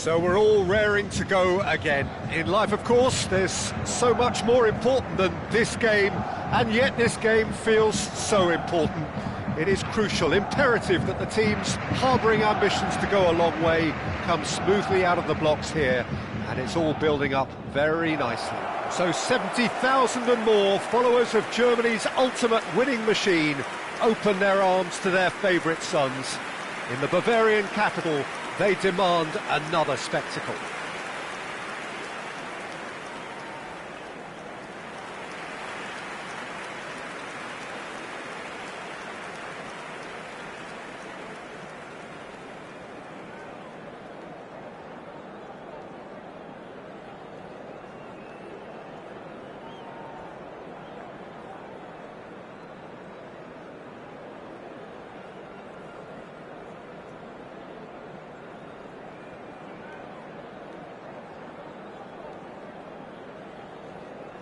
So we're all raring to go again. In life, of course, there's so much more important than this game, and yet this game feels so important. It is crucial, imperative that the teams harbouring ambitions to go a long way come smoothly out of the blocks here, and it's all building up very nicely. So 70,000 and more followers of Germany's ultimate winning machine open their arms to their favourite sons. In the Bavarian capital, they demand another spectacle.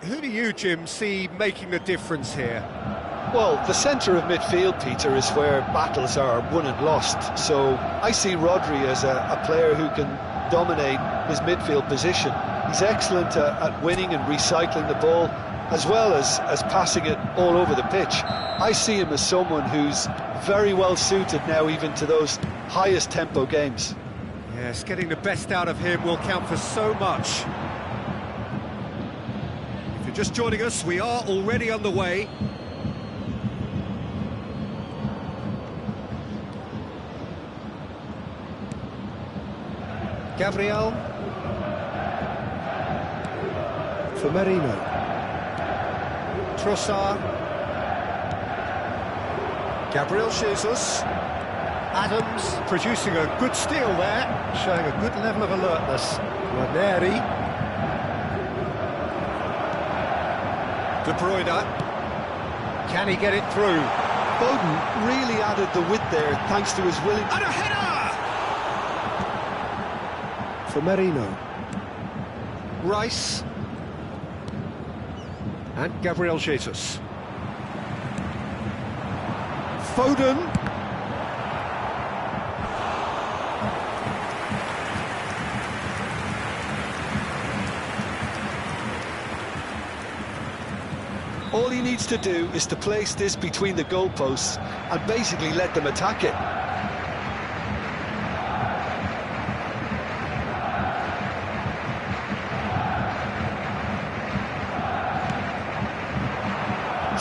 Who do you, Jim, see making the difference here? Well, the centre of midfield, Peter, is where battles are won and lost. So I see Rodri as a player who can dominate his midfield position. He's excellent at winning and recycling the ball, as well as passing it all over the pitch. I see him as someone who's very well suited now even to those highest tempo games. Yes, getting the best out of him will count for so much. Just joining us, we are already underway. Gabriel. For Merino. Trossard. Gabriel Jesus. Adams producing a good steal there, showing a good level of alertness. Ranieri. De Bruyne, can he get it through? Foden really added the width there, thanks to his willing... And a header! For Merino. Rice. And Gabriel Jesus. Foden. All he needs to do is to place this between the goalposts and basically let them attack it.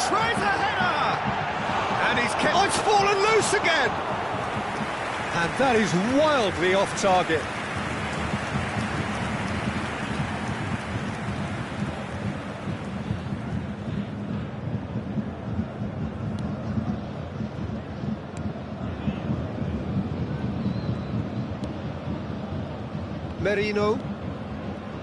Tries a header! And he's kept... Oh, it's fallen loose again! And that is wildly off target. Merino.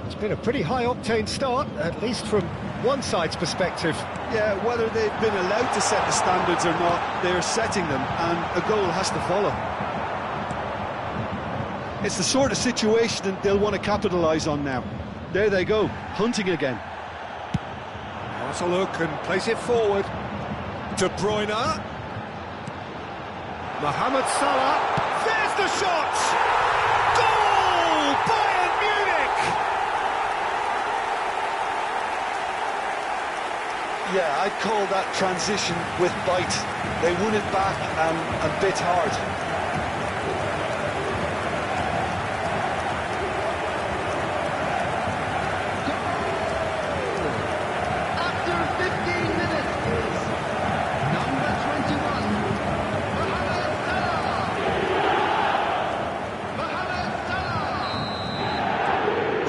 It's been a pretty high-octane start, at least from one side's perspective. Yeah, whether they've been allowed to set the standards or not, they're setting them, and a goal has to follow. It's the sort of situation that they'll want to capitalise on now. There they go, hunting again. Has a look and plays it forward. De Bruyne. Mohamed Salah. There's the shot! Goal! Bayern Munich! Yeah, I'd call that transition with bite. They won it back and bit hard.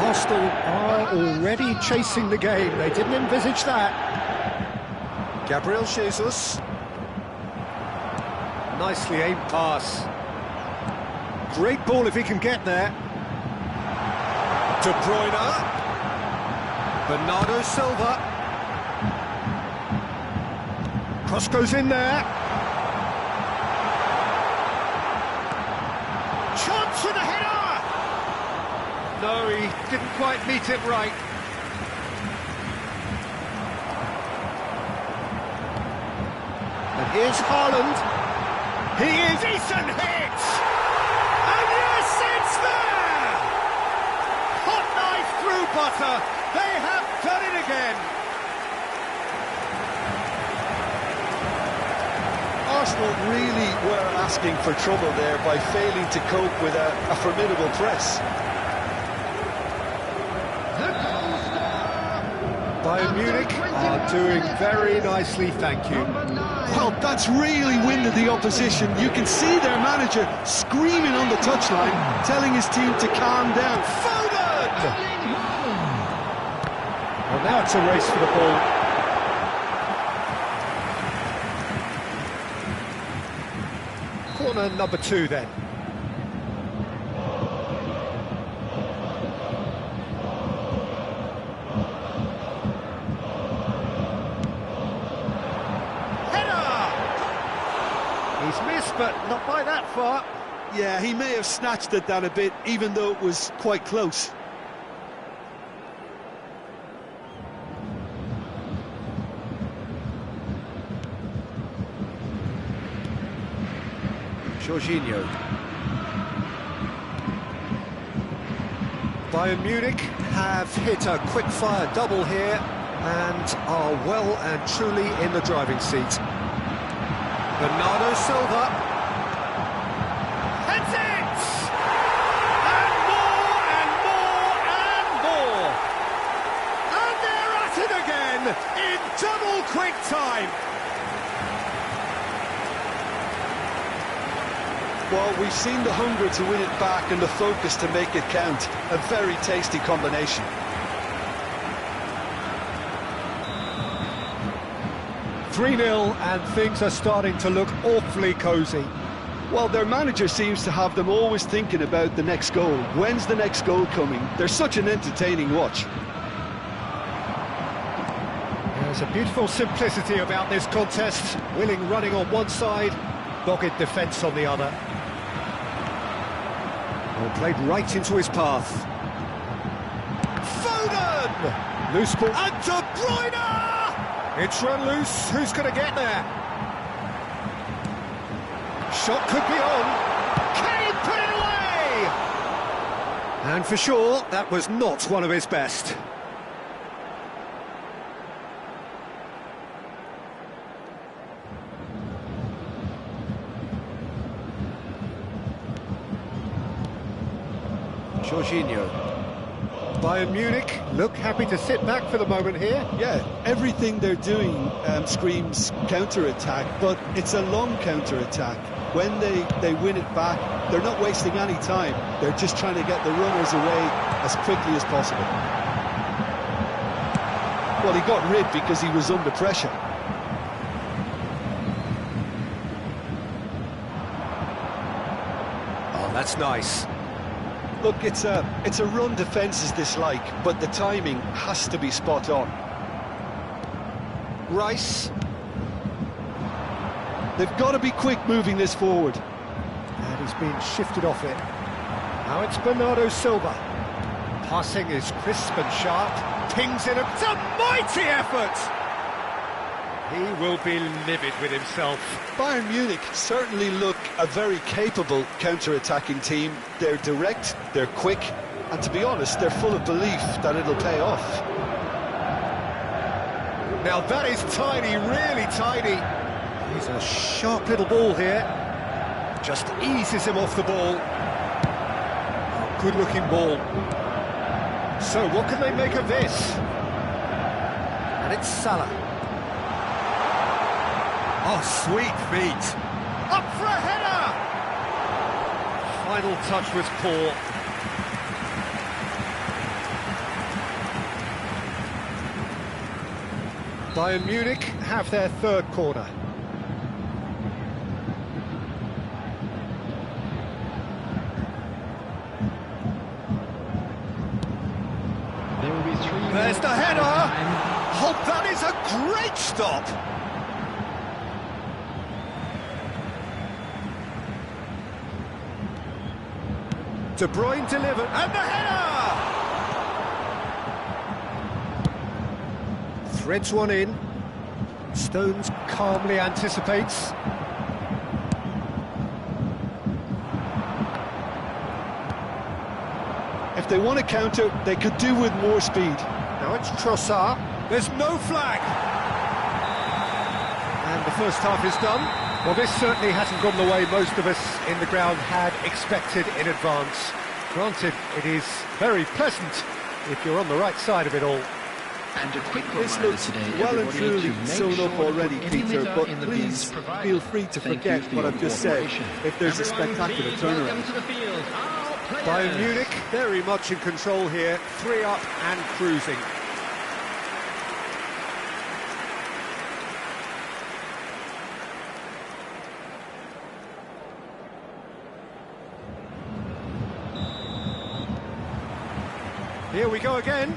Arsenal are already chasing the game. They didn't envisage that. Gabriel Jesus. Nicely aimed pass. Great ball if he can get there. De Bruyne. Bernardo Silva. Cross goes in there. Chance for the header! No, he didn't quite meet it right. And here's Haaland. He is Eason hits! And yes, it's there! butter. They have done it again. Arsenal really were asking for trouble there by failing to cope with a formidable press. Bayern Munich are doing very nicely, thank you. Well, that's really winded the opposition. You can see their manager screaming on the touchline, telling his team to calm down. Foden! Well, now it's a race for the ball. Corner number 2 then. He's missed, but not by that far. Yeah, he may have snatched at that a bit, even though it was quite close. Jorginho. Bayern Munich have hit a quick-fire double here and are well and truly in the driving seat. Bernardo Silva heads it! And more and more and more! And they're at it again in double quick time! Well, we've seen the hunger to win it back and the focus to make it count. A very tasty combination. (3-0) and things are starting to look awfully cosy. Well, their manager seems to have them always thinking about the next goal. When's the next goal coming? They're such an entertaining watch. There's a beautiful simplicity about this contest. Willing running on one side, dogged defence on the other. Well, played right into his path. Foden! Loose ball. And De Bruyne! It's run loose. Who's going to get there? Shot could be on. Can he put it away? And for sure, that was not one of his best. Jorginho. Bayern Munich look happy to sit back for the moment here. Yeah, everything they're doing screams counter-attack, but it's a long counter-attack. When they win it back, they're not wasting any time. They're just trying to get the runners away as quickly as possible. Well, he got rid because he was under pressure. Oh, that's nice. Look, it's a run defence dislike, but the timing has to be spot on. Rice. They've got to be quick moving this forward. And he's been shifted off it. Now it's Bernardo Silva. Passing is crisp and sharp. Pings in. It's a mighty effort! He will be livid with himself. Bayern Munich certainly look a very capable counter-attacking team. They're direct, they're quick, and to be honest, they're full of belief that it'll pay off. Now that is tiny, really tiny. He's a sharp little ball here. Just eases him off the ball. Oh, good-looking ball. So what can they make of this? And it's Salah. Oh, sweet feet. Up for a header! Final touch was poor. Bayern Munich have their third corner. There's the header! Oh, that is a great stop! De Bruyne delivered, and the header! Threads one in. Stones calmly anticipates. If they want to counter, they could do with more speed. Now it's Trossard. There's no flag. And the first half is done. Well, this certainly hasn't gone the way most of us in the ground had expected in advance. Granted, it is very pleasant if you're on the right side of it all. And a quick This reminder looks today, well and everybody, truly to make sewn sure up to already, put any Peter, litter but in the please bins provided. feel free to Thank forget you for what your I've just said cooperation. if there's a Everyone, spectacular please turnaround. welcome to the field our players. Bayern Munich very much in control here, 3 up and cruising. Here we go again.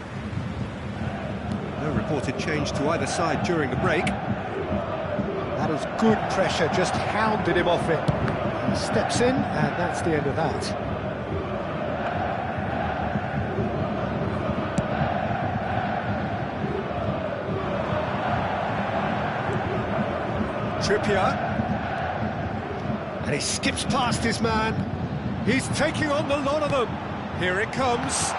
No reported change to either side during the break. That is good pressure, just hounded him off it. He steps in, and that's the end of that. Trippier. And he skips past his man. He's taking on the lot of them. Here it comes.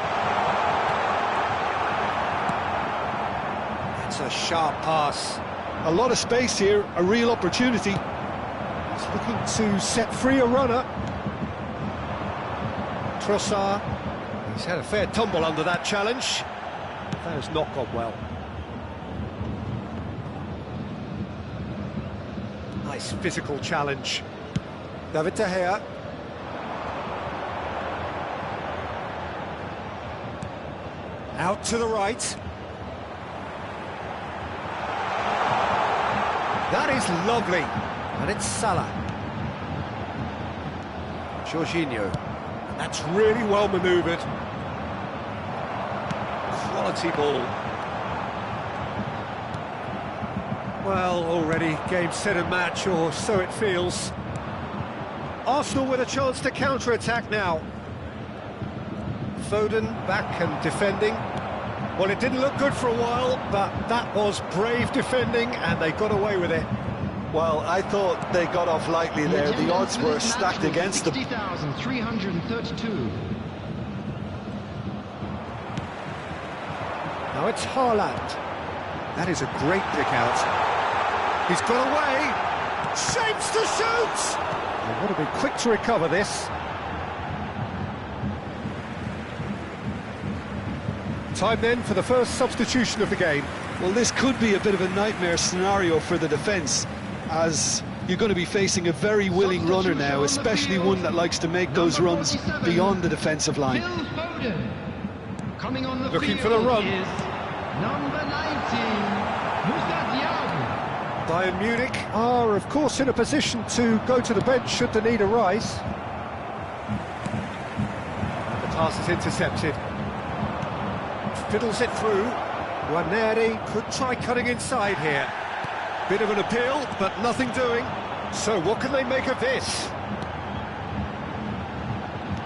It's a sharp pass. A lot of space here, a real opportunity. He's looking to set free a runner. Trossard. He's had a fair tumble under that challenge. That has not gone well. Nice physical challenge. David De Gea. Out to the right. That is lovely. And it's Salah. Jorginho. And that's really well manoeuvred. Quality ball. Well, already game, set and match, or so it feels. Arsenal with a chance to counter-attack now. Foden back and defending. Well, it didn't look good for a while, but that was brave defending, and they got away with it. Well, I thought they got off lightly there. The odds were stacked against them. 60,332. Now it's Haaland. That is a great pick out. He's got away. Shapes to shoot! They want to be quick to recover this. Time then for the first substitution of the game. Well, this could be a bit of a nightmare scenario for the defence, as you're going to be facing a very willing runner now, especially one that likes to make those runs beyond the defensive line. Coming on the Looking field for the run. is number 19, Bayern Munich are, of course, in a position to go to the bench should the need arise. The pass is intercepted. Fiddles it through. Guarneri could try cutting inside here. Bit of an appeal, but nothing doing. So what can they make of this?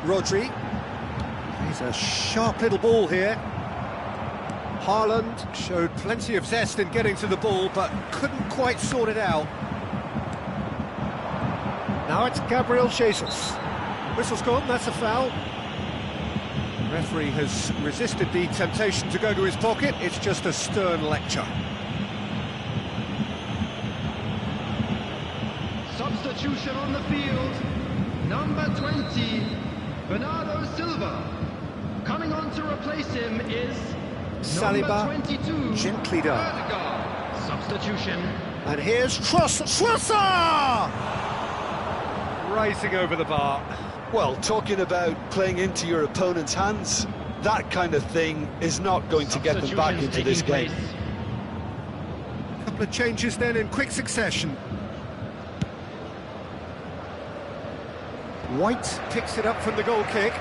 Rodri. He's a sharp little ball here. Haaland showed plenty of zest in getting to the ball, but couldn't quite sort it out. Now it's Gabriel Jesus. Whistle's gone, that's a foul. The referee has resisted the temptation to go to his pocket. It's just a stern lecture. substitution on the field, number 20, Bernardo Silva. Coming on to replace him is Saliba, number 22, gently done. Odegaard. Substitution. And here's Trossard! Rising over the bar. Well, talking about playing into your opponent's hands, that kind of thing is not going to get them back into this game. A couple of changes then in quick succession. White picks it up from the goal kick.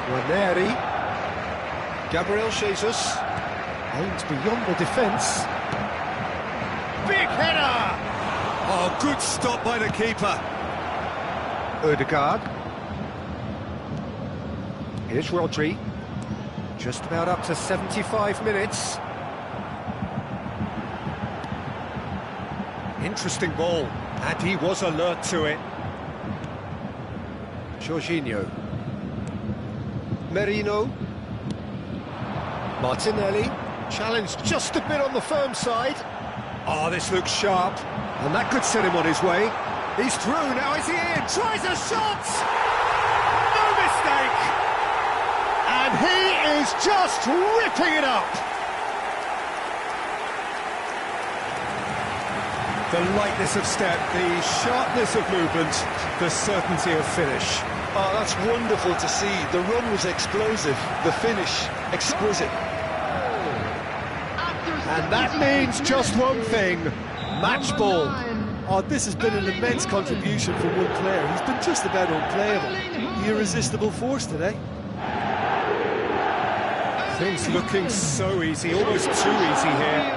Guarneri. Gabriel Jesus. Aims beyond the defence. Big header! Oh, good stop by the keeper. Odegaard. Here's Rodri. Just about up to 75 minutes. Interesting ball, and he was alert to it. Jorginho. Merino. Martinelli. Challenged just a bit on the firm side. Oh, this looks sharp. And that could set him on his way. He's through, now is he in? Tries a shot! No mistake! And he is just ripping it up! The lightness of step, the sharpness of movement, the certainty of finish. Oh, that's wonderful to see. The run was explosive, the finish exquisite. And that means just one thing, match ball. Oh, this has been an immense contribution from one player. He's been just about unplayable. The irresistible force today. Things looking so easy, almost too easy here.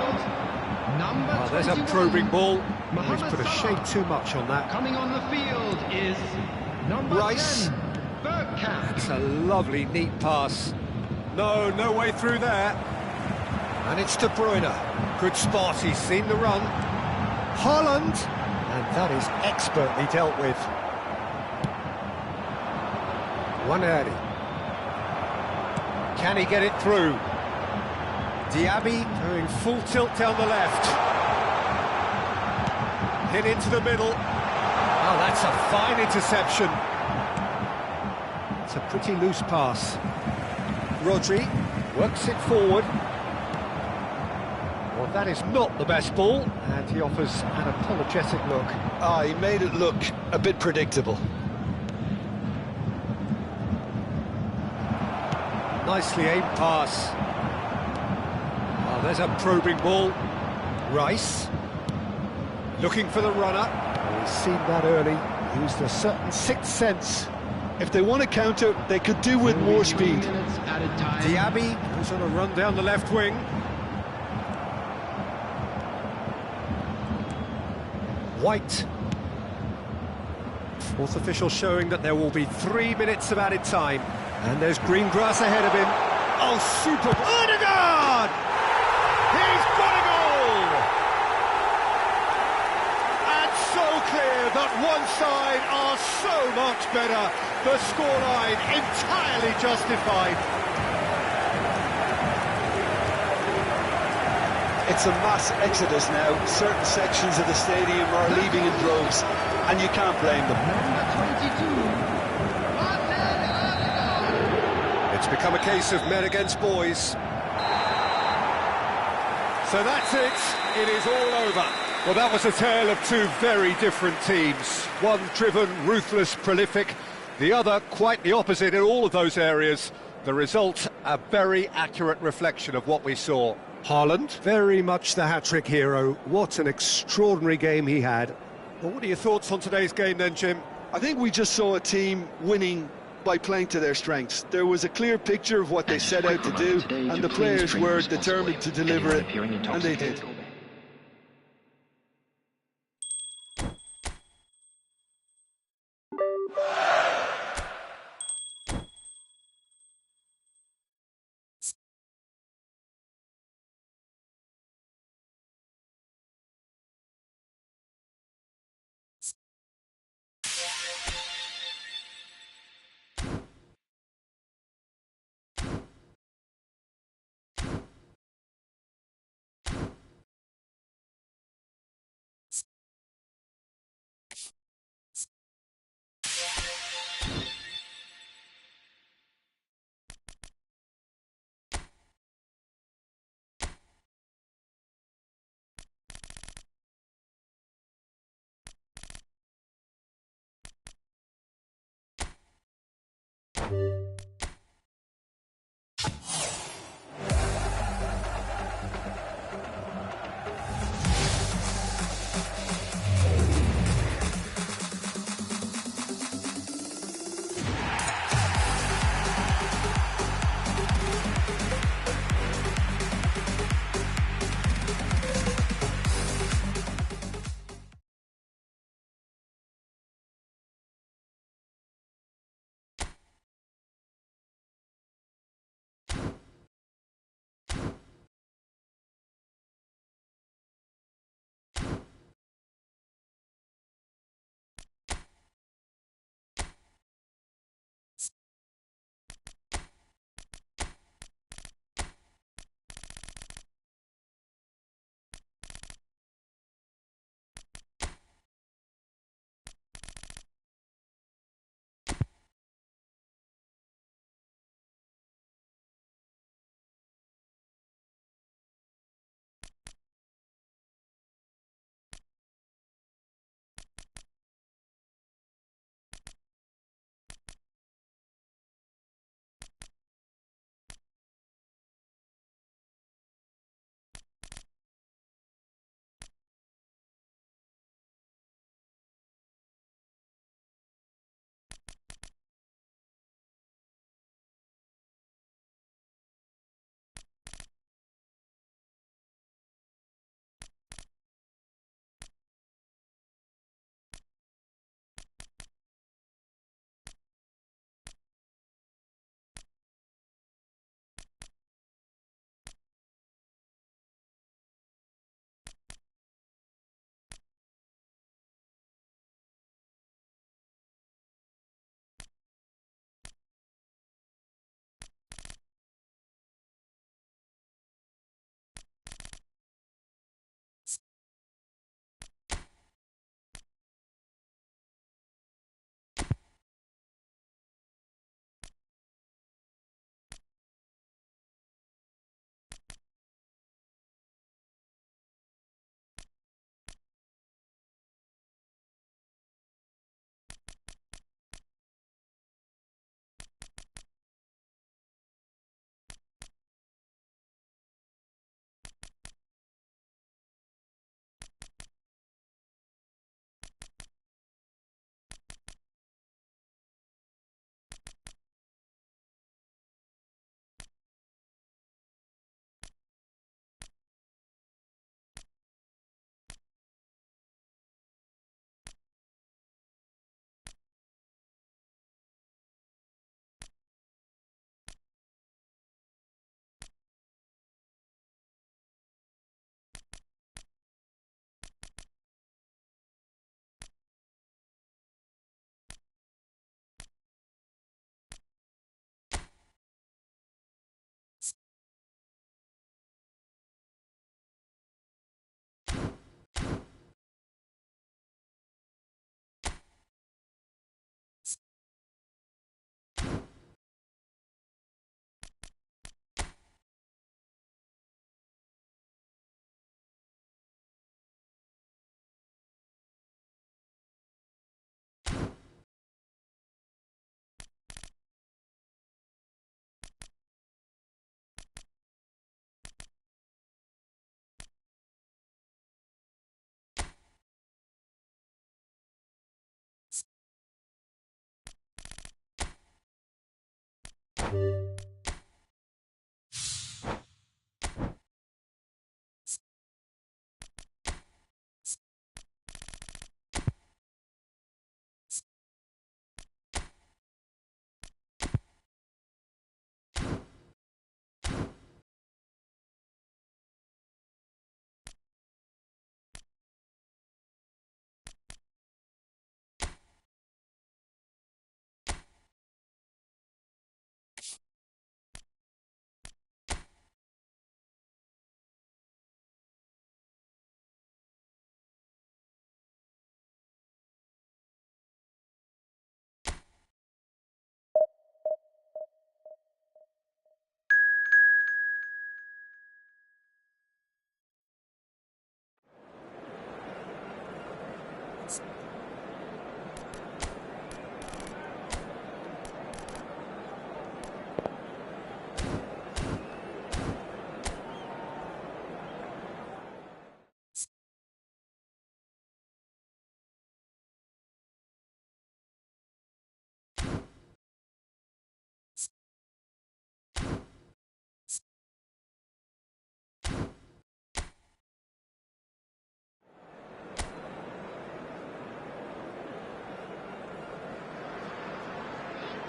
Oh, there's a probing ball. He's put a shade too much on that. Coming on the field is number Rice. 10, Bergkamp. It's a lovely, neat pass. No way through there. And it's De Bruyne. Good spot, he's seen the run. Haaland. And that is expertly dealt with. Waneri. Can he get it through? Diaby doing full tilt down the left. Hit into the middle. Oh, that's a fine interception. It's a pretty loose pass. Rodri works it forward. Well, that is not the best ball, and he offers an apologetic look. Ah, he made it look a bit predictable. Nicely aimed pass. Oh, there's a probing ball. Rice. Looking for the runner. Oh, he's seen that early. Used a certain sixth sense. If they want to counter, they could do with more speed. Diaby goes on a run down the left wing. White. Fourth official showing that there will be 3 minutes of added time. And there's green grass ahead of him. Oh, super! Odegaard! He's got a goal! And so clear that one side are so much better. The scoreline entirely justified. It's a mass exodus now. Certain sections of the stadium are leaving in droves, and you can't blame them. Number 22. It's become a case of men against boys. So that's it. It is all over. Well, that was a tale of two very different teams. One driven, ruthless, prolific. The other quite the opposite in all of those areas. The result, a very accurate reflection of what we saw. Haaland, very much the hat-trick hero. What an extraordinary game he had. Well, what are your thoughts on today's game then, Jim? I think we just saw a team winning by playing to their strengths. There was a clear picture of what they set out to do, and the players were determined to deliver it, and they did.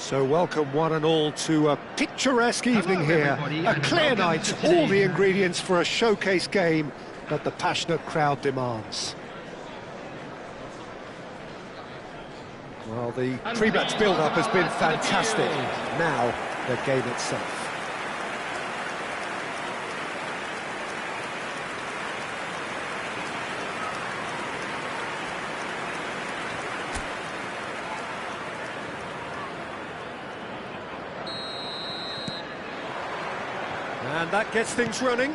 So welcome one and all to a picturesque evening here, a clear night, all the ingredients for a showcase game that the passionate crowd demands. Well, the pre-match build-up has been fantastic. Now, the game itself. And that gets things running.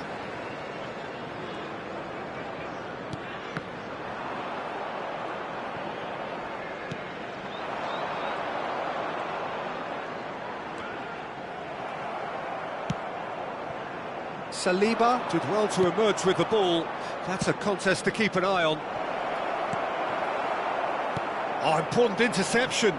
Saliba did well to emerge with the ball. That's a contest to keep an eye on. Oh, important interception.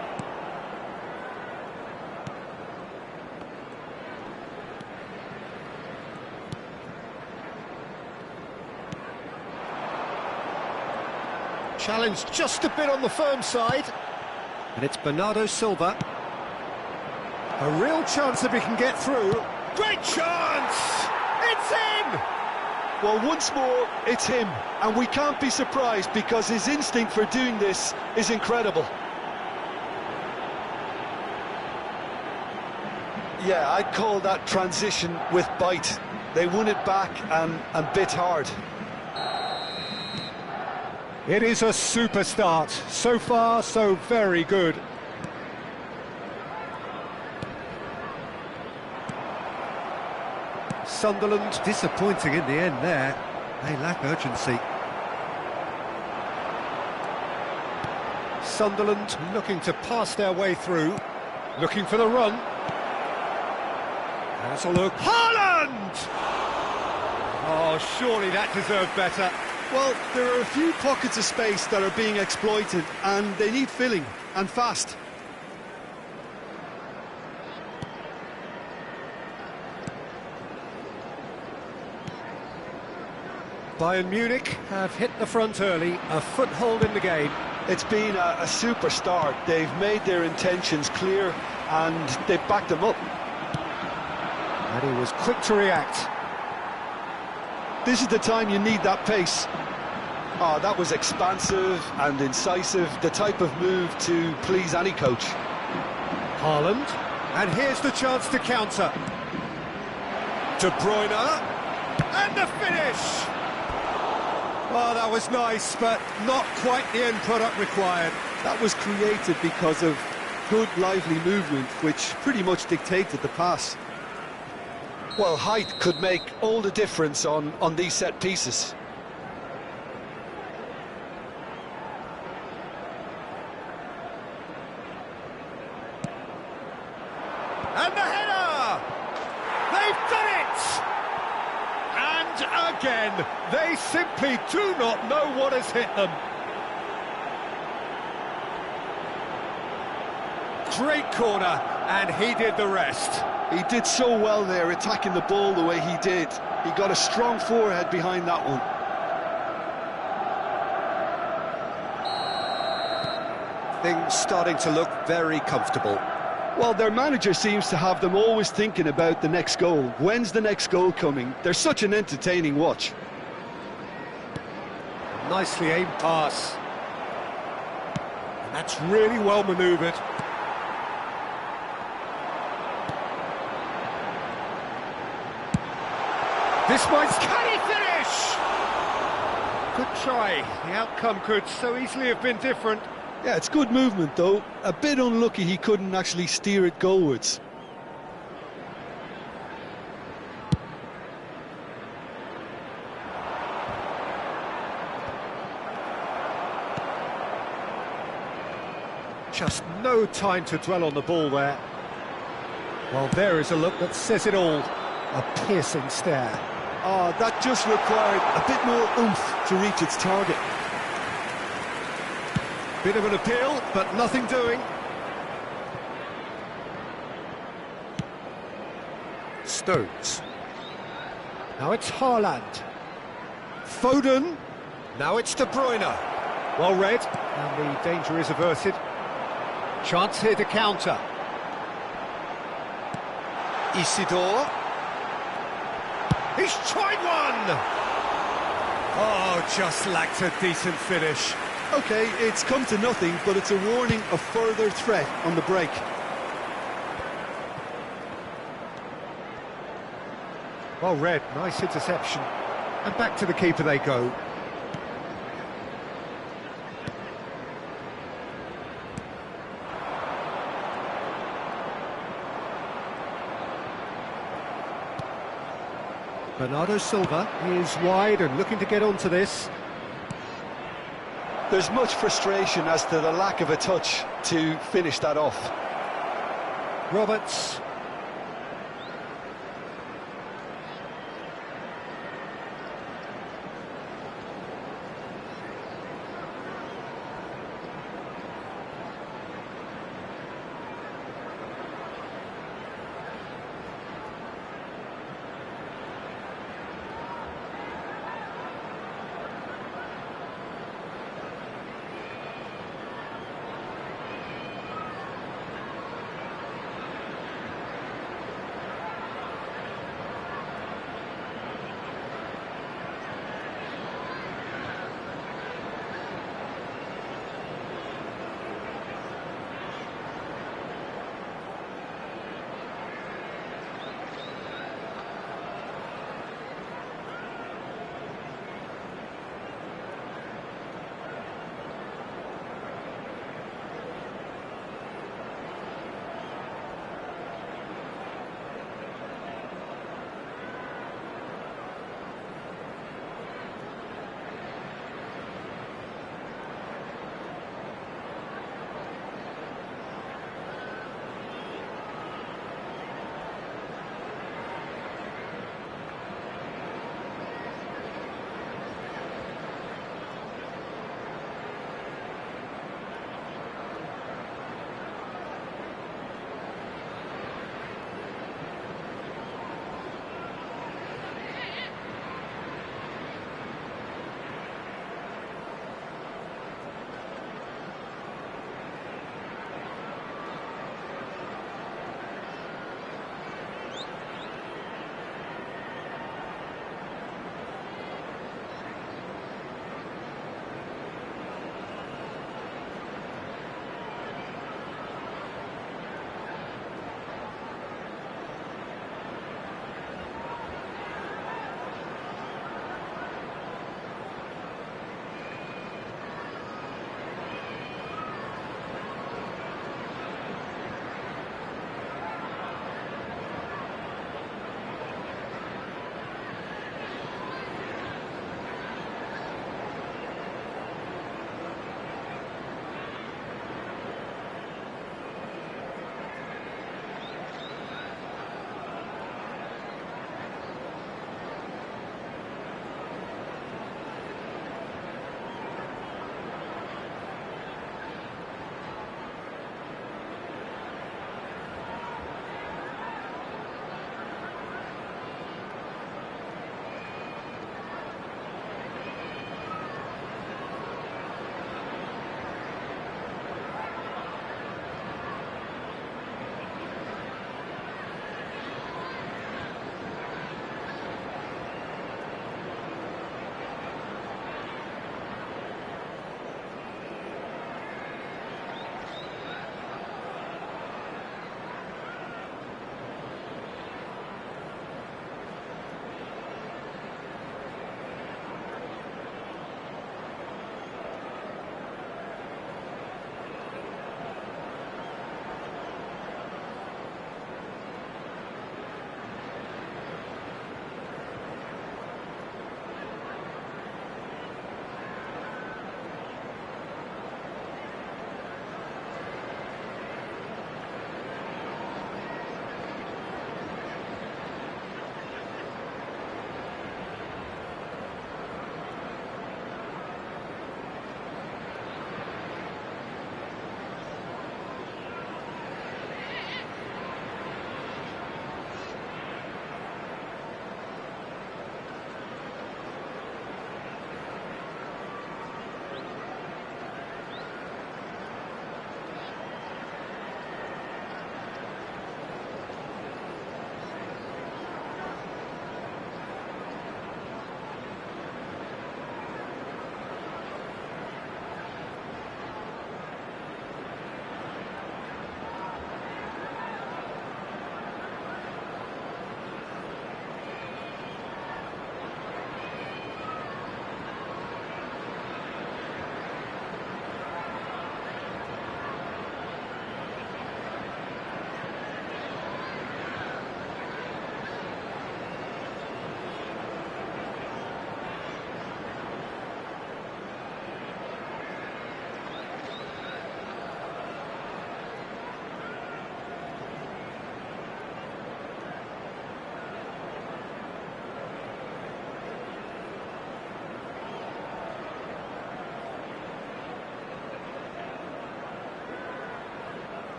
Challenge just a bit on the firm side. And it's Bernardo Silva. A real chance if he can get through. Great chance! It's in! Well, once more, it's him. And we can't be surprised because his instinct for doing this is incredible. Yeah, I'd call that transition with bite. They won it back and bit hard. It is a super start. So far, so very good. Sunderland disappointing in the end there. They lack urgency. Sunderland looking to pass their way through. Looking for the run. Has a look. Haaland! Oh, surely that deserved better. Well, there are a few pockets of space that are being exploited, and they need filling, and fast. Bayern Munich have hit the front early, a foothold in the game. It's been a super start. They've made their intentions clear, and they've backed them up. And he was quick to react. This is the time you need that pace. Oh, that was expansive and incisive, the type of move to please any coach. Haaland, and here's the chance to counter. De Bruyne, and the finish! Oh, that was nice, but not quite the end product required. That was created because of good, lively movement, which pretty much dictated the pass. Well, height could make all the difference on these set pieces. And the header! They've done it! And again, they simply do not know what has hit them. Great corner, and he did the rest. He did so well there, attacking the ball the way he did. He got a strong forehead behind that one. Things starting to look very comfortable. Well, their manager seems to have them always thinking about the next goal. When's the next goal coming? They're such an entertaining watch. Nicely aimed pass. And that's really well manoeuvred. This might... Can he finish? Good try. The outcome could so easily have been different. Yeah, it's good movement though. A bit unlucky he couldn't actually steer it goalwards. Just no time to dwell on the ball there. Well, there is a look that says it all. A piercing stare. Ah, that just required a bit more oomph to reach its target. Bit of an appeal, but nothing doing. Stones. Now it's Haaland. Foden. Now it's De Bruyne. Well read, and the danger is averted. Chance here to counter. Isidore. He's tried one! Oh, just lacked a decent finish. Okay, it's come to nothing, but it's a warning of further threat on the break. Well read, nice interception. And back to the keeper they go. Bernardo Silva is wide and looking to get onto this. There's much frustration as to the lack of a touch to finish that off. Roberts.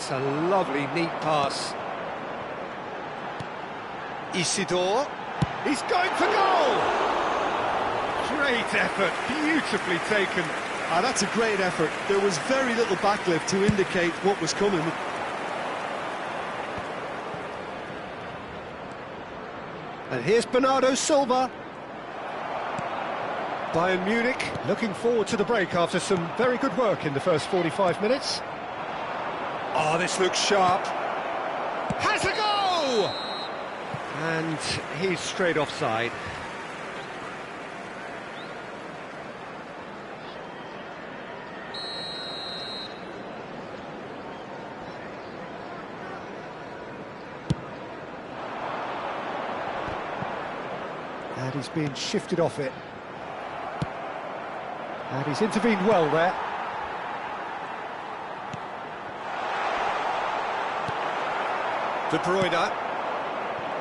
That's a lovely, neat pass. Isidore. He's going for goal! Great effort, beautifully taken. That's a great effort. There was very little backlift to indicate what was coming. And here's Bernardo Silva. Bayern Munich looking forward to the break after some very good work in the first 45 minutes. Oh, this looks sharp. Has a go! And he's straight offside. And he's being shifted off it. And he's intervened well there. De Bruyne.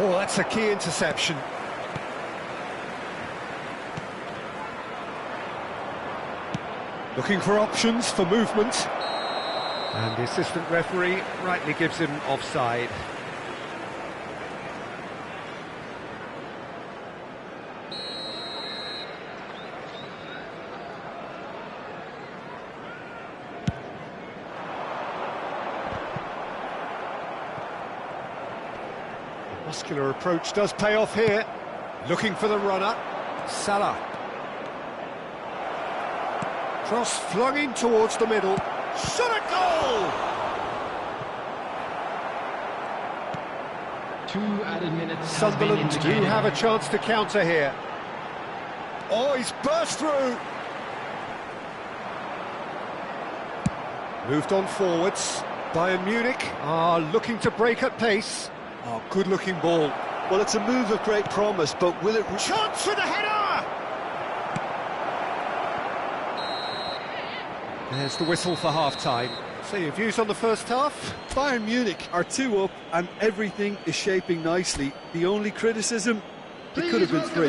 Oh, that's a key interception. Looking for options for movement. And the assistant referee rightly gives him offside. Muscular approach does pay off here. Looking for the runner. Salah. Cross flung in towards the middle. Shot a goal! 2 added minutes. Sunderland do have a chance to counter here. Oh, he's burst through. Moved on forwards. Bayern Munich are looking to break at pace. Oh, good-looking ball. Well, it's a move of great promise, but will it... Chance for the header! There's the whistle for half-time. So your views on the first half? Bayern Munich are 2 up and everything is shaping nicely. The only criticism, it could have been 3.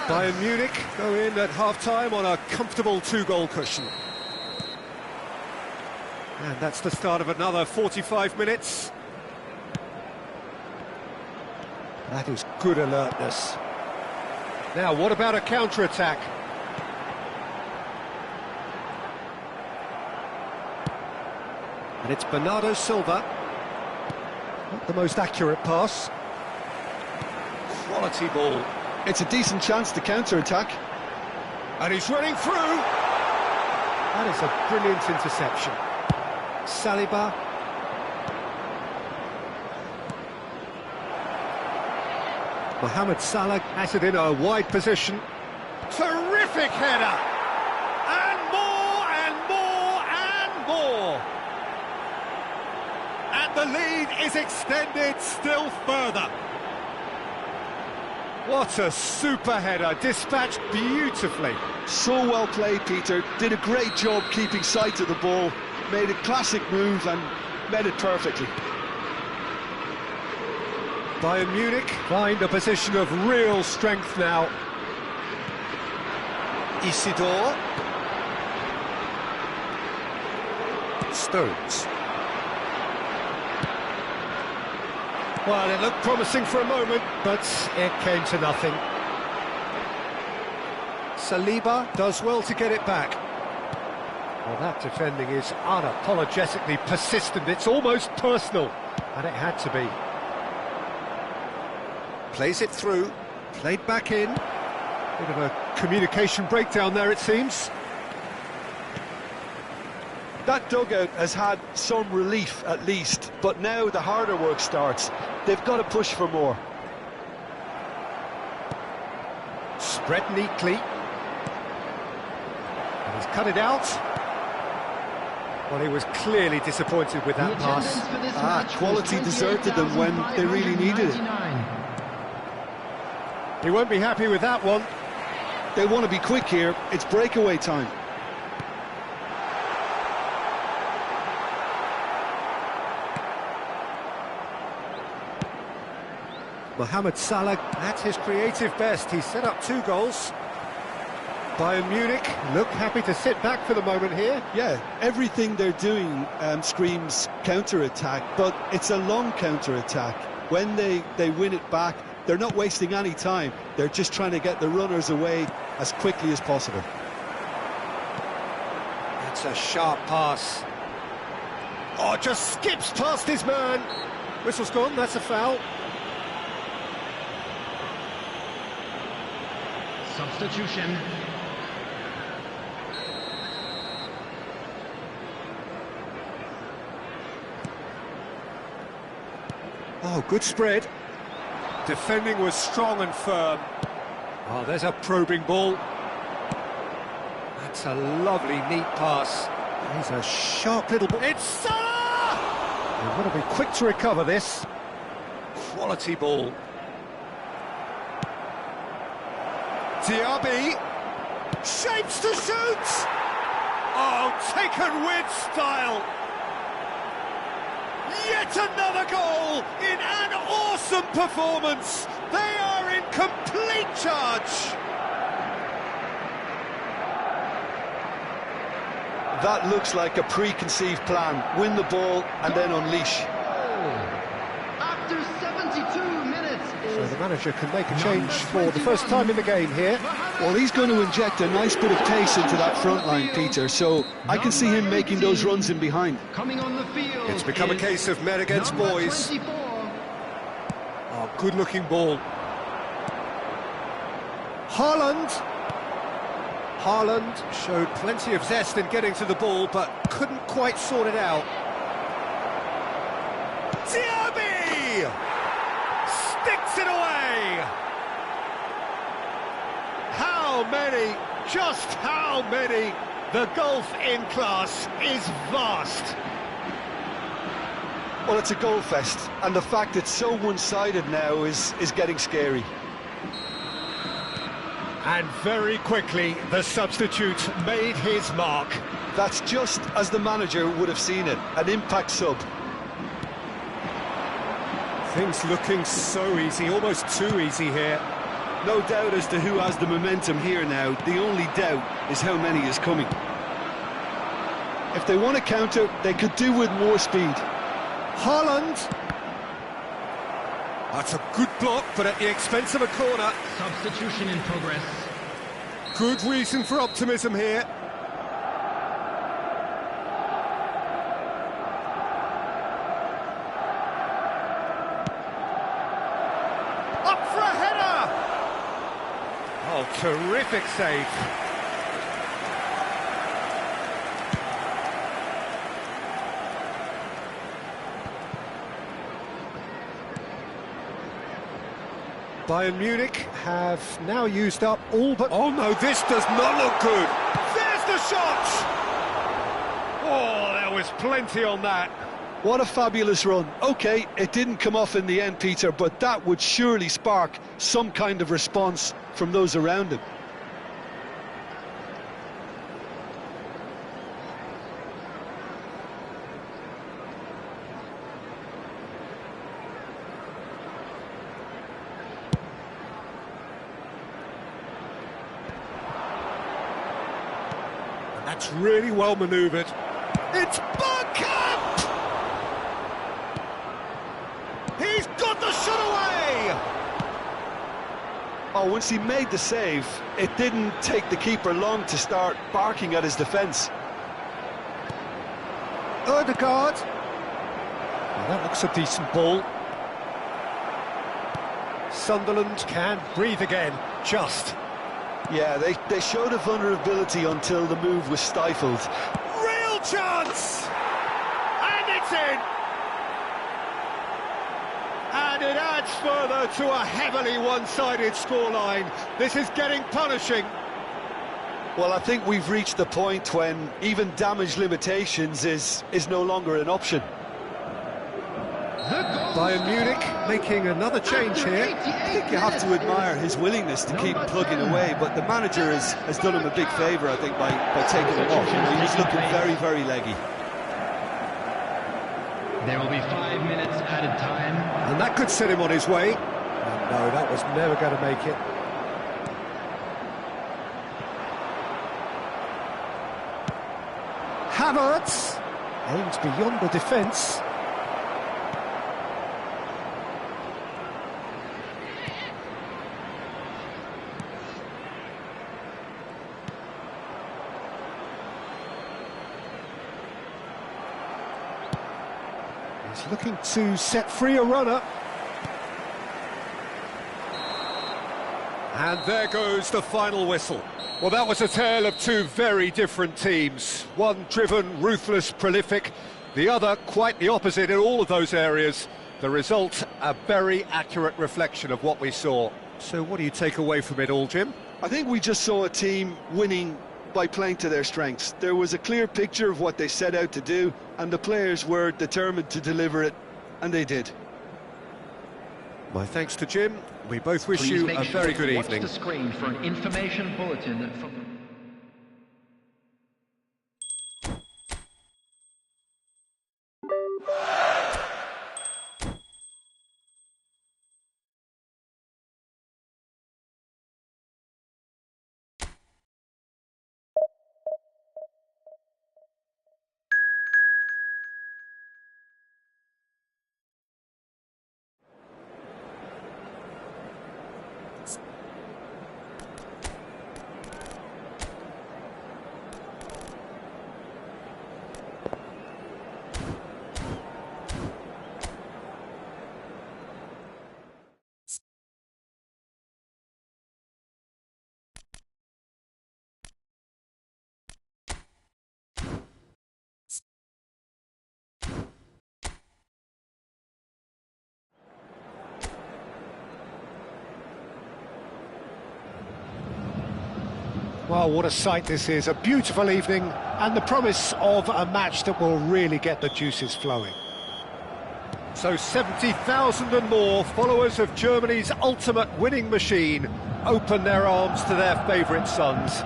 Bayern Munich go in at half-time on a comfortable 2-goal cushion. And that's the start of another 45 minutes. That is good alertness. Now, what about a counter-attack? And it's Bernardo Silva. Not the most accurate pass. Quality ball. It's a decent chance to counter-attack. And he's running through. That is a brilliant interception. Saliba. Mohamed Salah has it in a wide position. Terrific header! And more, and more, and more! And the lead is extended still further. What a super header, dispatched beautifully. So well played, Peter. Did a great job keeping sight of the ball. Made a classic move and met it perfectly. Bayern Munich find a position of real strength now. Isidore. Stones. Well, it looked promising for a moment, but it came to nothing. Saliba does well to get it back. Well, that defending is unapologetically persistent. It's almost personal, and it had to be. Plays it through, played back in. Bit of a communication breakdown there, it seems. That dugout has had some relief at least, but now the harder work starts. They've got to push for more. Spread neatly. And he's cut it out. Well, he was clearly disappointed with that pass. Quality deserted them when they really needed it. He won't be happy with that one. They want to be quick here. It's breakaway time. Mohamed Salah at his creative best. He set up 2 goals. Bayern Munich look happy to sit back for the moment here. Yeah, everything they're doing screams counter-attack, but it's a long counter-attack. When they win it back, they're not wasting any time. They're just trying to get the runners away as quickly as possible. That's a sharp pass. Oh, just skips past his man. Whistle's gone, that's a foul. Substitution. Oh, good spread. Defending was strong and firm. Oh, there's a probing ball. That's a lovely, neat pass. He's a sharp little ball. It's Salah! They've got to be quick to recover this. Quality ball. Diaby. Shapes to shoot! Oh, taken with style. Yet another goal in an awesome performance. They are in complete charge. That looks like a preconceived plan. Win the ball and then unleash. After 72 minutes. So the manager can make a change for the first time in the game here. Well, he's going to inject a nice bit of pace into that front line, Peter, so I can see him making those runs in behind. Coming on the field. It's become a case of men against boys. 24. Oh, good-looking ball. Haaland showed plenty of zest in getting to the ball, but couldn't quite sort it out. Diaby! Sticks it away! How many? Just how many? The gulf in class is vast. Well, it's a goal fest, and the fact it's so one-sided now is getting scary. And very quickly, the substitute made his mark. That's just as the manager would have seen it, an impact sub. Things looking so easy, almost too easy here. No doubt as to who has the momentum here now. The only doubt is how many is coming. If they want to counter, they could do with more speed. Haaland. That's a good block, but at the expense of a corner. Substitution in progress. Good reason for optimism here. Up for a header! Oh, terrific save. Bayern Munich have now used up all but... Oh no, this does not look good! There's the shot! Oh, there was plenty on that. What a fabulous run. OK, it didn't come off in the end, Peter, but that would surely spark some kind of response from those around him. That's really well manoeuvred. It's Bergkamp! He's got the shot away! Oh, once he made the save, it didn't take the keeper long to start barking at his defence. Odegaard. Well, that looks a decent ball. Sunderland can breathe again, just. Yeah, they showed a vulnerability until the move was stifled. Real chance! And it's in! And it adds further to a heavily one-sided scoreline. This is getting punishing. Well, I think we've reached the point when even damage limitations is no longer an option. Bayern Munich making another change here. I think you have to admire his willingness to keep plugging away, but the manager has done him a big favour, I think, by taking him off. You know, he was looking very, very leggy. There will be 5 minutes added time. And that could set him on his way. And no, that was never going to make it. Havertz aims beyond the defence. He's looking to set free a runner. And there goes the final whistle. Well, that was a tale of two very different teams. One driven, ruthless, prolific. The other quite the opposite in all of those areas. The result, a very accurate reflection of what we saw. So what do you take away from it all, Jim? I think we just saw a team winning by playing to their strengths. There was a clear picture of what they set out to do, and the players were determined to deliver it, and they did. My thanks to Jim. We both wish you a very good evening. Watch the screen for an information bulletin from... Well, what a sight this is. A beautiful evening and the promise of a match that will really get the juices flowing. So 70,000 and more followers of Germany's ultimate winning machine open their arms to their favourite sons.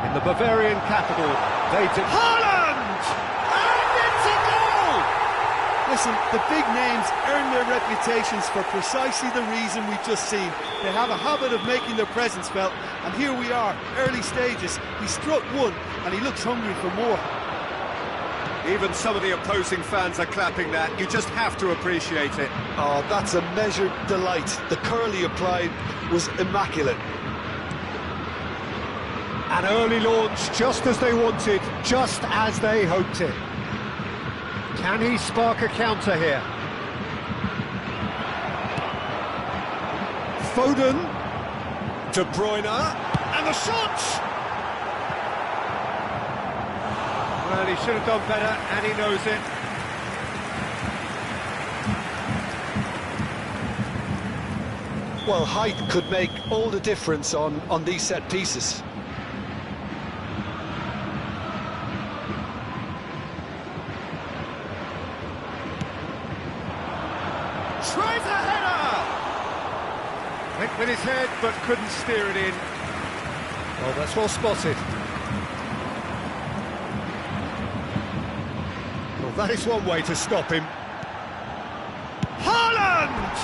In the Bavarian capital, they did... Haaland! And it's a goal! Listen, the big names earn their reputations for precisely the reason we've just seen. They have a habit of making their presence felt, and here we are, early stages. He struck one, and he looks hungry for more. Even some of the opposing fans are clapping that. You just have to appreciate it. Oh, that's a measured delight. The curl he applied was immaculate. An early launch, just as they wanted, just as they hoped it. Can he spark a counter here? Foden, De Bruyne, and the shot! Well, he should have done better, and he knows it. Well, height could make all the difference on these set pieces. Tries a header! Went with his head, but couldn't steer it in. Well, that's well spotted. Well, that is one way to stop him. Haaland!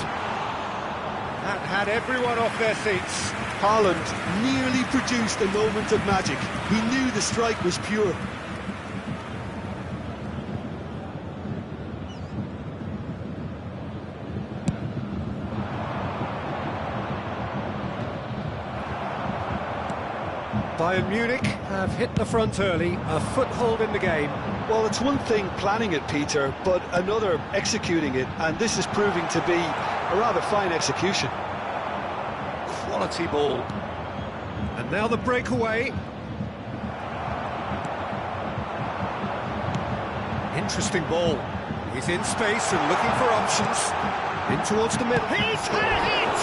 That had everyone off their seats. Haaland nearly produced a moment of magic. He knew the strike was pure. Bayern Munich have hit the front early, a foothold in the game. Well, it's one thing planning it, Peter, but another executing it, and this is proving to be a rather fine execution. Quality ball. And now the breakaway. Interesting ball. He's in space and looking for options. In towards the middle. He's had a hit!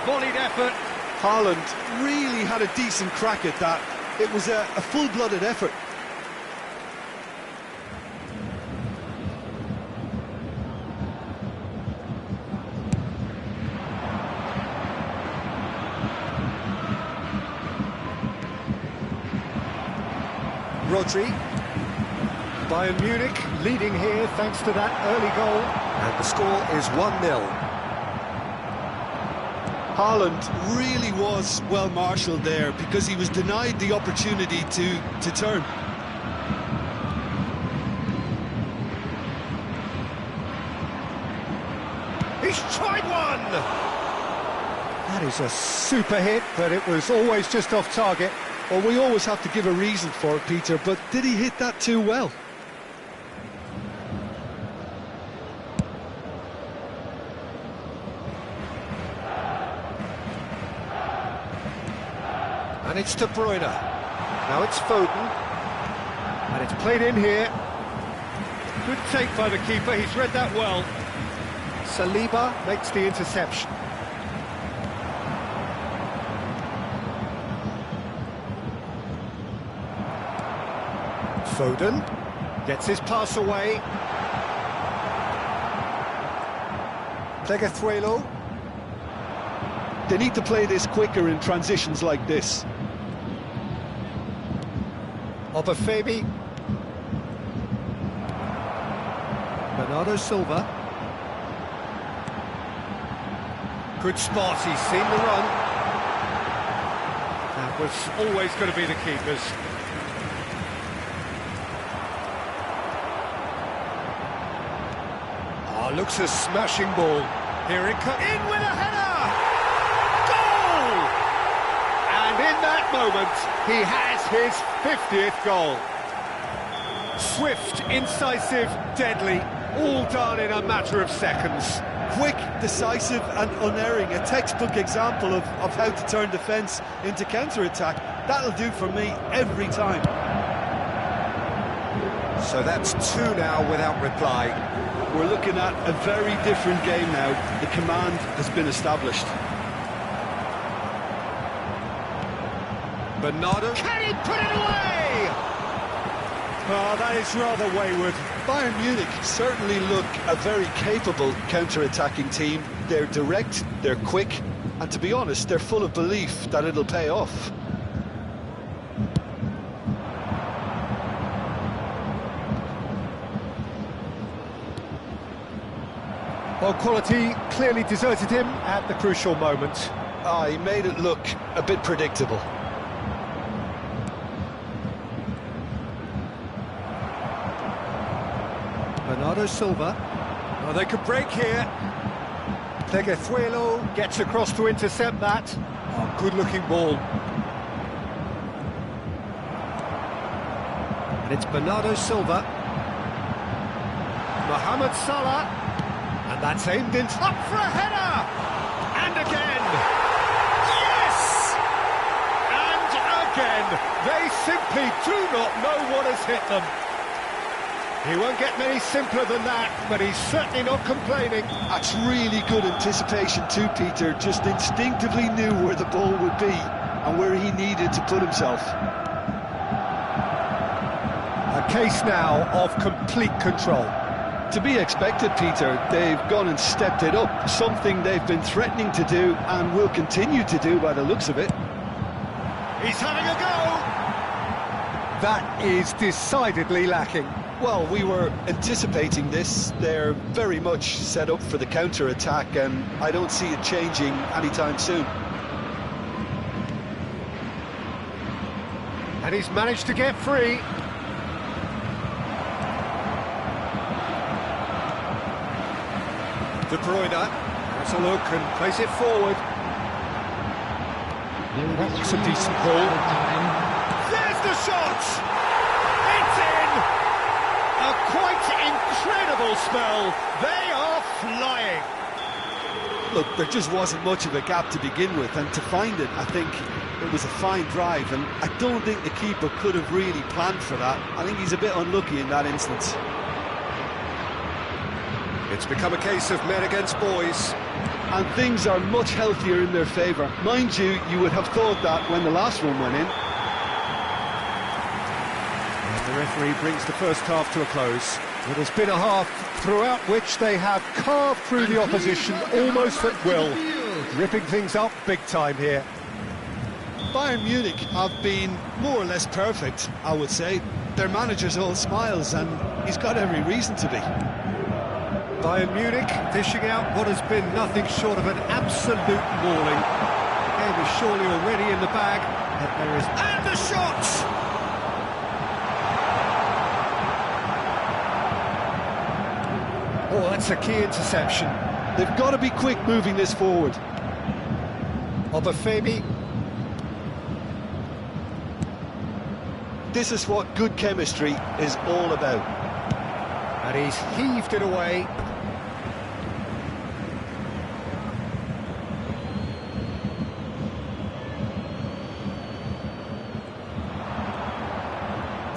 Volleyed effort. Haaland really had a decent crack at that. It was a full-blooded effort. Rodri. Bayern Munich leading here thanks to that early goal. And the score is 1-0. Haaland really was well marshalled there because he was denied the opportunity to turn. He's tried one! That is a super hit, but it was always just off target. Well, we always have to give a reason for it, Peter, but did he hit that too well? And it's De Bruyne. Now it's Foden. And it's played in here. Good take by the keeper, he's read that well. Saliba makes the interception. Foden gets his pass away. Pleguezuelo. They need to play this quicker in transitions like this. Obafemi. Bernardo Silva. Good spot, he's seen the run. That was always going to be the keeper's. Oh, looks a smashing ball. Here it comes, in with a header! Goal! And in that moment, he has his 50th goal. Swift, incisive, deadly, all done in a matter of seconds. Quick, decisive and unerring, a textbook example of how to turn defence into counter-attack. That'll do for me every time. So that's 2 now without reply. We're looking at a very different game now. The command has been established. Bernardo, can he put it away? Oh, that is rather wayward. Bayern Munich certainly look a very capable counter-attacking team. They're direct, they're quick, and to be honest, they're full of belief that it'll pay off. Well, quality clearly deserted him at the crucial moment. He made it look a bit predictable. Bernardo Silva. Oh, they could break here. Pleguezuelo gets across to intercept that. Oh, good-looking ball. And it's Bernardo Silva. Mohamed Salah. And that's aimed in, up for a header! And again! Yes! And again! They simply do not know what has hit them. He won't get many simpler than that, but he's certainly not complaining. That's really good anticipation too, Peter. Just instinctively knew where the ball would be and where he needed to put himself. A case now of complete control. To be expected, Peter. They've gone and stepped it up, something they've been threatening to do and will continue to do by the looks of it. He's having a go! That is decidedly lacking. Well, we were anticipating this. They're very much set up for the counter-attack, and I don't see it changing anytime soon. And he's managed to get free. De Bruyne has a look and plays it forward. That looks a decent ball. There's the shot! It's in! A quite incredible spell. They are flying. Look, there just wasn't much of a gap to begin with, and to find it, I think it was a fine drive, and I don't think the keeper could have really planned for that. I think he's a bit unlucky in that instance. It's become a case of men against boys. And things are much healthier in their favour. Mind you, you would have thought that when the last one went in. And the referee brings the first half to a close. It has been a half throughout which they have carved through the opposition almost at will, ripping things up big time here. Bayern Munich have been more or less perfect, I would say. Their manager's all smiles, and he's got every reason to be. Bayern Munich dishing out what has been nothing short of an absolute mauling. The game is surely already in the bag, but there is... And the shot! Oh, that's a key interception. They've got to be quick moving this forward. Obafemi. This is what good chemistry is all about. And he's heaved it away.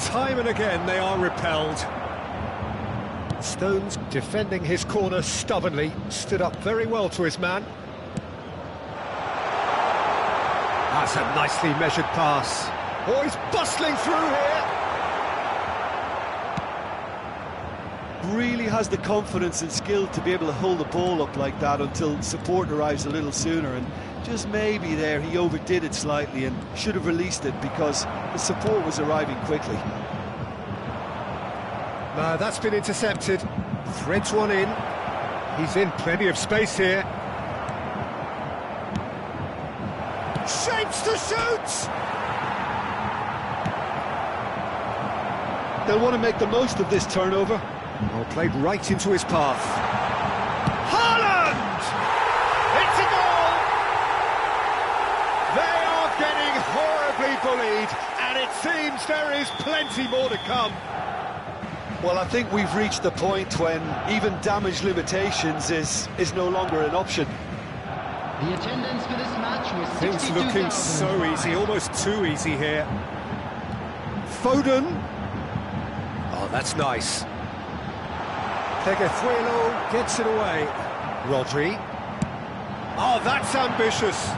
Time and again they are repelled. Stones defending his corner stubbornly, stood up very well to his man. That's a nicely measured pass. Oh, he's bustling through here. Really has the confidence and skill to be able to hold the ball up like that until support arrives a little sooner, and just maybe there he overdid it slightly and should have released it because the support was arriving quickly. No, that's been intercepted. Threads one in. He's in plenty of space here. Shapes to shoot! They'll want to make the most of this turnover. Well, played right into his path. Haaland! It's a goal! They are getting horribly bullied, and it seems there is plenty more to come. Well, I think we've reached the point when even damage limitations is no longer an option. The attendance for this match was Things looking so easy, almost too easy here. Foden. Oh, that's nice. Peguezuelo gets it away. Rodri. Oh, that's ambitious.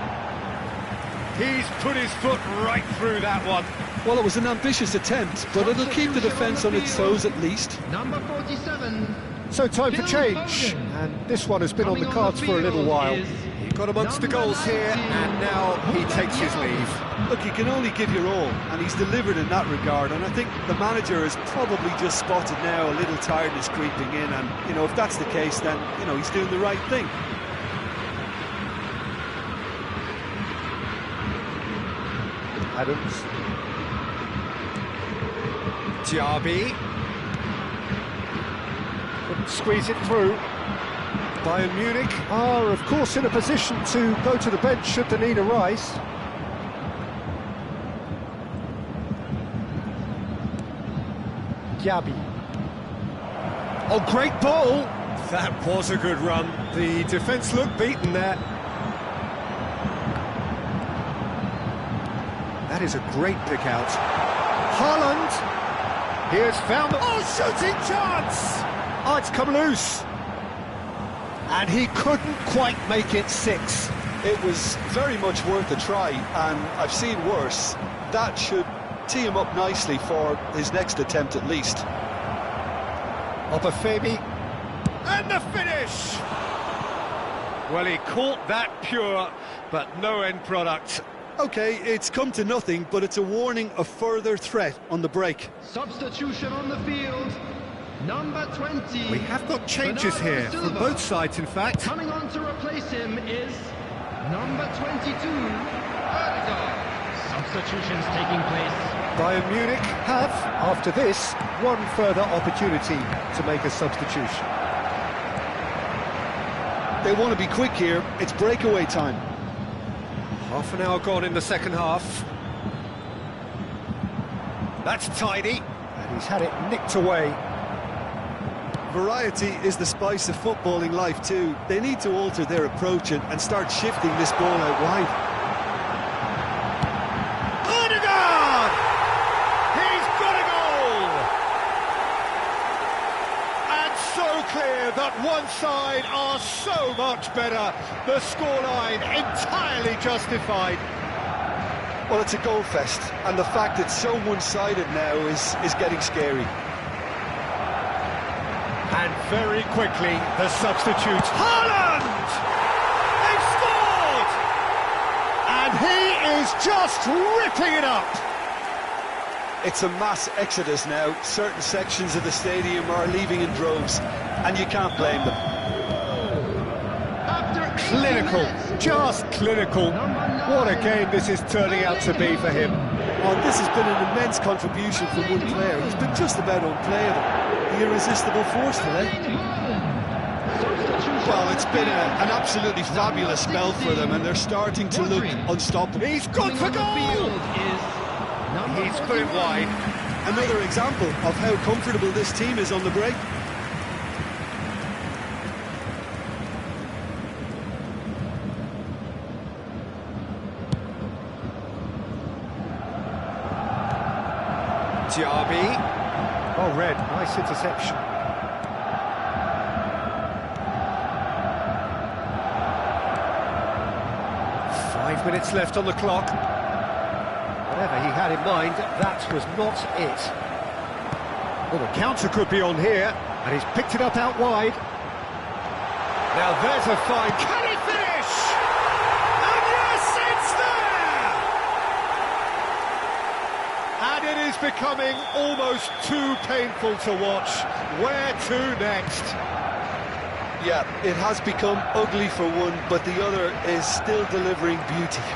He's put his foot right through that one. Well, it was an ambitious attempt, but it'll keep the defence on its toes at least. Number 47. So time for change, and this one has been on the cards for a little while. He got amongst the goals here, and now he takes his leave. Look, you can only give your all, and he's delivered in that regard, and I think the manager has probably just spotted now a little tiredness creeping in, and, you know, if that's the case, then, you know, he's doing the right thing. Adams. Diaby. Couldn't squeeze it through. Bayern Munich are, of course, in a position to go to the bench should the need arise. Diaby. Oh, great ball! That was a good run. The defence looked beaten there. That is a great pick out. Haaland! He has found the... Oh, shooting chance! Oh, it's come loose. And he couldn't quite make it 6. It was very much worth a try, and I've seen worse. That should tee him up nicely for his next attempt at least. Obafemi. And the finish! Well, he caught that pure, but no end product. OK, it's come to nothing, but it's a warning of further threat on the break. Substitution on the field. Number 20. We have got changes here from both sides, in fact. Coming on to replace him is number 22, Odegaard. Substitutions taking place. Bayern Munich have, after this, one further opportunity to make a substitution. They want to be quick here. It's breakaway time. Half an hour gone in the second half. That's tidy. And he's had it nicked away. Variety is the spice of footballing life too. They need to alter their approach and start shifting this ball out wide. Odegaard! He's got a goal! And so clear that one side are so much better. The scoreline entirely justified. Well, it's a goal fest, and the fact it's so one-sided now is getting scary. And very quickly, the substitute, Haaland! They've scored! And he is just ripping it up! It's a mass exodus now. Certain sections of the stadium are leaving in droves, and you can't blame them. Clinical, just clinical. What a game this is turning out to be for him. Oh, this has been an immense contribution from one player. He's been just about unplayable. The irresistible force today. Substitution Well, it's been an absolutely fabulous spell for them, and they're starting to look unstoppable. He's got to goal! He's put it wide. Another example of how comfortable this team is on the break. Diaby. Oh, Red, nice interception. Five minutes left on the clock. Whatever he had in mind, that was not it. Well, the counter could be on here, and he's picked it up out wide. Now there's a fine. Can he finish? And yes, it's there! And it is becoming almost too painful to watch. Where to next? Yeah, it has become ugly for one, but the other is still delivering beauty.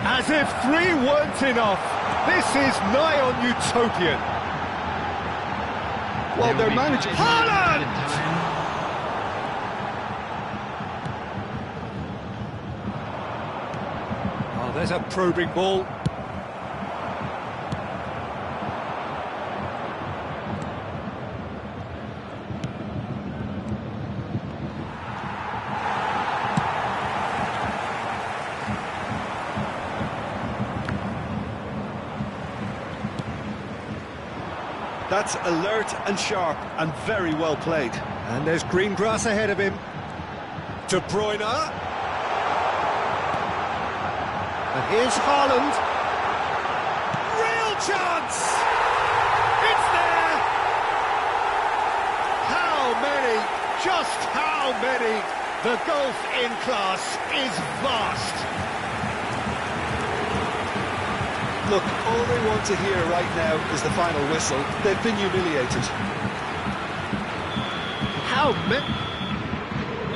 As if three weren't enough, this is nigh on utopian. Well, their manager... Haaland! Oh, there's a probing ball. That's alert and sharp and very well played. And there's green grass ahead of him. De Bruyne. And here's Haaland. Real chance! It's there! How many? Just how many? The gulf in class is vast. Look, all they want to hear right now is the final whistle. They've been humiliated. How many?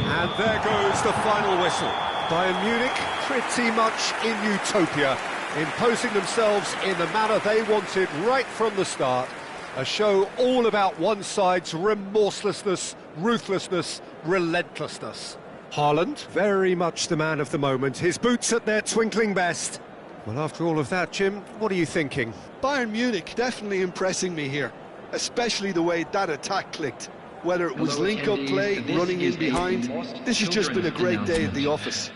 And there goes the final whistle. Bayern Munich pretty much in utopia, imposing themselves in the manner they wanted right from the start. A show all about one side's remorselessness, ruthlessness, relentlessness. Haaland, very much the man of the moment. His boots at their twinkling best. Well, after all of that, Jim, what are you thinking? Bayern Munich definitely impressing me here, especially the way that attack clicked. Whether it was link-up play, running in behind, this has just been a great day at the office.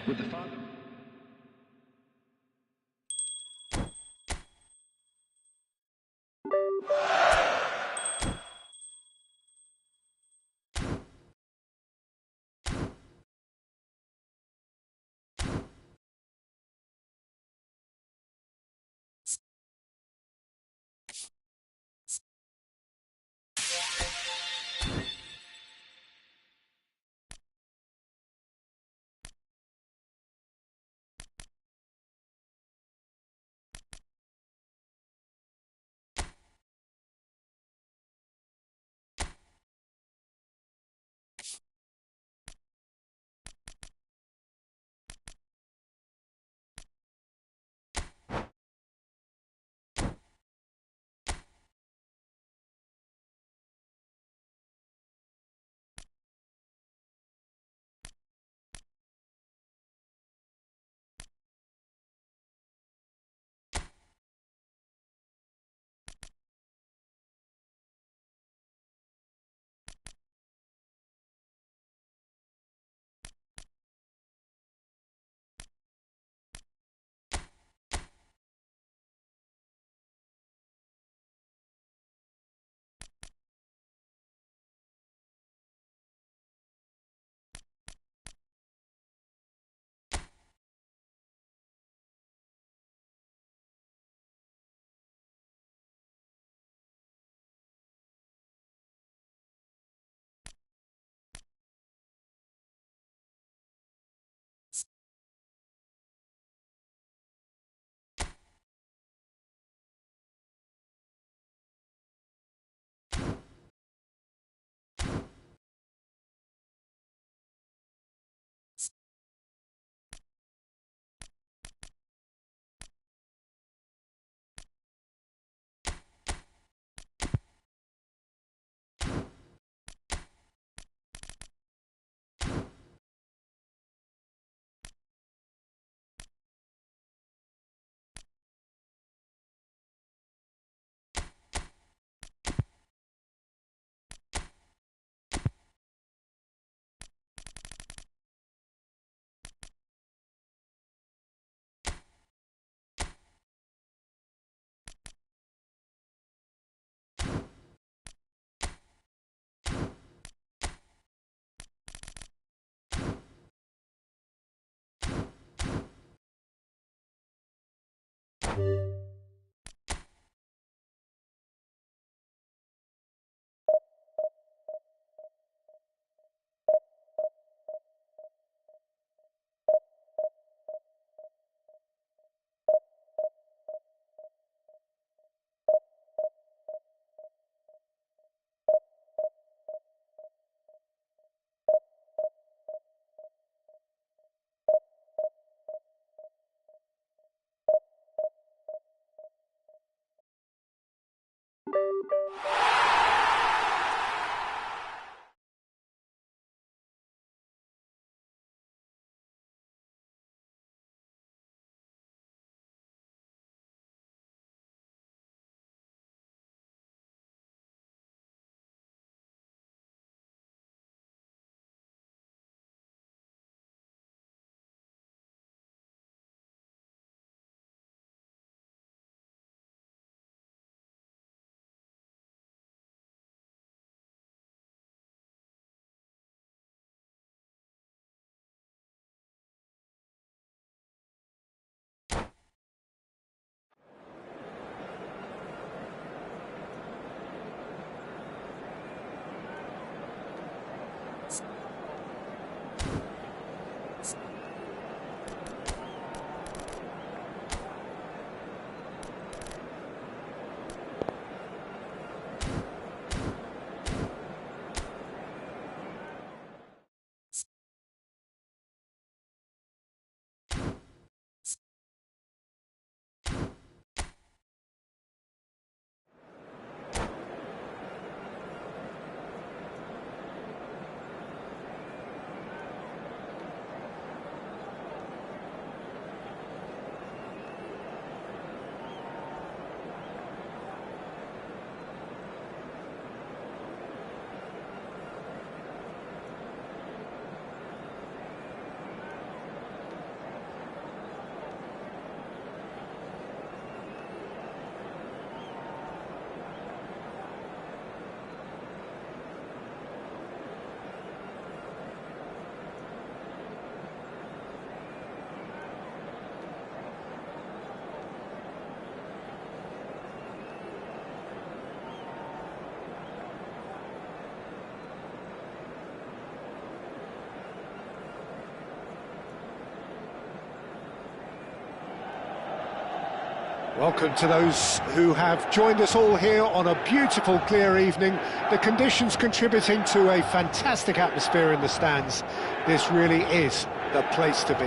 Welcome to those who have joined us all here on a beautiful, clear evening. The conditions contributing to a fantastic atmosphere in the stands. This really is the place to be.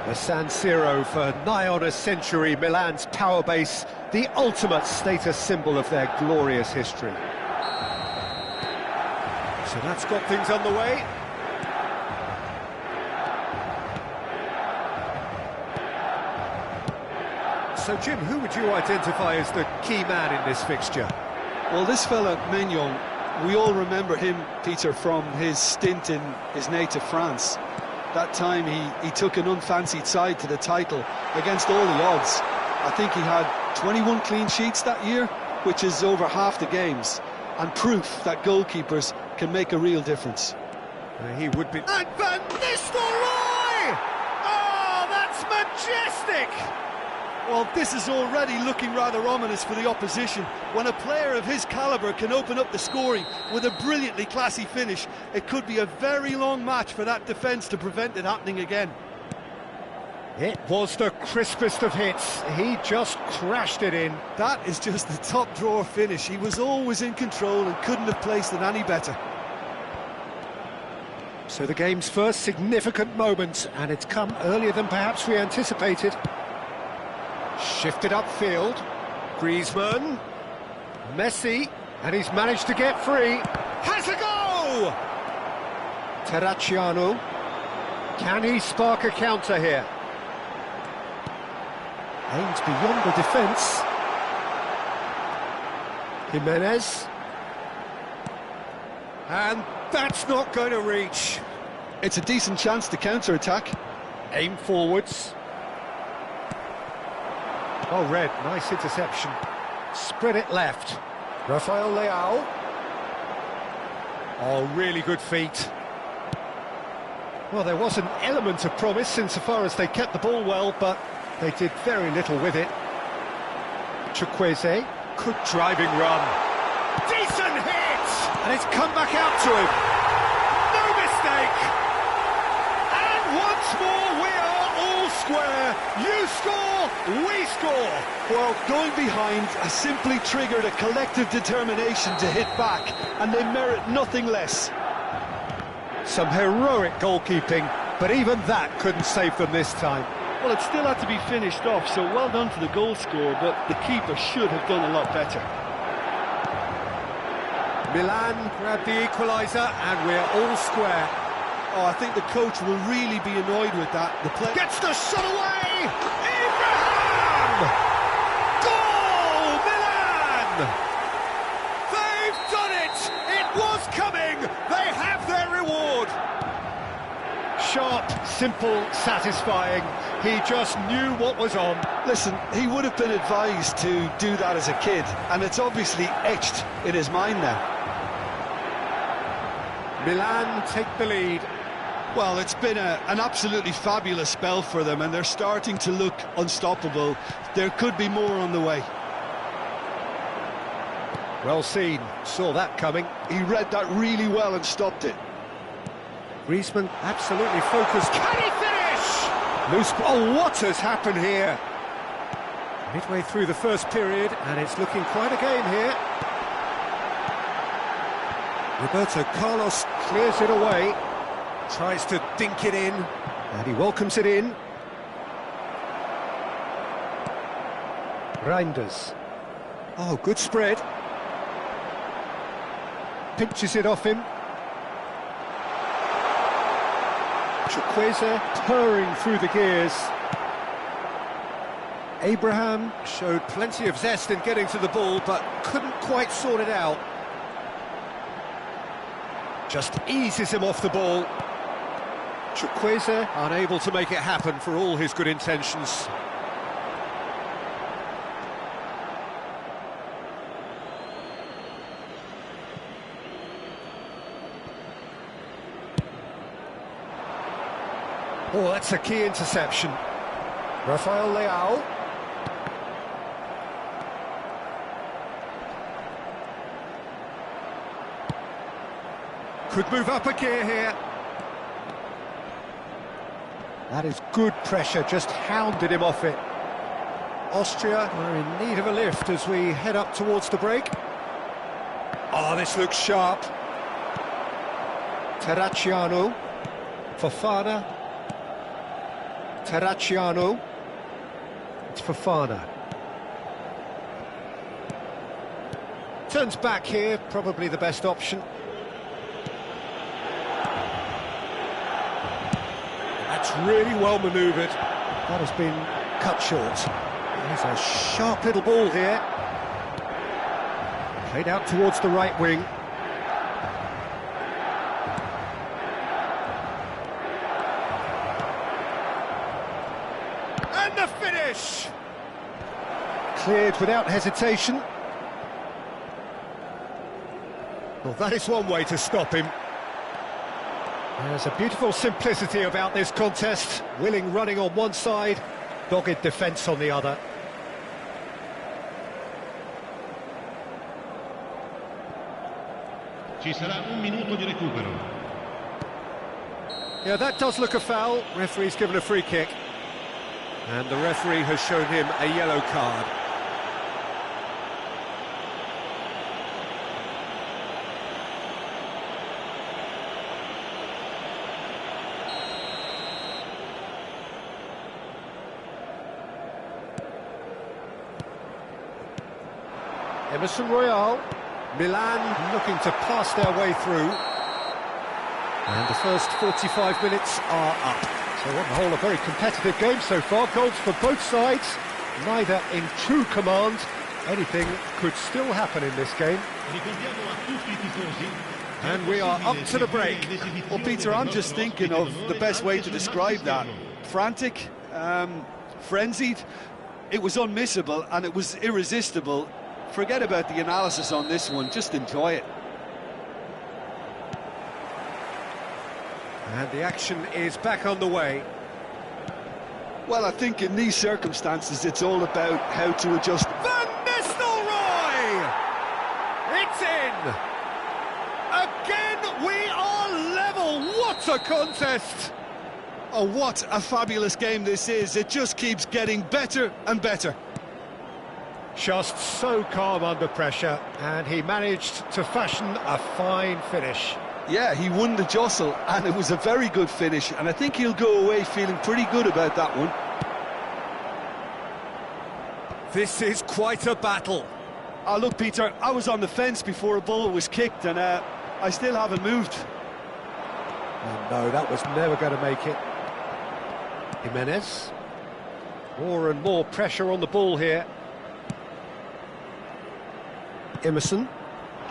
The San Siro, for nigh on a century, Milan's power base, the ultimate status symbol of their glorious history. So that's got things underway. So, Jim, who would you identify as the key man in this fixture? Well, this fella, Maignan, we all remember him, Peter, from his stint in his native France. That time he took an unfancied side to the title against all the odds. I think he had 21 clean sheets that year, which is over half the games, and proof that goalkeepers can make a real difference. He would be... And Van Nistelrooy! Oh, that's majestic! Well, this is already looking rather ominous for the opposition. When a player of his calibre can open up the scoring with a brilliantly classy finish, it could be a very long match for that defence to prevent it happening again. It was the crispest of hits. He just crashed it in. That is just the top drawer finish. He was always in control and couldn't have placed it any better. So the game's first significant moment, and it's come earlier than perhaps we anticipated. Shifted upfield, Griezmann, Messi, and he's managed to get free. Has a go! Terracciano, can he spark a counter here? Aims beyond the defence. Jimenez. And that's not going to reach. It's a decent chance to counter-attack. Aim forwards. Oh, Red, nice interception. Spread it left. Rafael Leao. Oh, really good feet. Well, there was an element of promise insofar as they kept the ball well, but They did very little with it. Chukwueze, good driving run. Decent hit! And it's come back out to him. No mistake! And once more we are all square. You score, we score. Well, going behind has simply triggered a collective determination to hit back, and they merit nothing less. Some heroic goalkeeping, but even that couldn't save them this time. Well, it still had to be finished off, so well done to the goal scorer, but the keeper should have done a lot better. Milan grabbed the equaliser, and we're all square. Oh, I think the coach will really be annoyed with that. The play Gets the shot away! Abraham! Goal, Milan! They've done it! It was coming! They have their reward! Sharp, simple, satisfying. He just knew what was on. Listen, he would have been advised to do that as a kid, and it's obviously etched in his mind now. Milan take the lead. Well, it's been an absolutely fabulous spell for them, and they're starting to look unstoppable. There could be more on the way. Well seen, saw that coming. He read that really well and stopped it. Griezmann absolutely focused. Can he finish? Loose. Oh, what has happened here? Midway through the first period, and it's looking quite a game here. Roberto Carlos clears it away, tries to dink it in, and he welcomes it in. Reinders. Oh, good spread. Pinches it off him. Chukwueze purring through the gears. Abraham showed plenty of zest in getting to the ball, but couldn't quite sort it out. Just eases him off the ball. Chukwueze unable to make it happen for all his good intentions. Oh, that's a key interception. Rafael Leao. Could move up a gear here. That is good pressure, just hounded him off it. Austria are in need of a lift as we head up towards the break. Oh, this looks sharp. Terracciano. Fofana. Terracciano. It's Fofana. Turns back here, probably the best option. That's really well manoeuvred. That has been cut short. There's a sharp little ball here. Played out towards the right wing. And the finish! Cleared without hesitation. Well, that is one way to stop him. There's a beautiful simplicity about this contest. Willing running on one side, dogged defence on the other. Ci sarà un minuto di recupero. Yeah, that does look a foul. Referee's given a free kick. And the referee has shown him a yellow card. Emerson Royal. Milan looking to pass their way through. And the first 45 minutes are up. So on the whole, a very competitive game so far. Goals for both sides, neither in true command. Anything could still happen in this game. And we are up to the break. Well, Peter, I'm just thinking of the best way to describe that. Frantic, frenzied. It was unmissable and it was irresistible. Forget about the analysis on this one, just enjoy it. And the action is back on the way. Well, I think in these circumstances it's all about how to adjust. Van Nistelrooy! It's in! Again, we are level! What a contest! Oh, what a fabulous game this is. It just keeps getting better and better. Just so calm under pressure, and he managed to fashion a fine finish. Yeah, he won the jostle, and it was a very good finish, and I think he'll go away feeling pretty good about that one. This is quite a battle. Oh, look, Peter, I was on the fence before a ball was kicked, and I still haven't moved. Oh, no, that was never going to make it. Jimenez. More and more pressure on the ball here. Emerson.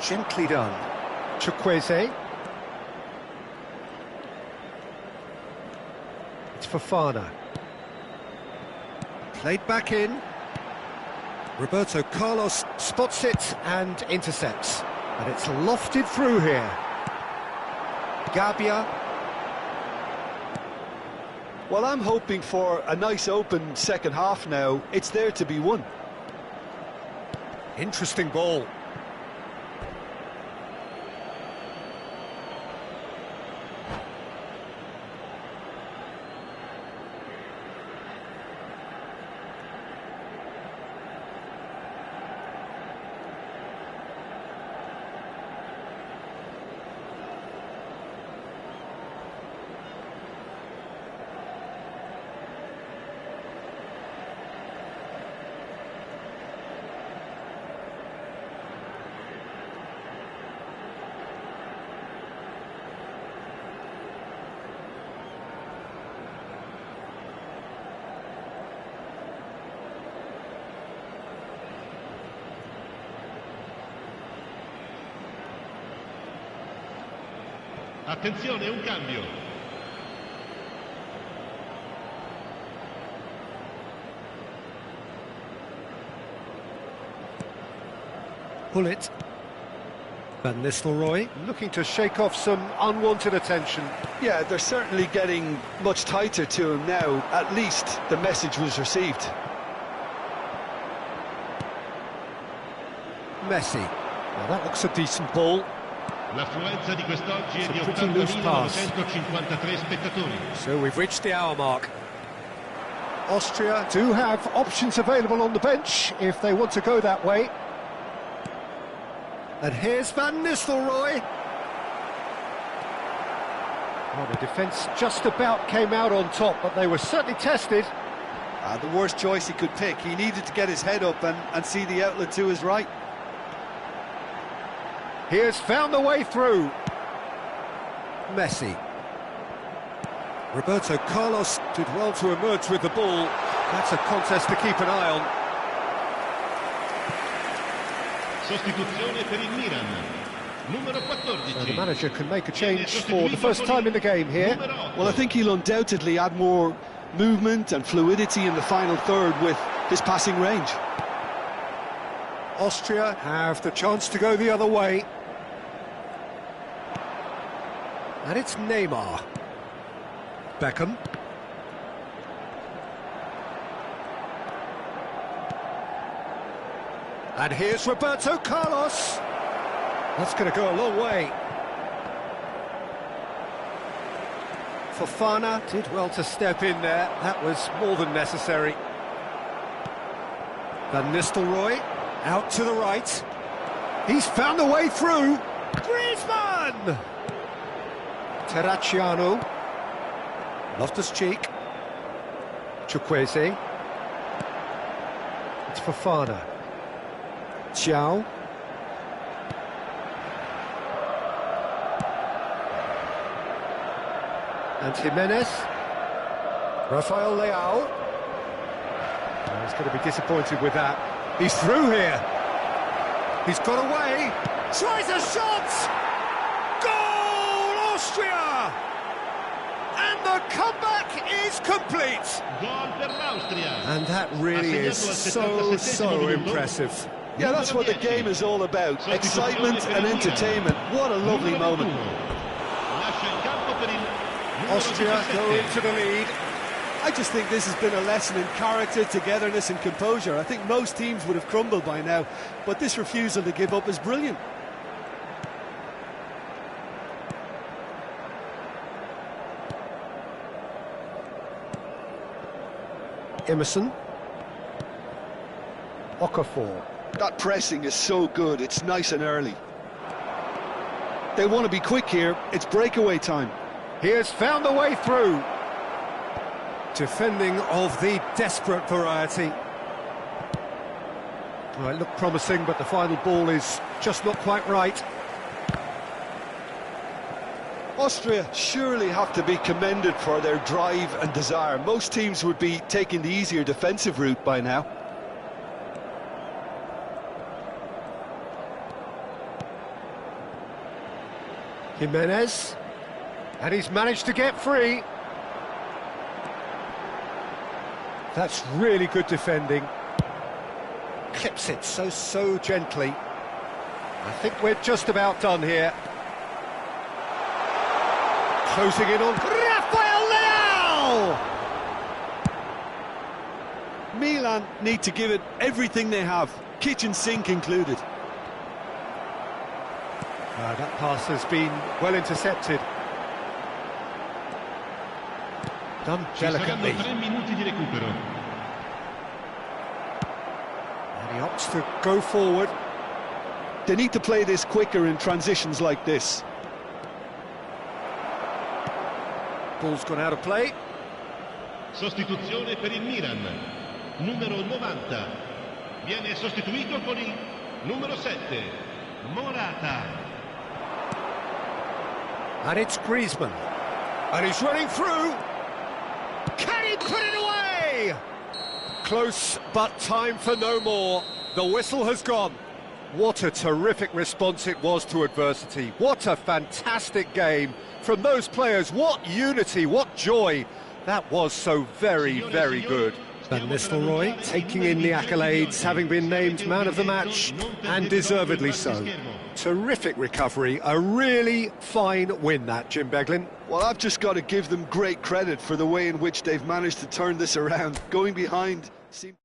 Gently done. Chukwueze. It's Fofana. Played back in. Roberto Carlos spots it and intercepts. And it's lofted through here. Gabia. Well, I'm hoping for a nice open second half now. It's there to be won. Interesting ball. Attenzione, un cambio. Pull it. Van Nistelrooy looking to shake off some unwanted attention. Yeah, they're certainly getting much tighter to him now. At least the message was received. Messi. Now that looks a decent ball. L'affluenza di quest'oggi è di pretty loose pass. 80.953 spettatori. So we've reached the hour mark. Austria do have options available on the bench if they want to go that way. And here's Van Nistelrooy. Well, the defence just about came out on top, but they were certainly tested. The worst choice he could pick. He needed to get his head up and see the outlet to his right. He has found the way through. Messi. Roberto Carlos did well to emerge with the ball. That's a contest to keep an eye on. Sostituzione per il Milan. Numero 14. So the manager can make a change for the first time in the game here. Well, I think he'll undoubtedly add more movement and fluidity in the final third with his passing range. Austria have the chance to go the other way. And it's Neymar. Beckham. And here's Roberto Carlos. That's going to go a long way. Fofana did well to step in there. That was more than necessary. Van Nistelrooy out to the right. He's found a way through. Griezmann! Terracciano. Loftus-Cheek. Chukwueze. It's Fofana. Xiao. And Jimenez. Rafael Leao. Oh, he's going to be disappointed with that. He's through here. He's got away. Tries a shot! Goal, Austria! And the comeback is complete. Gol per l'Austria. And that really is so impressive. Yeah, that's what the game is all about. Excitement and entertainment. What a lovely moment. Austria go into the lead. I just think this has been a lesson in character, togetherness and composure. I think most teams would have crumbled by now, but this refusal to give up is brilliant. Emerson. Okafor. That pressing is so good, it's nice and early. They want to be quick here, it's breakaway time. He has found a way through. Defending of the desperate variety. Well, it looked promising, but the final ball is just not quite right. Austria surely have to be commended for their drive and desire. Most teams would be taking the easier defensive route by now. Jimenez, and he's managed to get free. That's really good defending. Clips it so gently. I think we're just about done here. Closing in on Rafael Leao! Milan need to give it everything they have, kitchen sink included. That pass has been well intercepted. Done delicately. 3 minuti di recupero. And he opts to go forward. They need to play this quicker in transitions like this. Ball's gone out of play. Sostituzione per il Milan. Numero 90. Viene sostituito con il numero 7. Morata. And it's Griezmann. And he's running through. Can he put it away? Close, but time for no more. The whistle has gone. What a terrific response it was to adversity. What a fantastic game from those players. What unity, what joy. That was so very good. Van Nistelrooy taking in the accolades, having been named man of the match, and deservedly so. Terrific recovery, a really fine win that, Jim Beglin. Well, I've just got to give them great credit for the way in which they've managed to turn this around. Going behind seemed...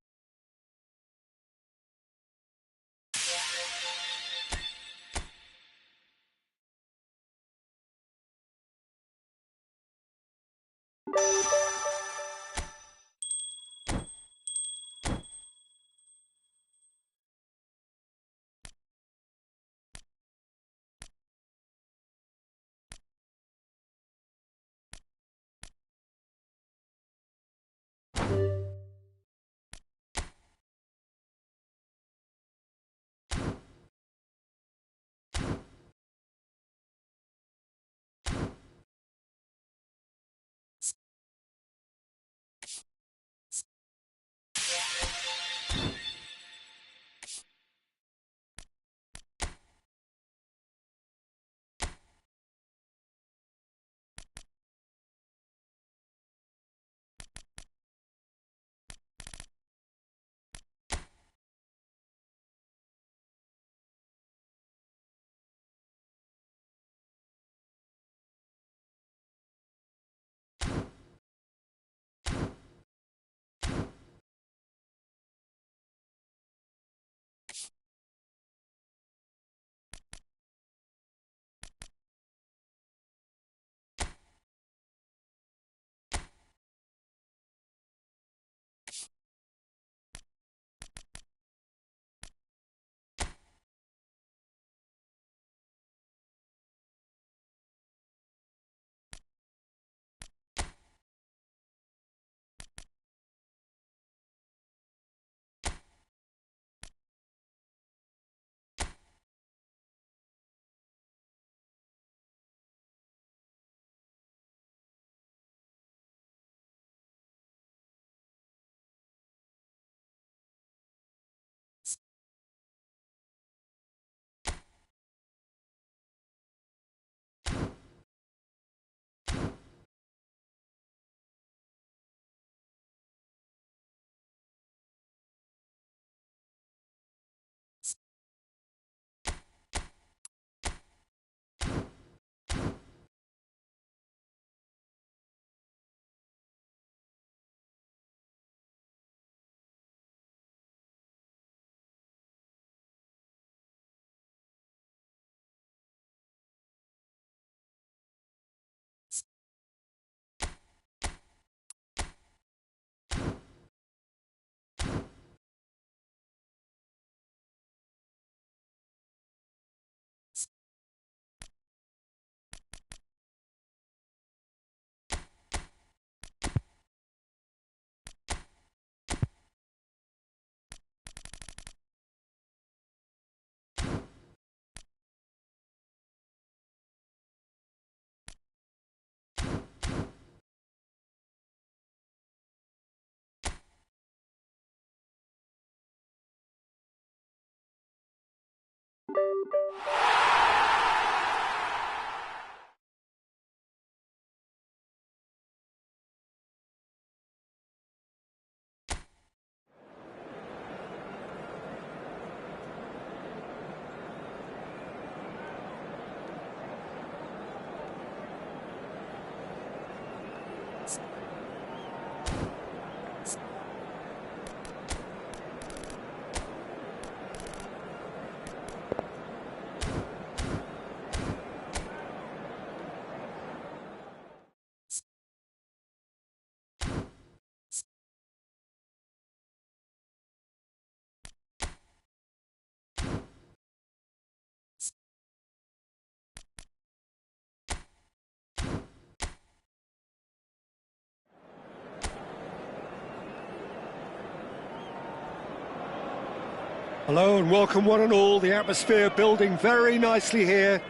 Hello and welcome one and all. The atmosphere building very nicely here.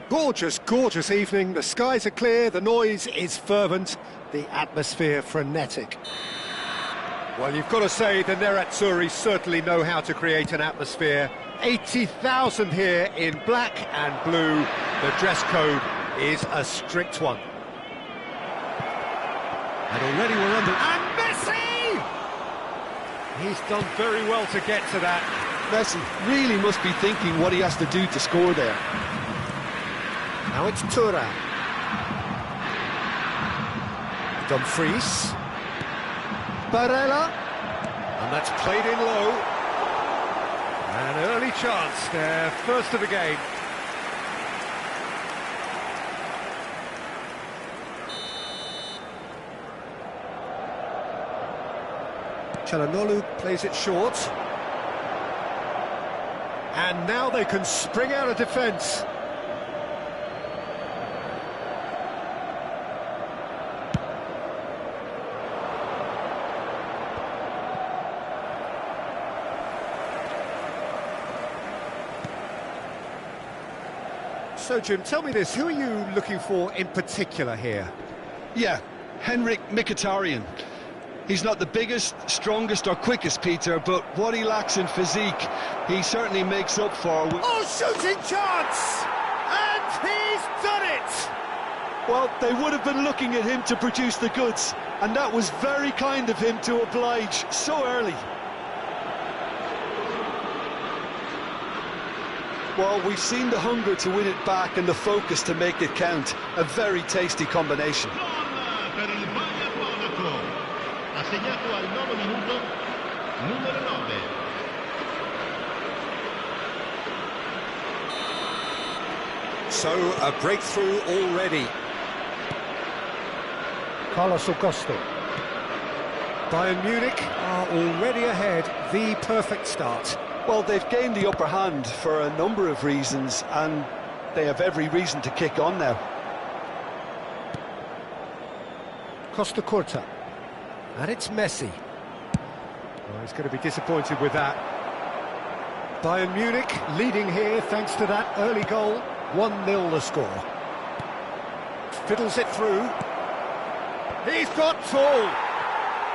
Gorgeous, gorgeous evening. The skies are clear, the noise is fervent, the atmosphere frenetic. Well, you've got to say the Nerazzurri certainly know how to create an atmosphere. 80,000 here in black and blue. The dress code is a strict one. And already we're under... And Messi! He's done very well to get to that. Messi really must be thinking what he has to do to score there. Now it's Tura. Dumfries. Barella. And that's played in low. And an early chance, their first of the game. Çalhanoğlu plays it short. And now they can spring out of defence. So, Jim, tell me this, who are you looking for in particular here? Yeah, Henrik Mkhitaryan. He's not the biggest, strongest or quickest, Peter, but what he lacks in physique, he certainly makes up for. Oh, shooting chance! And he's done it! Well, they would have been looking at him to produce the goods, and that was very kind of him to oblige so early. Well, we've seen the hunger to win it back and the focus to make it count. A very tasty combination. Assegnato al 9 minuto, numero 9. So, a breakthrough already. Carlos Augusto. Bayern Munich are already ahead, the perfect start. Well, they've gained the upper hand for a number of reasons, and they have every reason to kick on now. Costa Curta. And it's Messi. Well, he's going to be disappointed with that. Bayern Munich leading here thanks to that early goal. 1-0 the score. Fiddles it through. He's got full.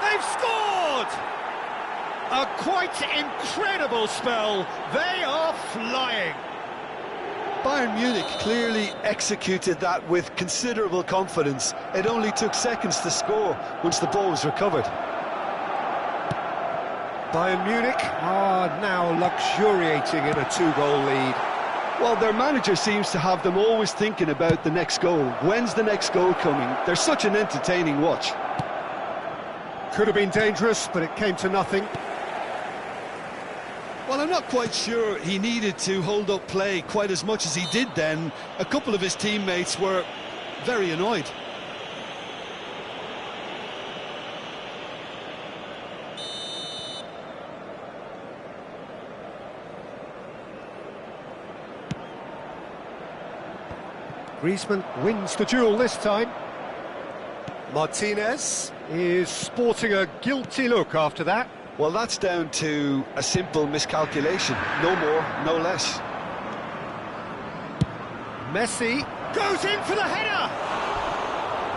They've scored! A quite incredible spell. They are flying. Bayern Munich clearly executed that with considerable confidence. It only took seconds to score once the ball was recovered. Bayern Munich are now luxuriating in a 2-goal lead. Well, their manager seems to have them always thinking about the next goal. When's the next goal coming? They're such an entertaining watch. Could have been dangerous, but it came to nothing. Well, I'm not quite sure he needed to hold up play quite as much as he did then. A couple of his teammates were very annoyed. Griezmann wins the duel this time. Martinez is sporting a guilty look after that. Well, that's down to a simple miscalculation. No more, no less. Messi goes in for the header!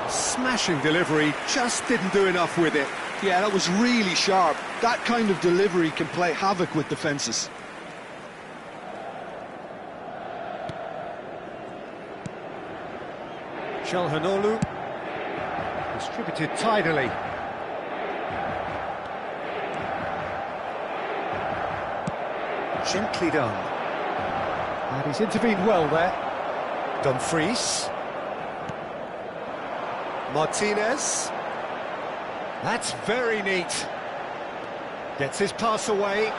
Smashing delivery, just didn't do enough with it. Yeah, that was really sharp. That kind of delivery can play havoc with defences. Çalhanoğlu distributed tidily. Gently done. And he's intervened well there. Dumfries. Martinez. That's very neat. Gets his pass away.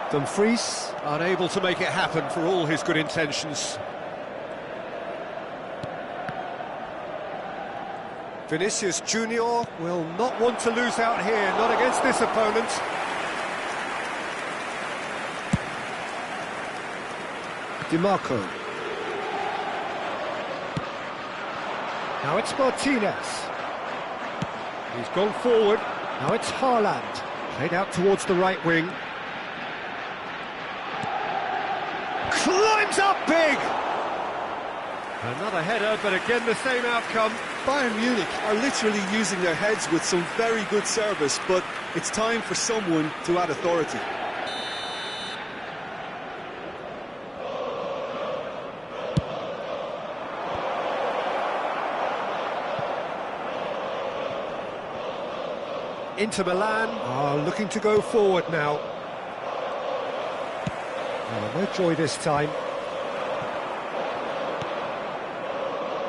Dumfries unable to make it happen for all his good intentions. Vinicius Junior will not want to lose out here, not against this opponent. Di Marco. Now it's Martinez. He's gone forward. Now it's Haaland. Played out towards the right wing. Climbs up big! Another header, but again the same outcome. Bayern Munich are literally using their heads with some very good service, but it's time for someone to add authority. Inter Milan are looking to go forward now. Oh, no joy this time.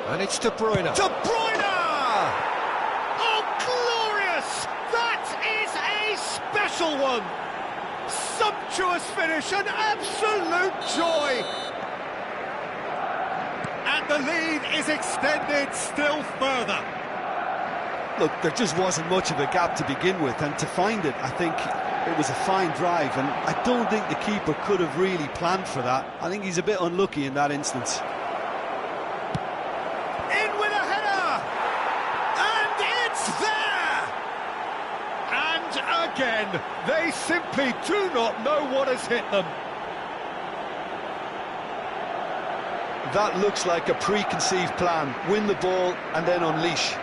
And it's De Bruyne. De Bruyne! Oh, glorious! That is a special one! Sumptuous finish, an absolute joy! And the lead is extended still further. Look, there just wasn't much of a gap to begin with, and to find it, I think it was a fine drive, and I don't think the keeper could have really planned for that. I think he's a bit unlucky in that instance. In with a header! And it's there! And again, they simply do not know what has hit them. That looks like a preconceived plan. Win the ball and then unleash.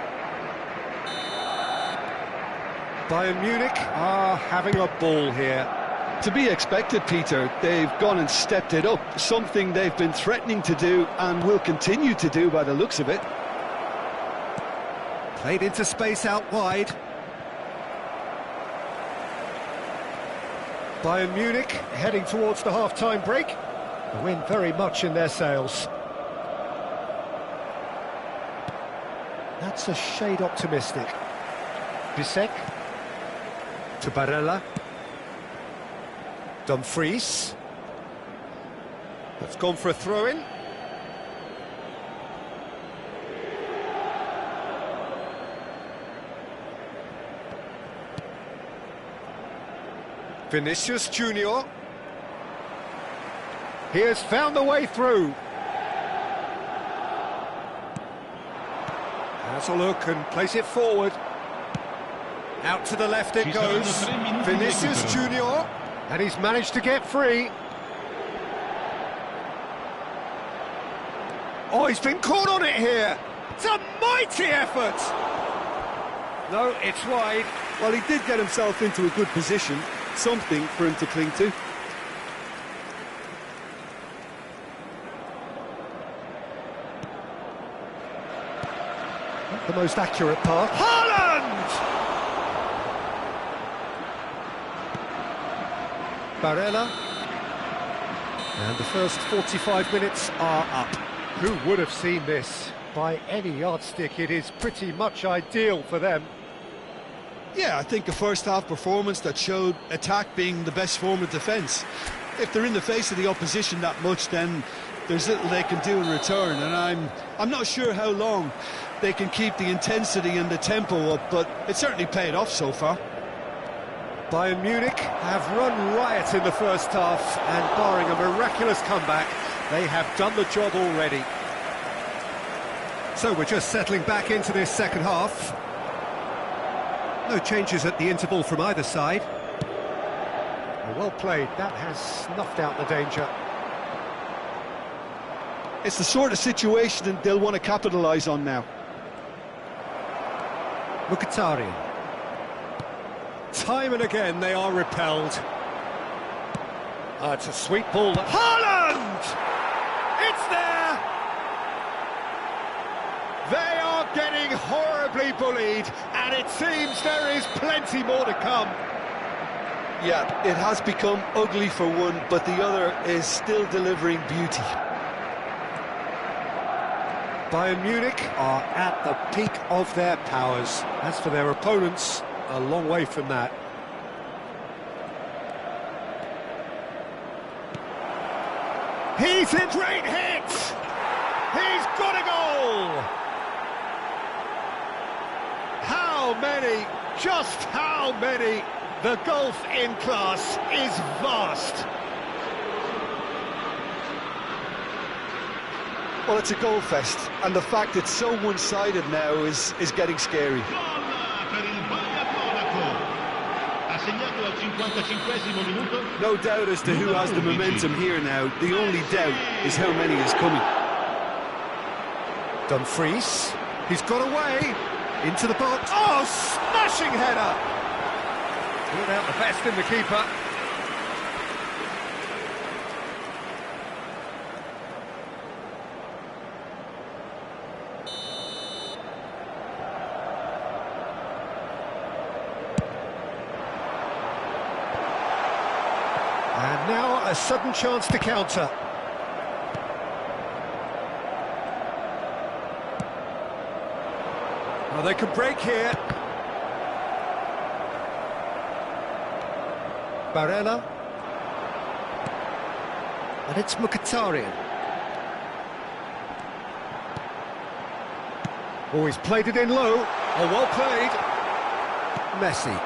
Bayern Munich are having a ball here. To be expected, Peter. They've gone and stepped it up, something they've been threatening to do and will continue to do by the looks of it. Played into space out wide. Bayern Munich heading towards the half-time break. The wind very much in their sails. That's a shade optimistic. Bisek. To Barella. Dumfries. That's gone for a throw-in. Vinicius Junior. He has found the way through. Has a look and plays it forward. Out to the left it goes. Vinicius Junior. And he's managed to get free. Oh, he's been caught on it here. It's a mighty effort. No, it's wide. Well, he did get himself into a good position. Something for him to cling to. Not the most accurate pass. Haaland! Barella. And the first 45 minutes are up. Who would have seen this? By any yardstick, it is pretty much ideal for them. Yeah, I think a first-half performance that showed attack being the best form of defence. If they're in the face of the opposition that much, then there's little they can do in return, and I'm not sure how long they can keep the intensity and the tempo up, but it certainly paid off so far. Bayern Munich have run riot in the first half, and barring a miraculous comeback, they have done the job already. So we're just settling back into this second half. No changes at the interval from either side. Well played, that has snuffed out the danger. It's the sort of situation that they'll want to capitalise on now. Mkhitaryan. Time and again they are repelled. It's a sweet ball. Haaland! It's there! They are getting horribly bullied, and it seems there is plenty more to come. Yeah, it has become ugly for one, but the other is still delivering beauty. Bayern Munich are at the peak of their powers. As for their opponents, a long way from that. He's in great hit! He's got a goal! How many? Just how many? The gulf in class is vast. Well, it's a goal fest, and the fact it's so one-sided now is getting scary. Gol per il Bayern Monaco. Ha segnato 55esimo minuto. No doubt as to who has the momentum here now. The only doubt is how many is coming. Dumfries, he's got away, into the box. Oh, smashing header! Brought out the best in the keeper. And now a sudden chance to counter. Well, they can break here. Barella. And it's Mkhitaryan. Oh, he's played it in low. Oh, well played. Messi.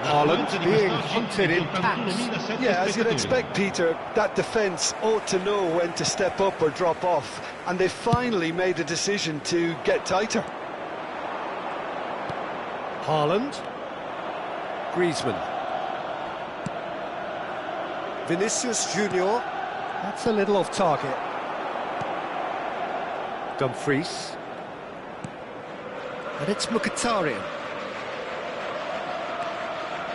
Haaland being hunted in packs. Yeah, as you'd expect, Peter, that defence ought to know when to step up or drop off, and they finally made a decision to get tighter. Haaland. Griezmann. Vinicius Junior. That's a little off target. Dumfries. And it's Mkhitaryan.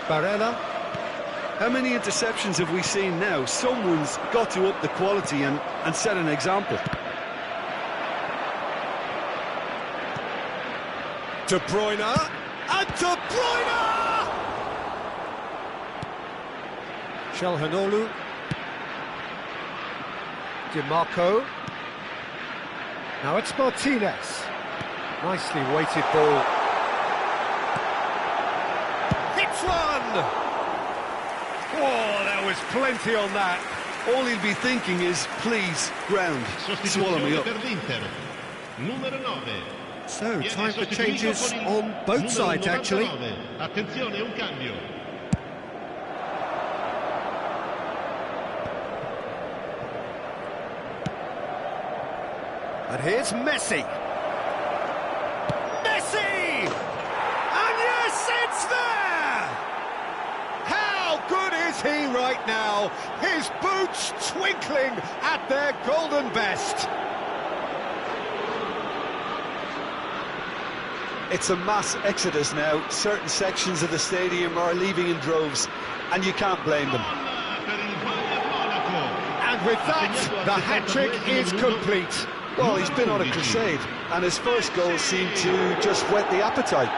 Barella. How many interceptions have we seen now? Someone's got to up the quality and set an example. De Bruyne. And De Bruyne! Calhanoglu. Di Marco. Now it's Martinez. Nicely weighted ball. Hits one! Oh, there was plenty on that. All he'll be thinking is, please, ground, swallow me up. Per l'Inter. Numero 9. So, time for changes on both sides, actually. Attenzione, un cambio. And here's Messi. Messi! And yes, it's there! How good is he right now? His boots twinkling at their golden best. It's a mass exodus now. Certain sections of the stadium are leaving in droves, and you can't blame them. And with that, the hat-trick is complete. Well, he's been on a crusade, and his first goal seemed to just whet the appetite.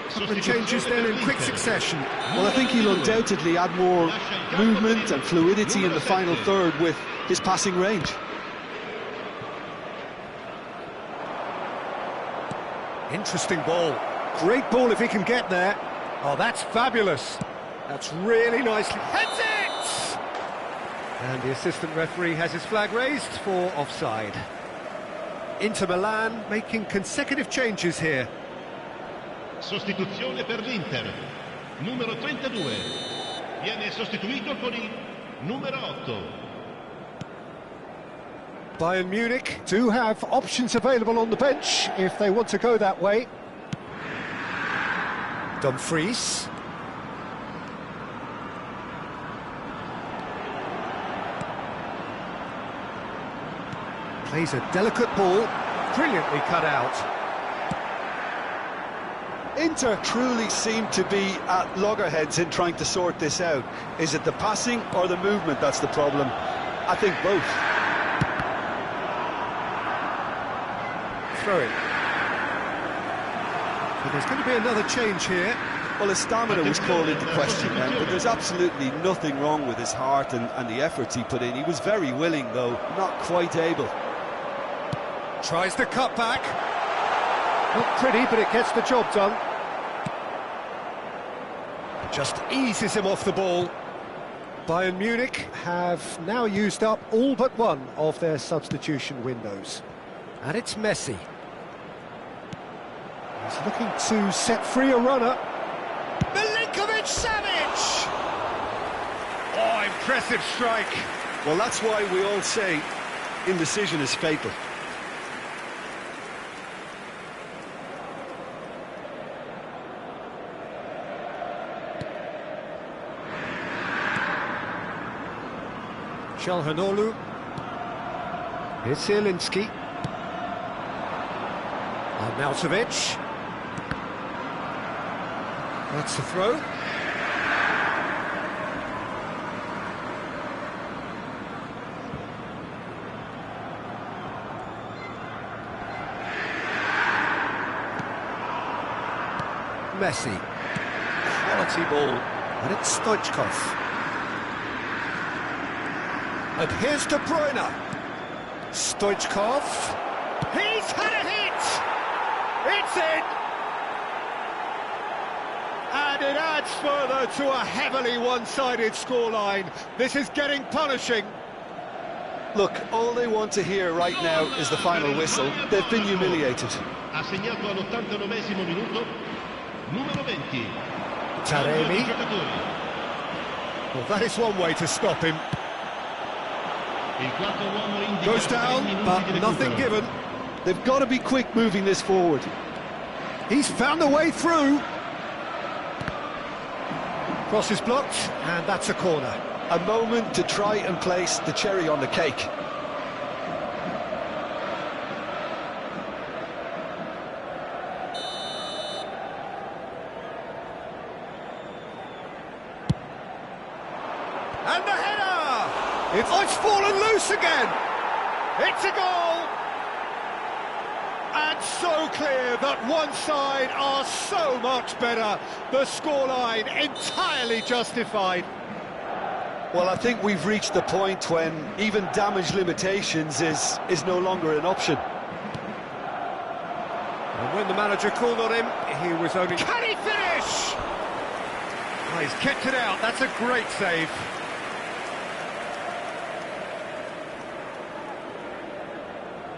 Couple of changes then in quick succession. Well, I think he'll undoubtedly add more movement and fluidity in the final third with his passing range. Interesting ball. Great ball if he can get there. Oh, that's fabulous. That's really nicely. Heads it! And the assistant referee has his flag raised for offside. Inter Milan making consecutive changes here. Sostituzione per l'Inter. Numero 32. Viene sostituito con il numero 8. Bayern Munich do have options available on the bench if they want to go that way. Dumfries. Plays a delicate ball, brilliantly cut out. Inter truly seem to be at loggerheads in trying to sort this out. Is it the passing or the movement that's the problem? I think both. Throw-in. But there's going to be another change here. Well, his stamina was called into question then, but there's absolutely nothing wrong with his heart and the efforts he put in. He was very willing, though, not quite able. Tries to cut back. Not pretty, but it gets the job done. Just eases him off the ball. Bayern Munich have now used up all but one of their substitution windows. And it's Messi. He's looking to set free a runner. Milinkovic-Savic! Oh, impressive strike. Well, that's why we all say indecision is fatal. Chalhanoglu. Here's Zielinski. Arnautovic. That's the throw. Messi. Quality ball. And it's Stoichkov. And here's De Bruyne. Stoichkov. He's had a hit! It's in! And it adds further to a heavily one-sided scoreline. This is getting punishing. Look, all they want to hear right now is the final whistle. They've been humiliated. Ha segnato all'89esimo minuto, numero 20. Taremi. Well, that is one way to stop him. Il quarto uomo indica Goes 3 down, minuti but di nothing recupero. given. They've got to be quick moving this forward. He's found a way through. Cross is blocked, and that's a corner. A moment to try and place the cherry on the cake. And the header! It's fallen loose again! It's a goal! And so clear that one side are so much better. The scoreline entirely justified. Well, I think we've reached the point when even damage limitations is no longer an option. And when the manager called on him, he was only... Can he finish? Oh, he's kept it out. That's a great save.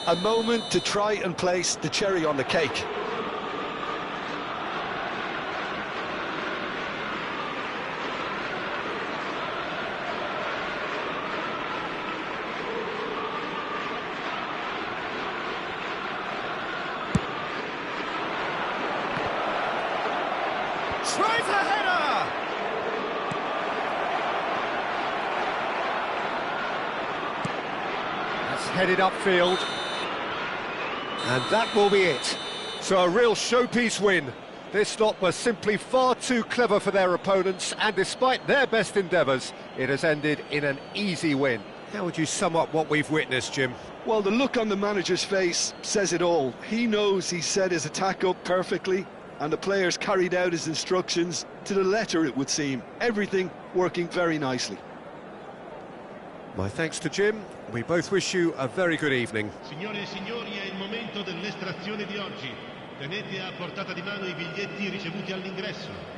A moment to try and place the cherry on the cake. Tries a header! That's headed upfield. And that will be it. So a real showpiece win. This lot were simply far too clever for their opponents, and despite their best endeavours, it has ended in an easy win. How would you sum up what we've witnessed, Jim? Well, the look on the manager's face says it all. He knows he set his attack up perfectly, and the players carried out his instructions to the letter, it would seem. Everything working very nicely. My thanks to Jim. We both wish you a very good evening. Signore e signori, è il momento dell'estrazione di oggi. Tenete a portata di mano i biglietti ricevuti all'ingresso.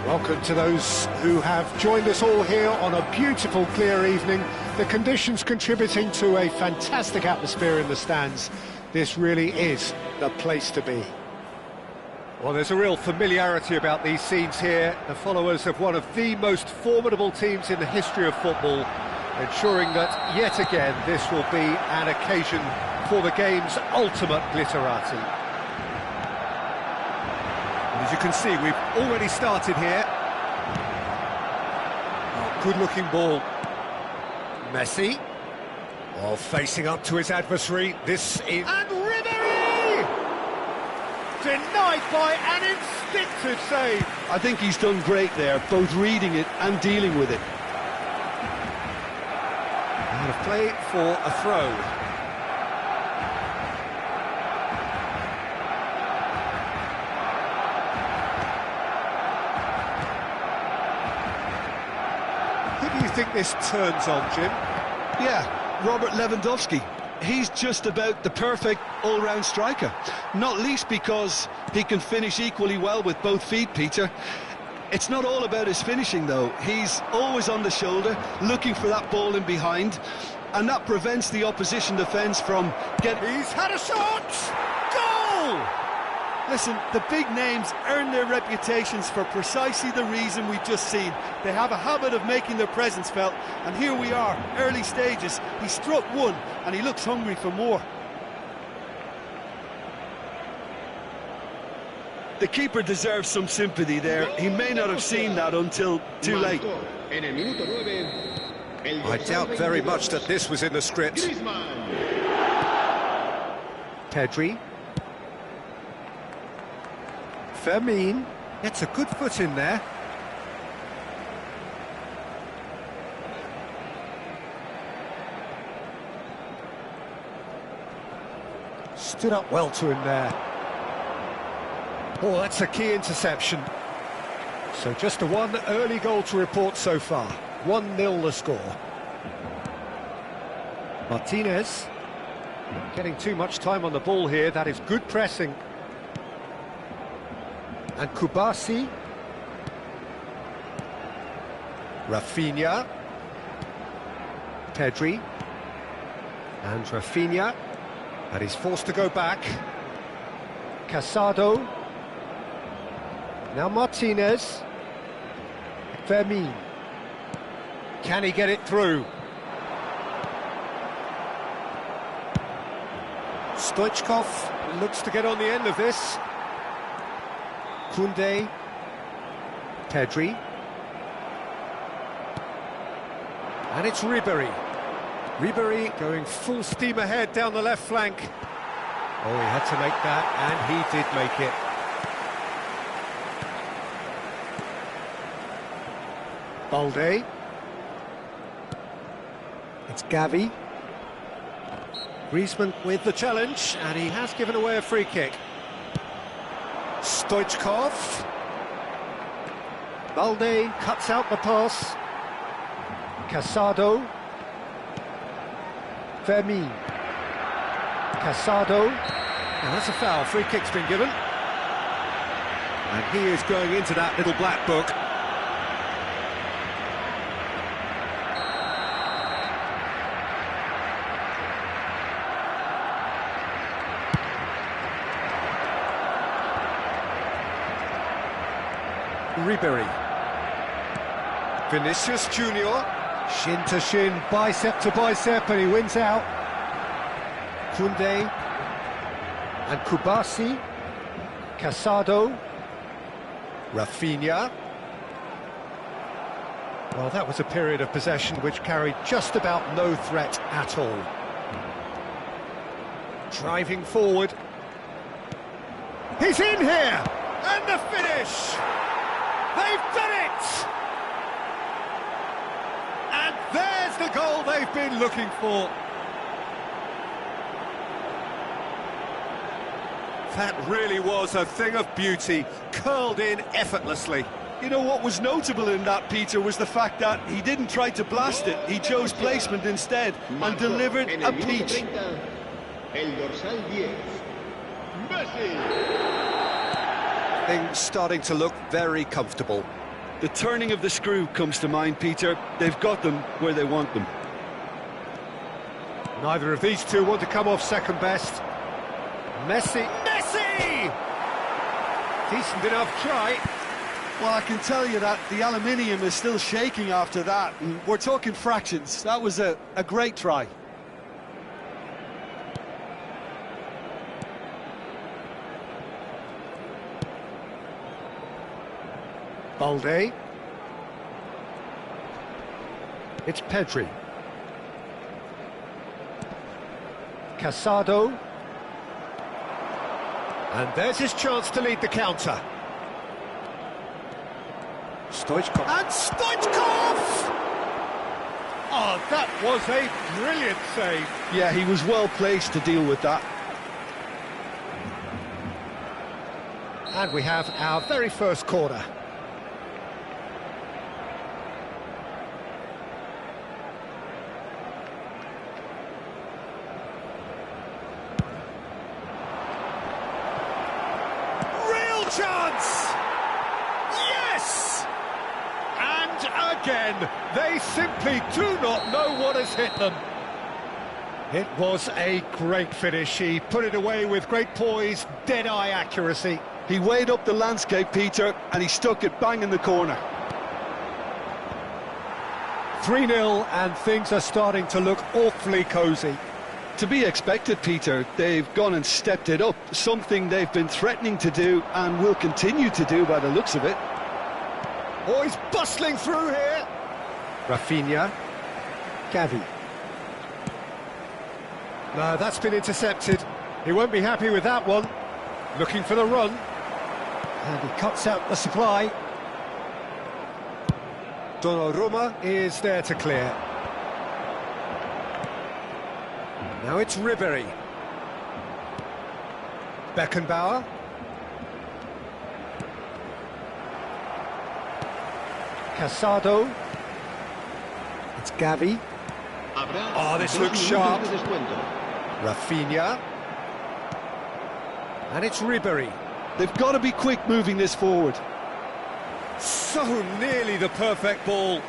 Welcome to those who have joined us all here on a beautiful, clear evening. The conditions contributing to a fantastic atmosphere in the stands. This really is the place to be. Well, there's a real familiarity about these scenes here. The followers of one of the most formidable teams in the history of football, ensuring that, yet again, this will be an occasion for the game's ultimate glitterati. As you can see, we've already started here. Oh, good-looking ball. Messi. Oh, facing up to his adversary. This is... And Ribéry! Denied by an instinctive save. I think he's done great there, both reading it and dealing with it. Out of play for a throw. Who do you think this turns on, Jim? Yeah, Robert Lewandowski. He's just about the perfect all-round striker. Not least because he can finish equally well with both feet, Peter. It's not all about his finishing, though. He's always on the shoulder, looking for that ball in behind, and that prevents the opposition defence from getting... He's had a shot! Goal! Listen, the big names earn their reputations for precisely the reason we've just seen. They have a habit of making their presence felt, and here we are, early stages. He struck one, and he looks hungry for more. The keeper deserves some sympathy there. He may not have seen that until too late. I doubt very much that this was in the script. Pedri. Fermin gets a good foot in there. Stood up well to him there. Oh, that's a key interception. So just the one early goal to report so far. 1-0 the score. Martinez. Getting too much time on the ball here, that is good pressing. And Kubasi. Rafinha. Pedri. And Rafinha. And he's forced to go back. Casado. Now Martinez. Fermin. Can he get it through? Stoichkov looks to get on the end of this. Koundé. Pedri. And it's Ribéry. Ribéry going full steam ahead down the left flank. Oh, he had to make that, and he did make it. Balde. It's Gavi. Griezmann with the challenge, and he has given away a free kick. Stoichkov. Balde cuts out the pass. Casado. Fermin. Casado. Now that's a foul, free kick's been given. And he is going into that little black book. Ribéry. Vinicius Junior. Shin to shin, bicep to bicep, and he wins out. Koundé. And Kubasi. Casado. Rafinha. Well, that was a period of possession which carried just about no threat at all. Driving forward. He's in here! And the finish! They've done it! And there's the goal they've been looking for. That really was a thing of beauty, curled in effortlessly. You know what was notable in that, Peter, was the fact that he didn't try to blast it. He chose placement instead and delivered a peach. Things starting to look very comfortable. The turning of the screw comes to mind, Peter. They've got them where they want them. Neither of these two want to come off second best. Messi! Decent enough try. Well, I can tell you that the aluminium is still shaking after that. And we're talking fractions. That was a great try. Balde. It's Pedri. Casado. And there's his chance to lead the counter. Stoichkov. And Stoichkov! Oh, that was a brilliant save. Yeah, he was well placed to deal with that. And we have our very first corner. Chance! Yes! And again, they simply do not know what has hit them. It was a great finish. He put it away with great poise, dead-eye accuracy. He weighed up the landscape, Peter, and he stuck it bang in the corner. 3-0, and things are starting to look awfully cosy. To be expected, Peter. They've gone and stepped it up, something they've been threatening to do and will continue to do by the looks of it. Oh, he's bustling through here. Rafinha. Gavi. No, that's been intercepted. He won't be happy with that one. Looking for the run. And he cuts out the supply. Donnarumma is there to clear. Now it's Ribéry. Beckenbauer. Casado. It's Gavi. Oh, this looks sharp. Rafinha. And it's Ribery. They've got to be quick moving this forward. So nearly the perfect ball.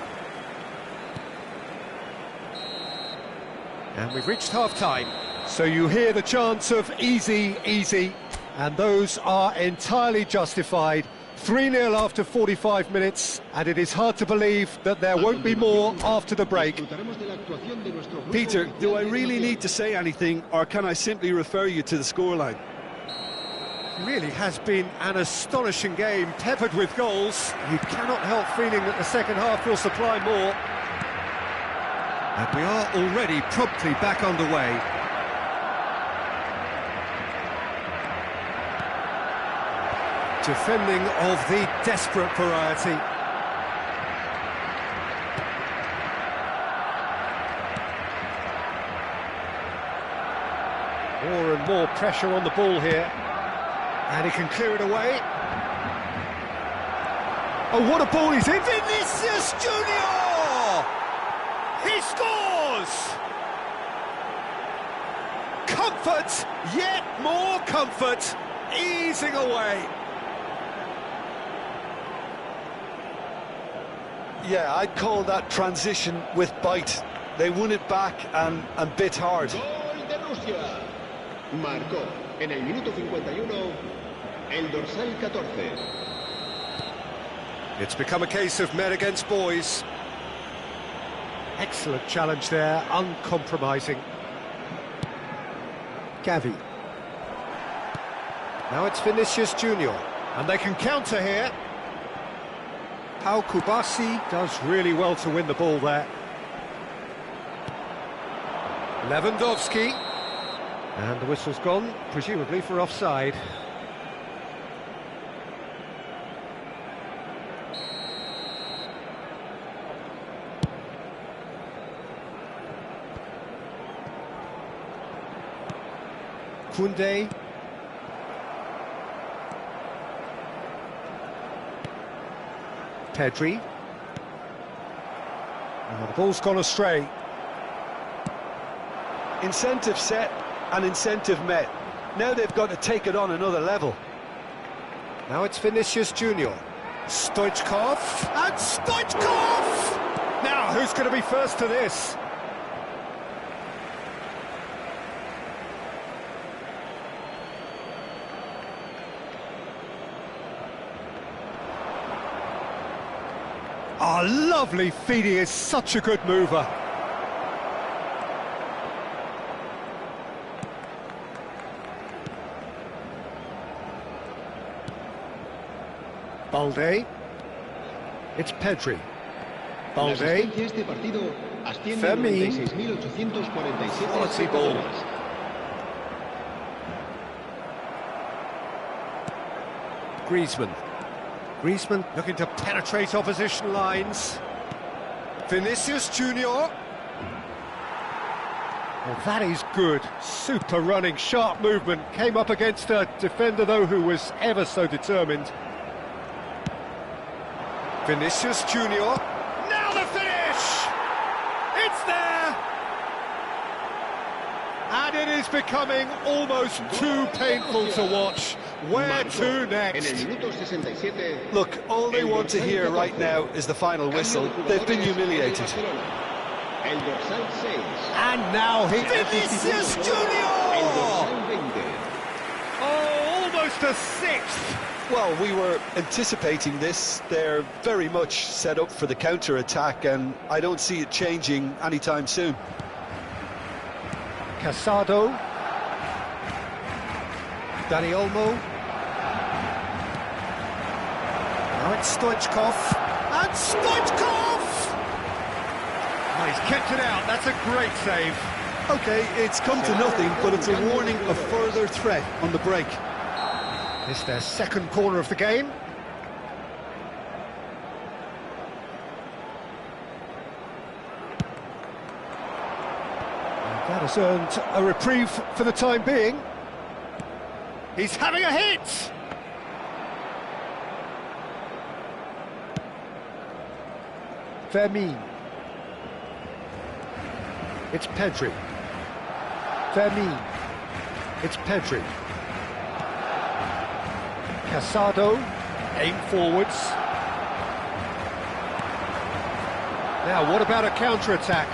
And we've reached half-time. So you hear the chants of easy, easy, and those are entirely justified. 3-0 after 45 minutes, and it is hard to believe that there won't be more after the break. Peter, do I really need to say anything, or can I simply refer you to the scoreline? It really has been an astonishing game, peppered with goals. You cannot help feeling that the second half will supply more. And we are already promptly back underway. Defending of the desperate variety. More and more pressure on the ball here. And he can clear it away. Oh, what a ball he's in! Vinicius Junior! He scores! Comfort, yet more comfort, easing away. Yeah, I'd call that transition with bite. They won it back and bit hard. Gol de Rusia. Marcó en el minuto 51 el dorsal 14. It's become a case of men against boys. Excellent challenge there, uncompromising. Gavi. Now it's Vinicius Junior, and they can counter here. Pau Kubasi does really well to win the ball there. Lewandowski. And the whistle's gone, presumably for offside. Koundé. Pedri. Oh, the ball's gone astray. Incentive set and incentive met. Now they've got to take it on another level. Now it's Vinicius Junior. Stoichkov. And Stoichkov! Now, who's going to be first to this? Oh, lovely feed. He is such a good mover. Balde. It's Pedri. Balde. Fermi. Quality ball. Griezmann. Griezmann looking to penetrate opposition lines. Vinicius Junior. Well, that is good. Super running, sharp movement. Came up against a defender, though, who was ever so determined. Vinicius Junior. Now the finish! It's there! And it is becoming almost too painful to watch. Where to next? Look, all they want to hear right now is the final whistle. They've been humiliated. And now he... Vinicius Junior! Oh, almost a sixth! Well, we were anticipating this. They're very much set up for the counter-attack, and I don't see it changing anytime soon. Casado. Dani Olmo. Now it's Stoichkov. And Stoichkov! Oh, he's kept it out. That's a great save. OK, it's come to nothing, but it's a warning of further threat on the break. It's their second corner of the game. And that has earned a reprieve for the time being. He's having a hit! Fermi. It's Pedri. Fermin. It's Pedri. Casado, aim forwards. Now, what about a counter-attack?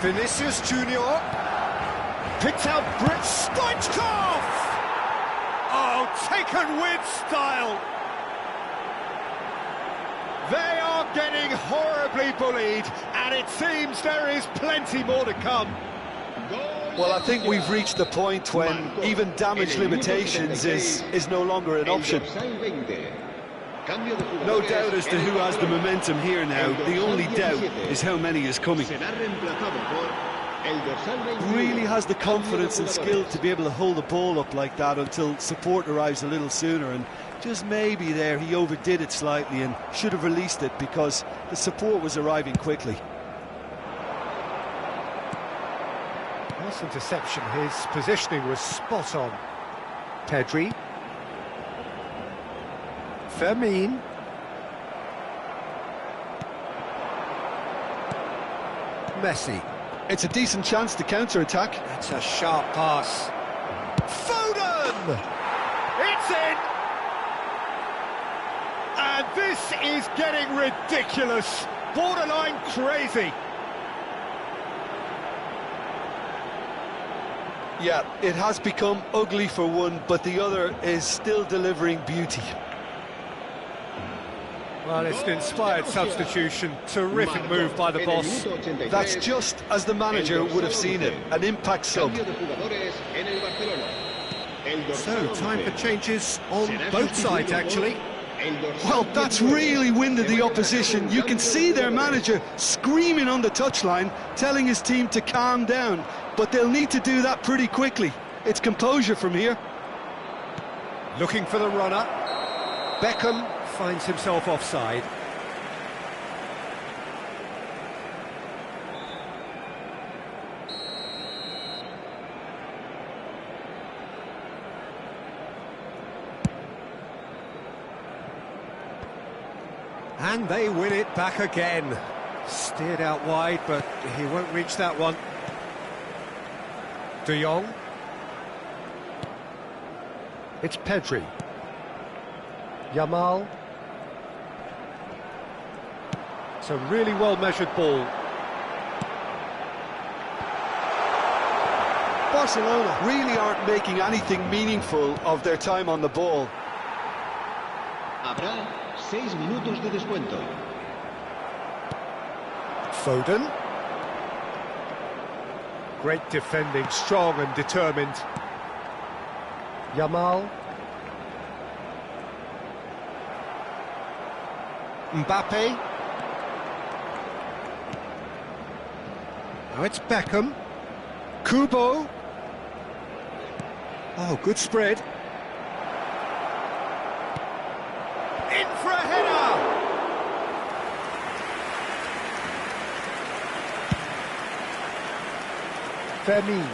Vinicius Junior. Picked out Brit Stoichkov! Oh, taken with style! They are getting horribly bullied, and it seems there is plenty more to come. Well, I think we've reached the point when even damage limitations is no longer an option. No doubt as to who has the momentum here now. The only doubt is how many is coming. Really has the confidence and skill to be able to hold the ball up like that until support arrives a little sooner, and just maybe there he overdid it slightly and should have released it because the support was arriving quickly. Nice interception, his positioning was spot on. Pedri. Fermin. Messi. It's a decent chance to counter-attack. That's a sharp pass. Foden! It's in! And this is getting ridiculous. Borderline crazy. Yeah, it has become ugly for one, but the other is still delivering beauty. Well, it's an inspired substitution. Terrific move by the boss. That's just as the manager would have seen it, an impact sub. So, time for changes on both sides, actually. Well, that's really winded the opposition. You can see their manager screaming on the touchline, telling his team to calm down. But they'll need to do that pretty quickly. It's composure from here. Looking for the runner. Beckham finds himself offside. And they win it back again. Steered out wide, but he won't reach that one. De Jong. It's Pedri. Yamal. It's a really well-measured ball. Barcelona really aren't making anything meaningful of their time on the ball. Habrá 6 minutos de descuento. Foden. Great defending, strong and determined. Yamal. Mbappe. Now it's Beckham. Kubo. Oh, good spread. In for a header! Fermin.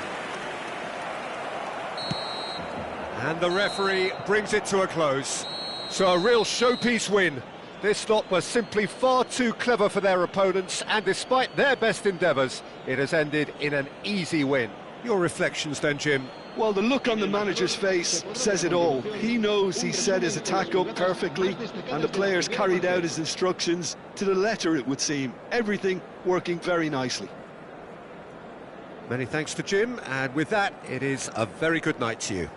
And the referee brings it to a close. So a real showpiece win. This lot was simply far too clever for their opponents, and despite their best endeavours, it has ended in an easy win. Your reflections then, Jim? Well, the look on the manager's face says it all. He knows he set his attack up perfectly, and the players carried out his instructions to the letter, it would seem. Everything working very nicely. Many thanks to Jim, and with that, it is a very good night to you.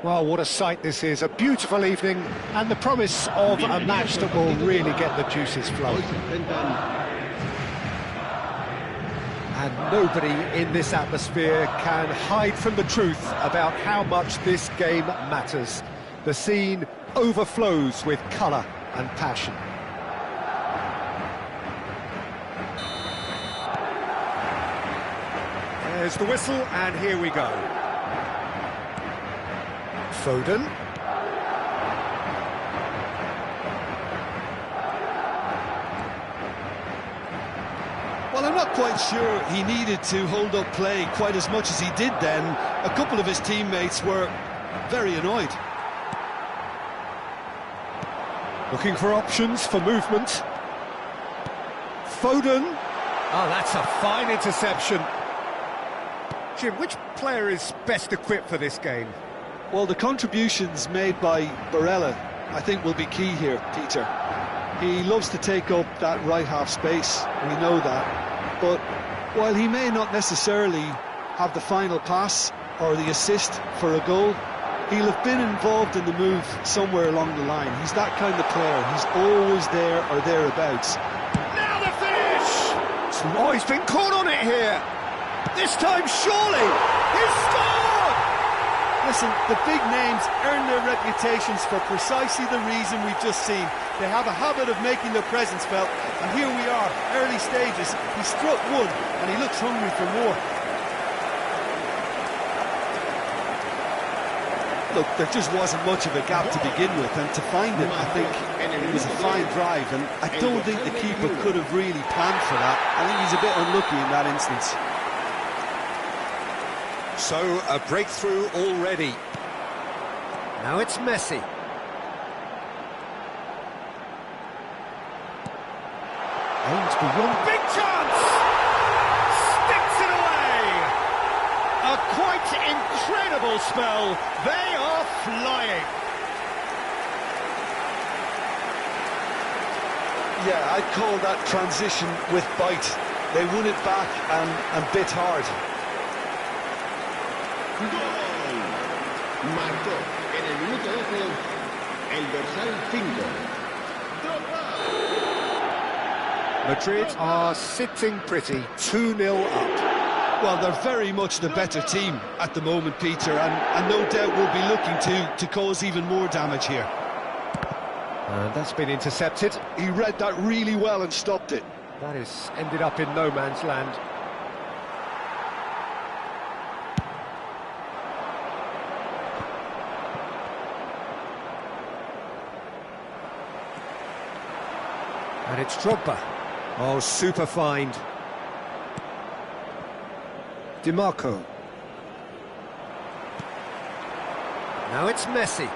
Well, what a sight this is, a beautiful evening, and the promise of a match that will really get the juices flowing. And nobody in this atmosphere can hide from the truth about how much this game matters. The scene overflows with colour and passion. There's the whistle, and here we go. Foden. Well, I'm not quite sure he needed to hold up play quite as much as he did then. A couple of his teammates were very annoyed. Looking for options for movement. Foden. Oh, that's a fine interception. Jim, which player is best equipped for this game? Well, the contributions made by Barella, I think, will be key here, Peter. He loves to take up that right half space, we know that. But while he may not necessarily have the final pass or the assist for a goal, he'll have been involved in the move somewhere along the line. He's that kind of player. He's always there or thereabouts. Now the finish! Oh, he's been caught on it here. This time, surely, he's scored! Listen, the big names earn their reputations for precisely the reason we've just seen. They have a habit of making their presence felt, and here we are, early stages. He struck one, and he looks hungry for more. Look, there just wasn't much of a gap to begin with, and to find it, I think it was a fine drive, and I don't think the keeper could have really planned for that. I think he's a bit unlucky in that instance. So, a breakthrough already. Now it's Messi. Aims beyond. Big chance! incredible spell. They are flying. Yeah, I'd call that transition with bite. They won it back and bit hard. ¡Gol! Marcó en el minuto 12 el dorsal 5. Madrid are sitting pretty, 2-0 up. Well, they're very much the better team at the moment, Peter, and no doubt will be looking to cause even more damage here. And that's been intercepted. He read that really well and stopped it. That has ended up in no man's land. And it's Drogba. Oh, super find. DiMarco. Now it's Messi.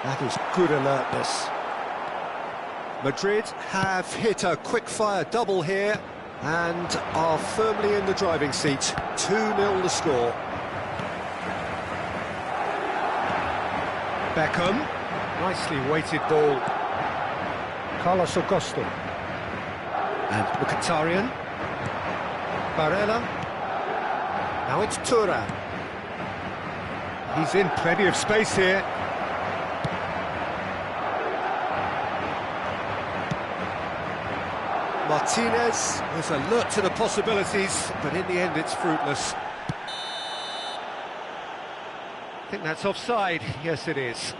That is good alertness. Madrid have hit a quick-fire double here and are firmly in the driving seat. 2-0 the score. Beckham. Nicely weighted ball. Carlos Augusto. And Mkhitaryan. Barella. Now it's Thuram. He's in plenty of space here. Martinez was alert to the possibilities, but in the end it's fruitless. I think that's offside. Yes, it is.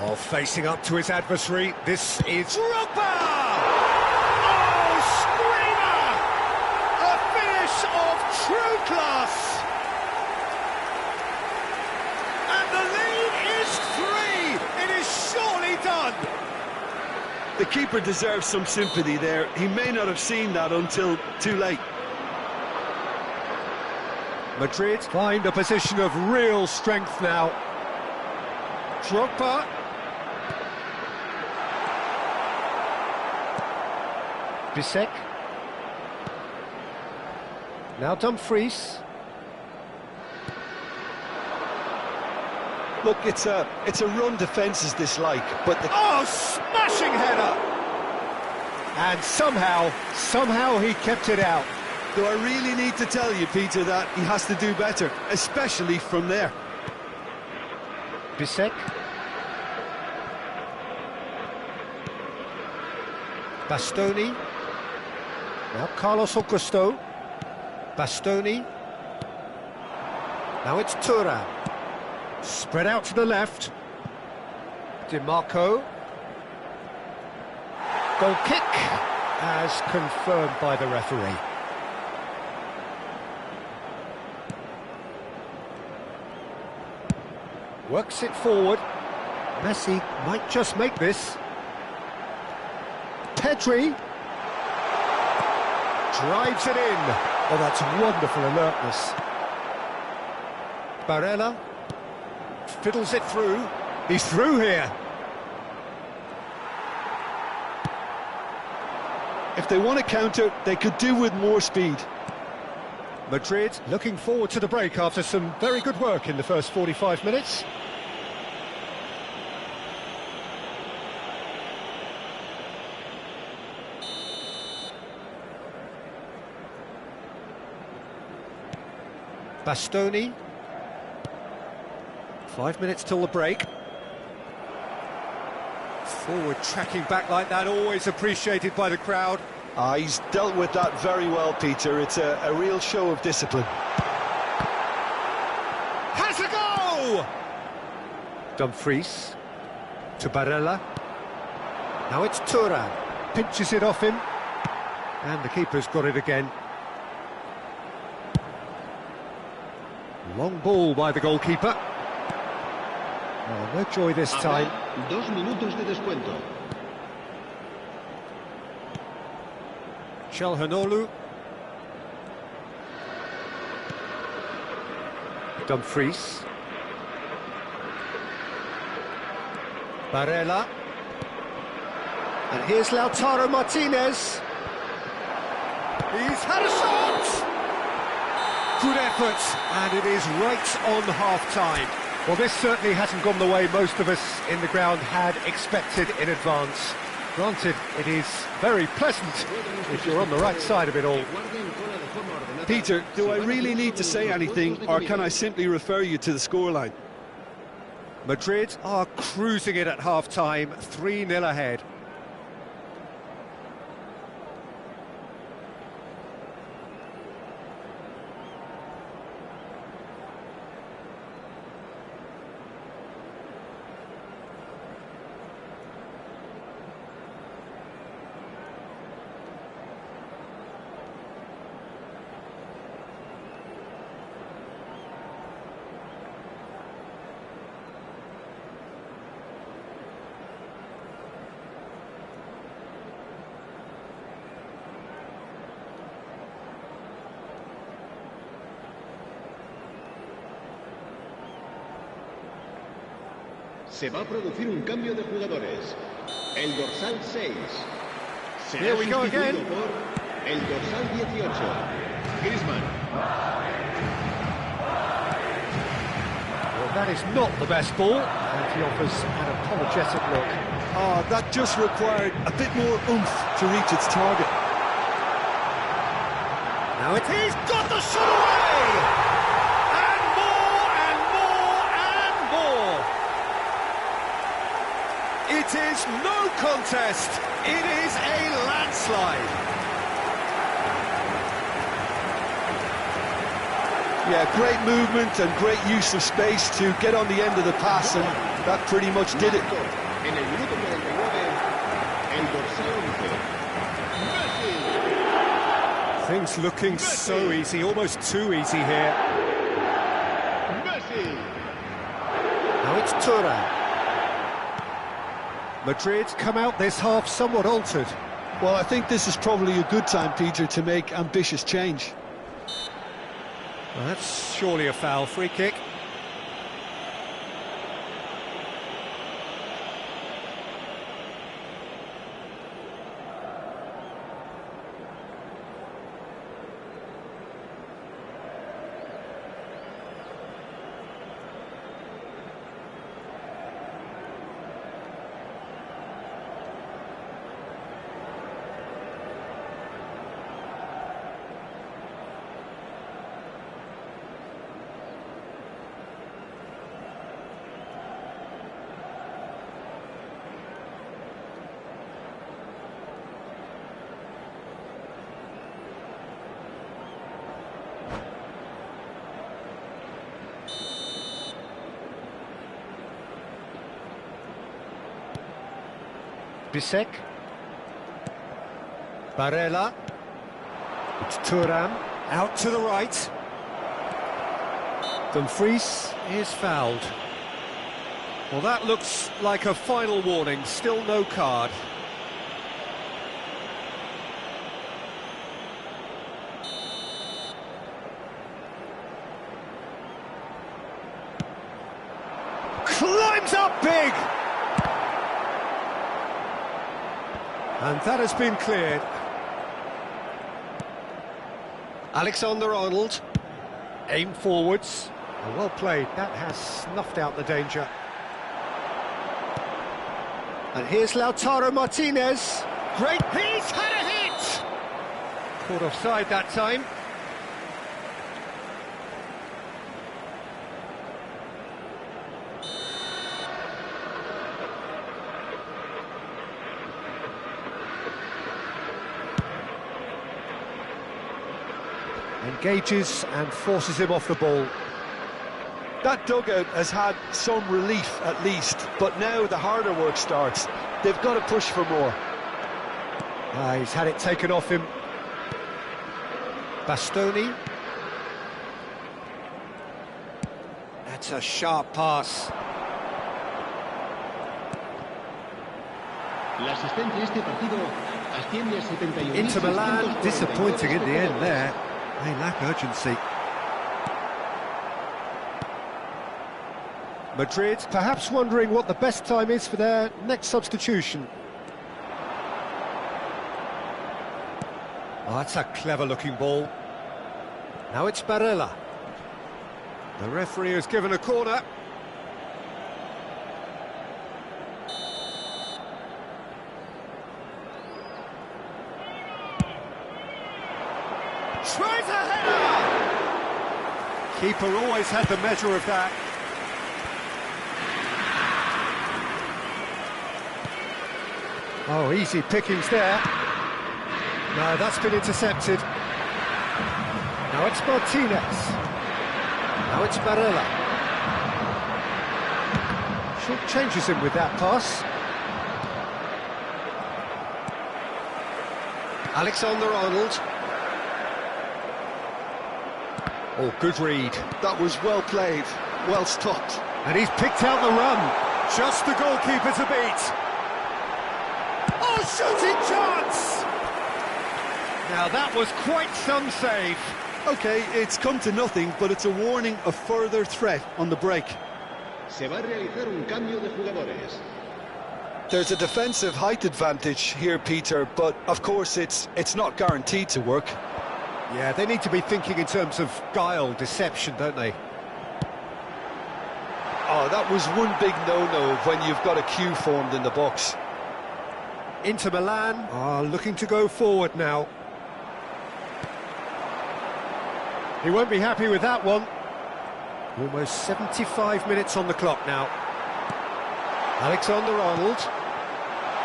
Oh, facing up to his adversary, this is Drogba! Oh, screamer! A finish of true class! And the lead is 3! It is surely done! The keeper deserves some sympathy there. He may not have seen that until too late. Madrid find a position of real strength now. Drogba. Bisek. Now Dumfries. Look, it's a run defences dislike, but the... Oh, smashing header! And somehow he kept it out. Do I really need to tell you, Peter, that he has to do better, especially from there? Bisek. Bastoni. Now Carlos Augusto. Bastoni. Now it's Thuram. Spread out to the left. DiMarco. Goal kick, as confirmed by the referee. Works it forward. Messi might just make this. Pedri. Drives it in. Oh, that's wonderful alertness. Barella. Fiddles it through. He's through here. If they want to counter, they could do with more speed. Madrid looking forward to the break after some very good work in the first 45 minutes. Bastoni. 5 minutes till the break. Forward tracking back like that, always appreciated by the crowd. He's dealt with that very well, Peter. It's a real show of discipline. Has a go! Dumfries to Barella. Now it's Thuram. Pinches it off him. And the keeper's got it again. Long ball by the goalkeeper. Oh, no joy this time. 2 minutos de descuento. Çalhanoğlu. Dumfries. Barella. And here's Lautaro Martinez. He's had a shot! Good effort, and it is right on half-time. Well, this certainly hasn't gone the way most of us in the ground had expected in advance. Granted, it is very pleasant if you're on the right side of it all. Peter, do I really need to say anything, or can I simply refer you to the scoreline? Madrid are cruising it at half-time, 3-0 ahead. Se va a producir un cambio de jugadores. El dorsal 6 será Here we go again. sustituido por el dorsal 18, Griezmann. Well, that is not the best ball, and he offers an apologetic look. Oh, that just required a bit more oomph to reach its target. Now it is got the shot away! And more, and more, and more! It is no contest. It is a landslide. Yeah, great movement and great use of space to get on the end of the pass, and that pretty much did it. En el minuto 49, el dorsal 11. Things looking so easy, almost too easy here. Messi. Now it's Thuram. Madrid come out this half somewhat altered. Well, I think this is probably a good time, Peter, to make ambitious change. Well, that's surely a foul. Free kick. Bisek. Barella. It's Thuram. Out to the right. Dumfries is fouled. Well, that looks like a final warning. Still no card. Climbs up big! And that has been cleared. Alexander-Arnold. Aim forwards. Well played. That has snuffed out the danger. And here's Lautaro Martinez. Great. He's had a hit! Caught offside that time. Engages and forces him off the ball. That dugout has had some relief at least, but now the harder work starts. They've got to push for more. He's had it taken off him. Bastoni. That's a sharp pass. La asistencia a este partido asciende a 71. Inter Milan disappointing in the end there. They lack urgency. Madrid perhaps wondering what the best time is for their next substitution. Oh, that's a clever-looking ball. Now it's Barella. The referee has given a corner. Tries a header! Keeper always had the measure of that. Oh, easy pickings there. No, that's been intercepted. Now it's Martinez. Now it's Barella. Short changes him with that pass. Alexander-Arnold. Oh, good read. That was well played, well stopped. And he's picked out the run. Just the goalkeeper to beat. Oh, shooting chance! Now that was quite some save. OK, it's come to nothing, but it's a warning of further threat on the break. Se va a realizar un cambio de jugadores. There's a defensive height advantage here, Peter, but of course it's not guaranteed to work. Yeah, they need to be thinking in terms of guile, deception, don't they? Oh, that was one big no-no when you've got a queue formed in the box. Inter Milan are looking to go forward now. He won't be happy with that one. Almost 75 minutes on the clock now. Alexander-Arnold.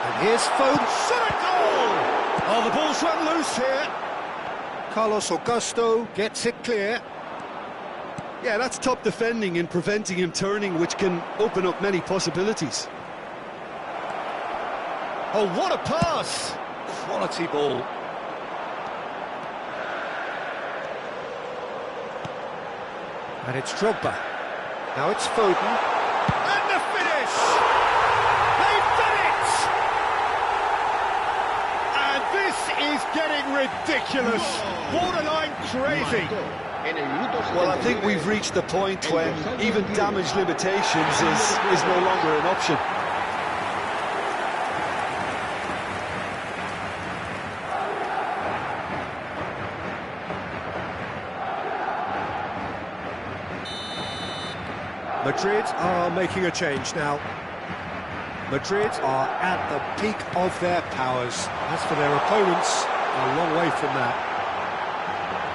And here's Foden. Shot at goal! Oh, the ball's run loose here. Carlos Augusto gets it clear. Yeah, that's top defending and preventing him turning, which can open up many possibilities. Oh, what a pass! Quality ball. And it's Drogba. Now it's Foden. And the finish! They've done it! And this is getting ridiculous. Borderline crazy. Well, I think we've reached the point when even damage limitations is no longer an option. Madrid are making a change now. Madrid are at the peak of their powers. As for their opponents, a long way from that.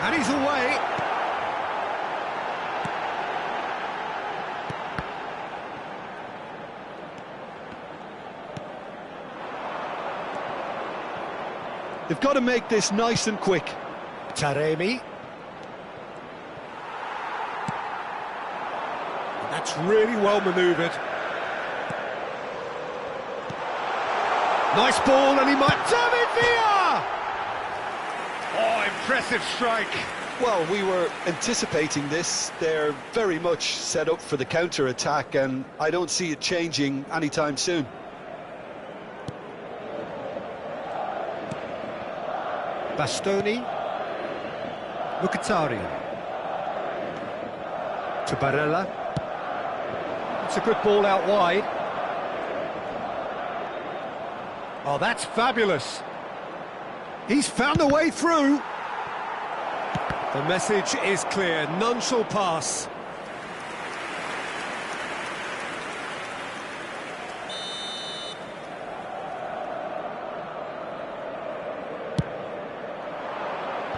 And he's away. They've got to make this nice and quick. Taremi. That's really well manoeuvred. Nice ball, and he might... David Villa! Oh, impressive strike. Well, we were anticipating this. They're very much set up for the counter-attack, and I don't see it changing anytime soon. Bastoni. Mkhitaryan. To Barella. It's a good ball out wide. Oh, that's fabulous. He's found a way through. The message is clear. None shall pass.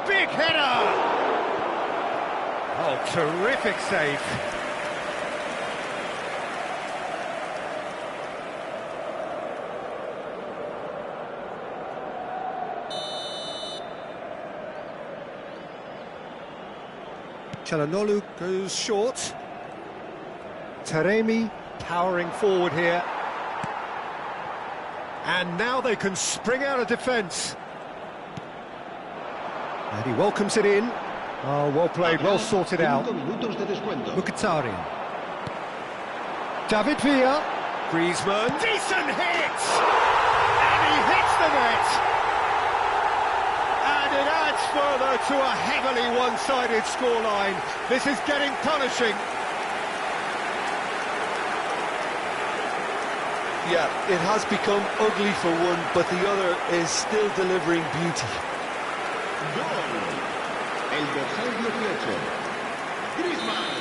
Big header! Oh, terrific save. Çalhanoğlu goes short. Taremi powering forward here. And now they can spring out of defence. And he welcomes it in. Oh, well played, well sorted out. Mkhitaryan. David Villa. Griezmann. Decent hit! And he hits the net! And it adds further to a heavily one-sided scoreline. This is getting punishing. Yeah, it has become ugly for one, but the other is still delivering beauty. Gol. El dorsal 18. Griezmann.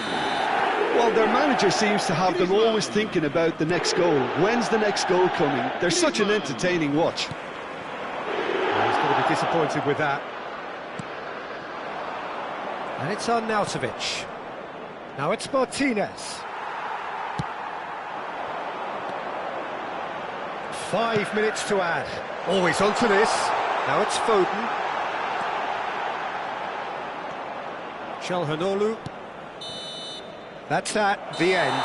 Well, their manager seems to have them always thinking about the next goal. When's the next goal coming? They're such an entertaining watch. Well, he's going to be disappointed with that. And it's Arnautovic. Now it's Martinez. 5 minutes to add. Always onto this. Now it's Foden. Çalhanoğlu. That's at the end.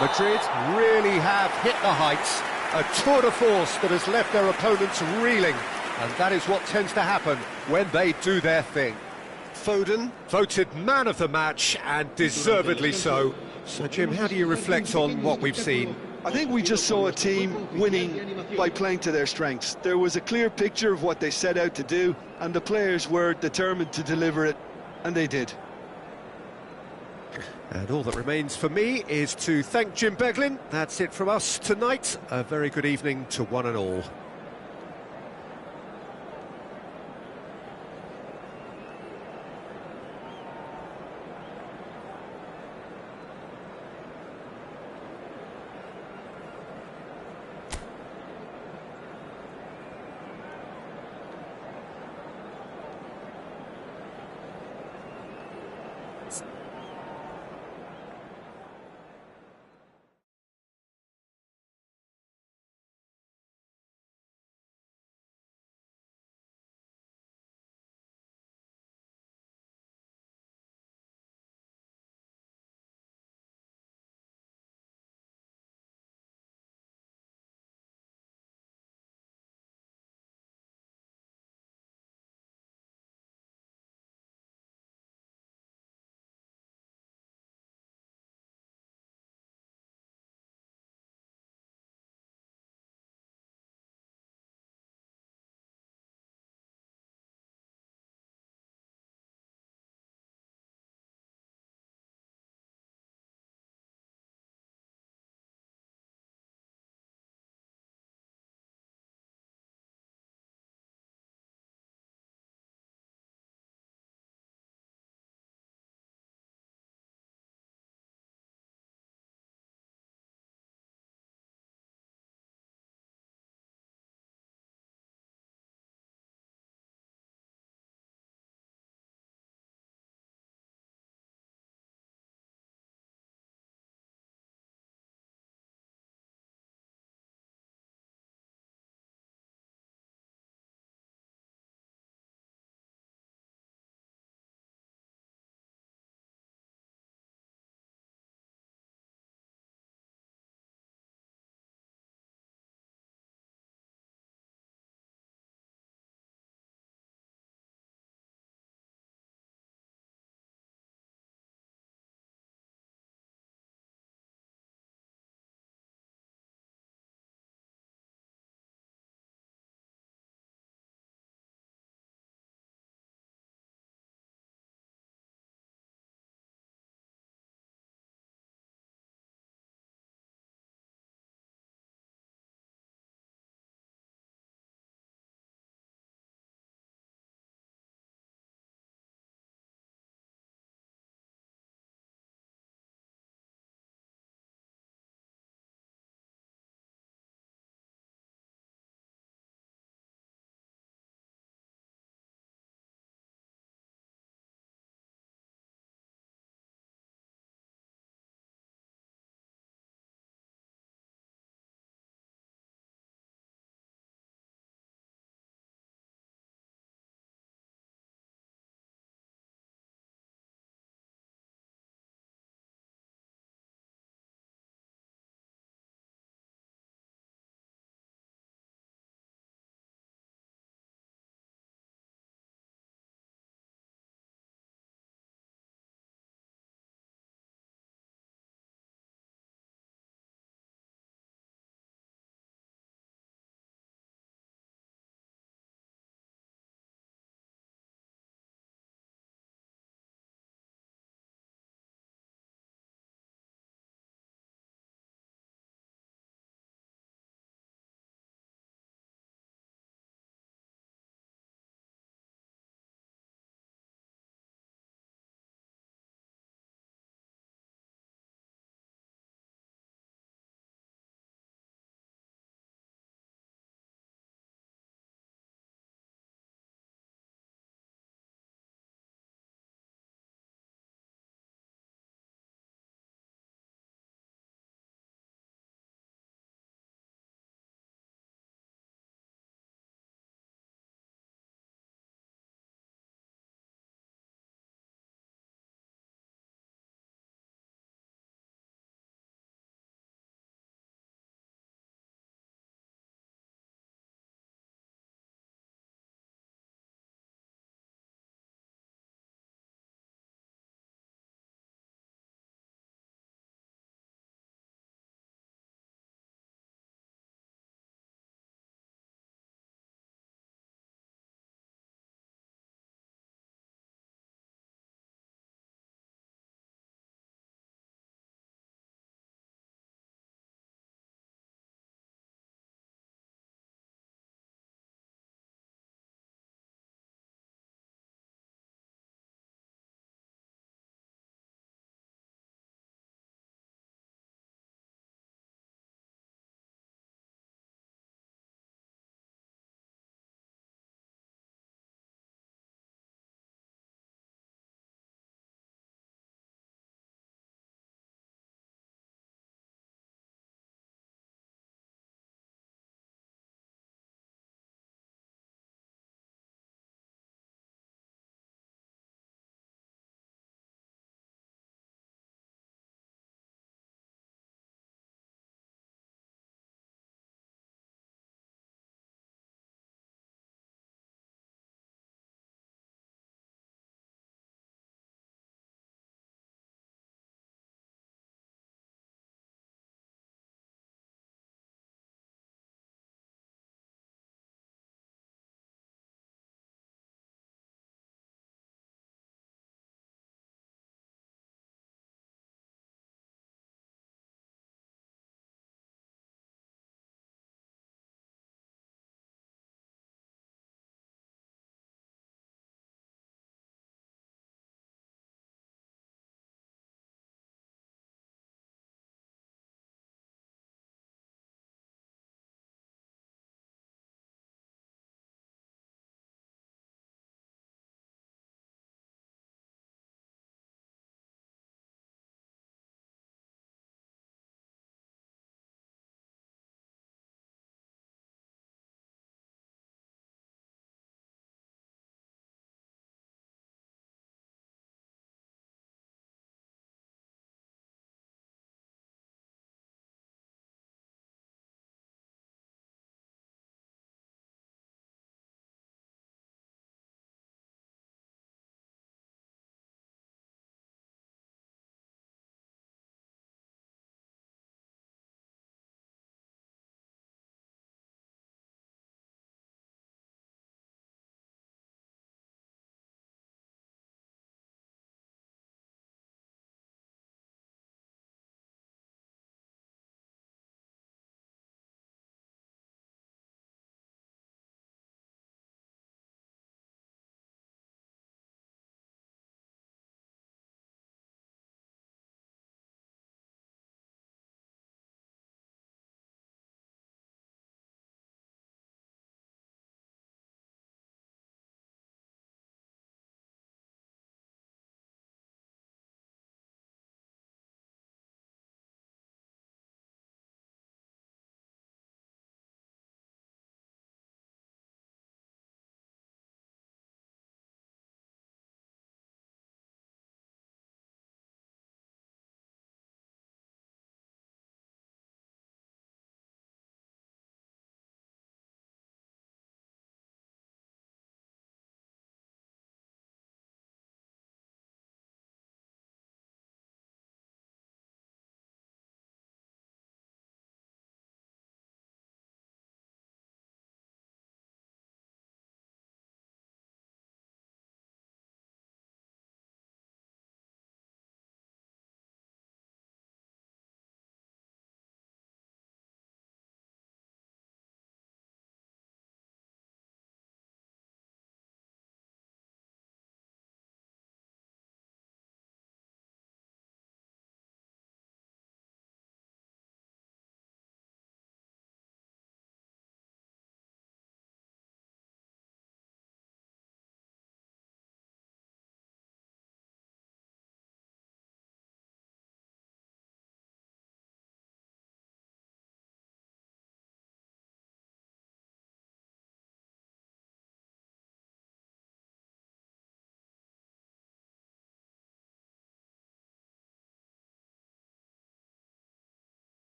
Madrid really have hit the heights. A tour de force that has left their opponents reeling. And that is what tends to happen when they do their thing. Foden, voted man of the match, and deservedly so. So, Jim, how do you reflect on what we've seen? I think we just saw a team winning by playing to their strengths. There was a clear picture of what they set out to do, and the players were determined to deliver it, and they did. And all that remains for me is to thank Jim Beglin. That's it from us tonight. A very good evening to one and all.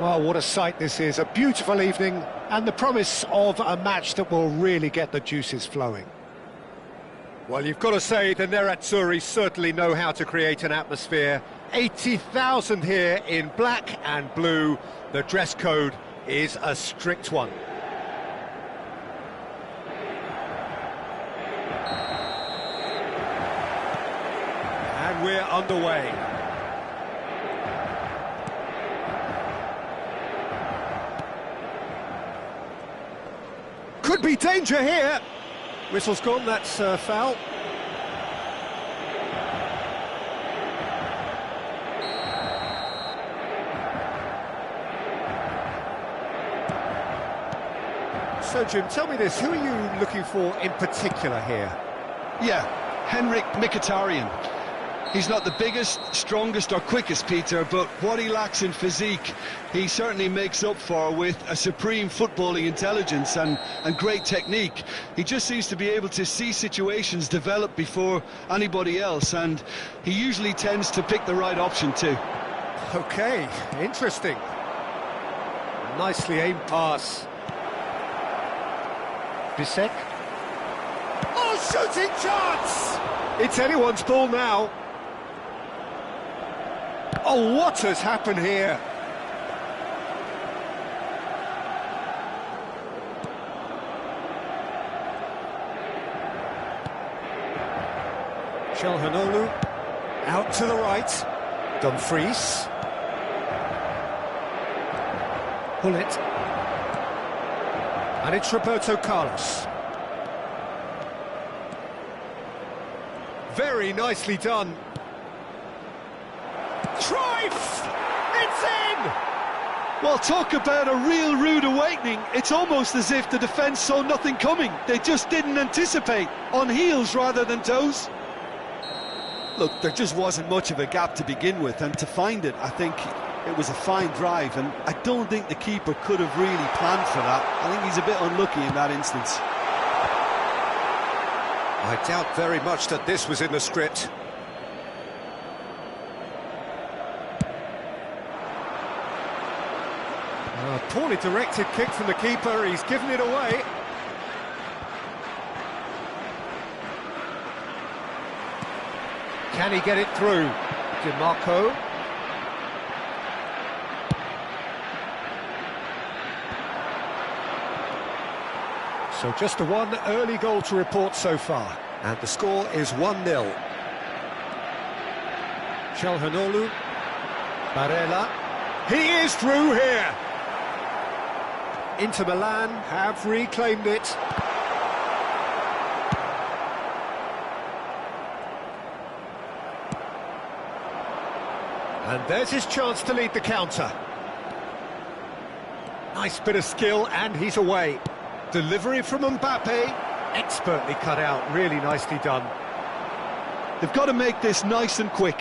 Well, what a sight this is. A beautiful evening and the promise of a match that will really get the juices flowing. Well, you've got to say the Nerazzurri certainly know how to create an atmosphere. 80,000 here in black and blue. The dress code is a strict one. And we're underway. Could be danger here. Whistle's gone, that's foul. So, Jim, tell me this, who are you looking for in particular here? Yeah, Henrik Mkhitaryan. He's not the biggest, strongest or quickest, Peter, but what he lacks in physique, he certainly makes up for with a supreme footballing intelligence and great technique. He just seems to be able to see situations develop before anybody else, and he usually tends to pick the right option too. Okay, interesting. Nicely aimed pass. Bisek. Oh, shooting chance! It's anyone's ball now. Oh, what has happened here? Çalhanoğlu out to the right. Dumfries. Pull it. And it's Roberto Carlos. Very nicely done. Cruyff! It's in! Well, talk about a real rude awakening. It's almost as if the defence saw nothing coming. They just didn't anticipate. On heels rather than toes. Look, there just wasn't much of a gap to begin with, and to find it, I think it was a fine drive, and I don't think the keeper could have really planned for that. I think he's a bit unlucky in that instance. I doubt very much that this was in the script. A poorly directed kick from the keeper, he's given it away. Can he get it through? DiMarco. So just the one early goal to report so far. And the score is 1-0. Çalhanoğlu. Barella. He is through here! Inter Milan have reclaimed it. And there's his chance to lead the counter. Nice bit of skill, and he's away. Delivery from Mbappe, expertly cut out, really nicely done. They've got to make this nice and quick.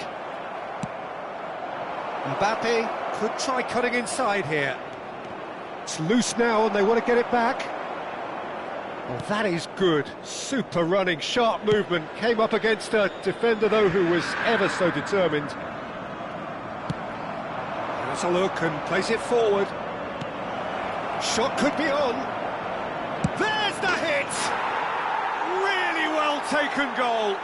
Mbappe could try cutting inside here. It's loose now and they want to get it back. Well, that is good. Super running, sharp movement. Came up against a defender, though, who was ever so determined. Has a look and plays it forward. Shot could be on. There's the hit! Really well taken goal.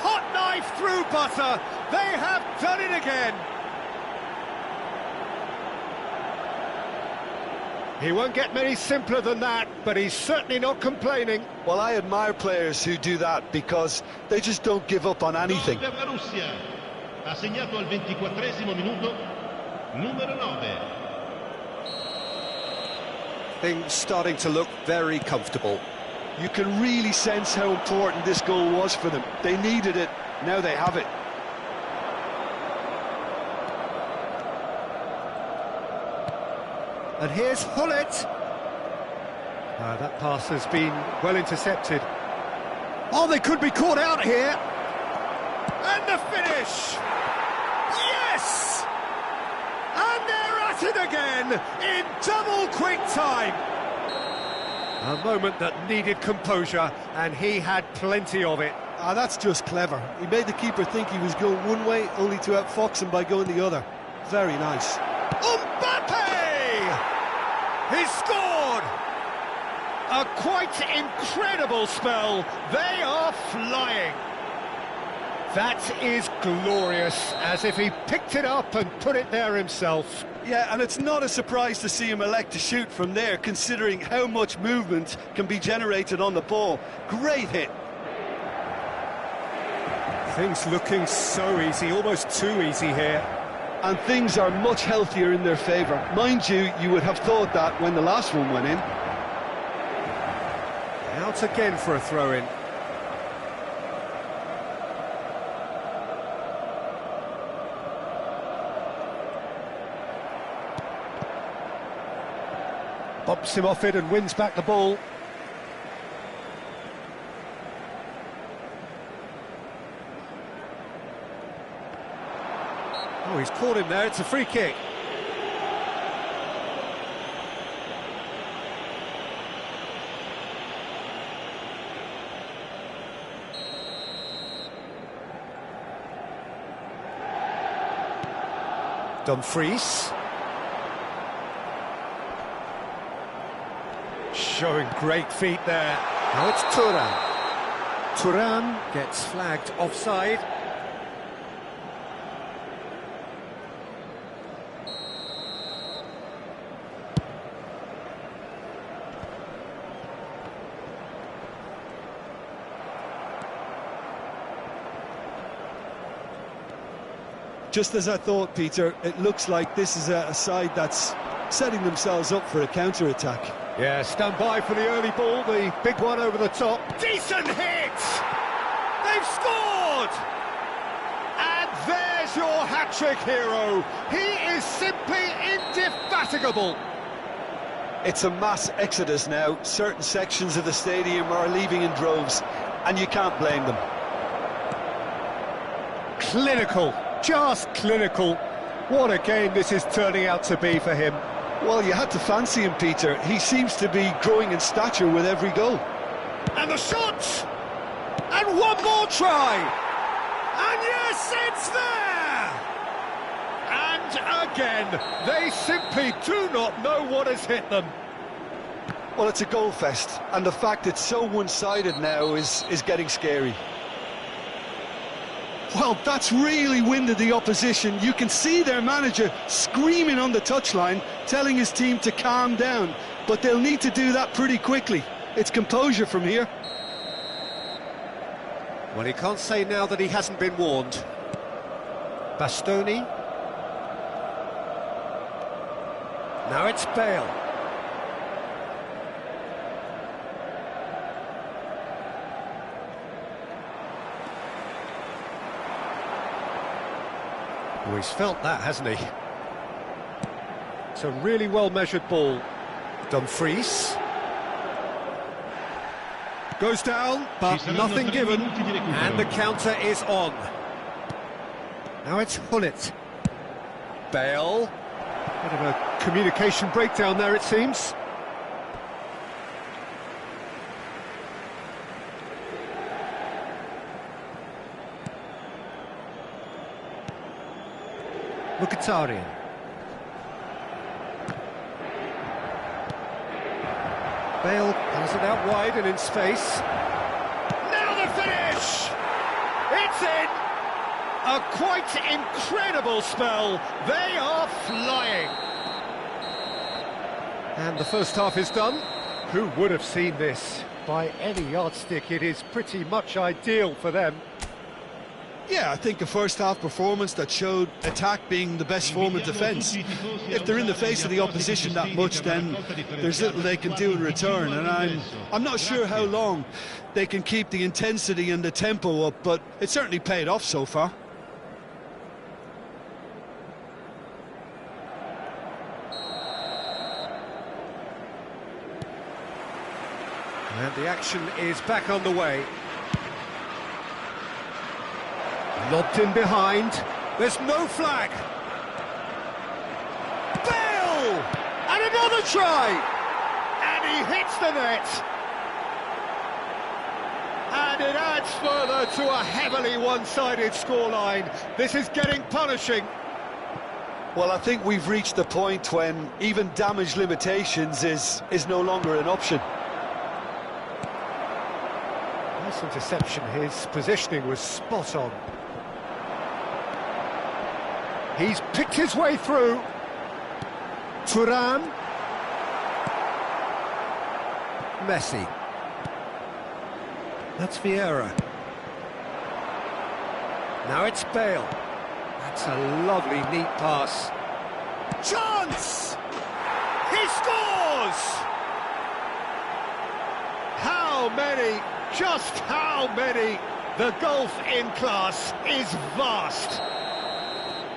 Hot knife through butter. They have done it again. He won't get many simpler than that, but he's certainly not complaining. Well, I admire players who do that because they just don't give up on anything. Gol per la Russia. Ha segnato al 24esimo minuto, numero 9. Things starting to look very comfortable. You can really sense how important this goal was for them. They needed it, now they have it. And here's Hullet. That pass has been well intercepted. Oh, they could be caught out here. And the finish! Yes! And they're at it again in double quick time. A moment that needed composure, and he had plenty of it. That's just clever. He made the keeper think he was going one way, only to outfox him by going the other. Very nice. Mbappe! He scored! A quite incredible spell. They are flying. That is glorious, as if he picked it up and put it there himself. Yeah, and it's not a surprise to see him elect to shoot from there, considering how much movement can be generated on the ball. Great hit. Things looking so easy, almost too easy here. And things are much healthier in their favour. Mind you, you would have thought that when the last one went in. Out again for a throw-in. Bumps him off it and wins back the ball. Oh, he's caught him there, it's a free kick. Dumfries. Showing great feet there. Now it's Thuram. Thuram gets flagged offside. Just as I thought, Peter, it looks like this is a side that's setting themselves up for a counter-attack. Yeah, stand by for the early ball, the big one over the top. Decent hit! They've scored! And there's your hat-trick hero. He is simply indefatigable. It's a mass exodus now. Certain sections of the stadium are leaving in droves, and you can't blame them. Clinical, just clinical. What a game this is turning out to be for him. Well, you had to fancy him, Peter. He seems to be growing in stature with every goal. And the shot! And one more try! And yes, it's there! And again, they simply do not know what has hit them. Well, it's a goal fest, and the fact it's so one-sided now is getting scary. Well, that's really winded the opposition. You can see their manager screaming on the touchline, telling his team to calm down. But they'll need to do that pretty quickly. It's composure from here. Well, he can't say now that he hasn't been warned. Bastoni. Now it's Bale. Oh, he's felt that, hasn't he? It's a really well-measured ball. Dumfries. Goes down, but nothing given. And the counter is on. Now it's Hullet. Bale. Bit of a communication breakdown there, it seems. Mkhitaryan. Bale has it out wide and in space. Now the finish! It's in! A quite incredible spell. They are flying. And the first half is done. Who would have seen this? By any yardstick, it is pretty much ideal for them. Yeah, I think a first-half performance that showed attack being the best form of defence. If they're in the face of the opposition that much, then there's little they can do in return, and I'm not sure how long they can keep the intensity and the tempo up, but it certainly paid off so far. And the action is back on the way. Lobbed in behind. There's no flag. Bale! And another try! And he hits the net. And it adds further to a heavily one-sided scoreline. This is getting punishing. Well, I think we've reached the point when even damage limitations is no longer an option. Nice interception. His positioning was spot on. He's picked his way through. Thuram. Messi. That's Vieira. Now it's Bale. That's a lovely, neat pass. Chance! He scores! How many? Just how many? The gulf in class is vast.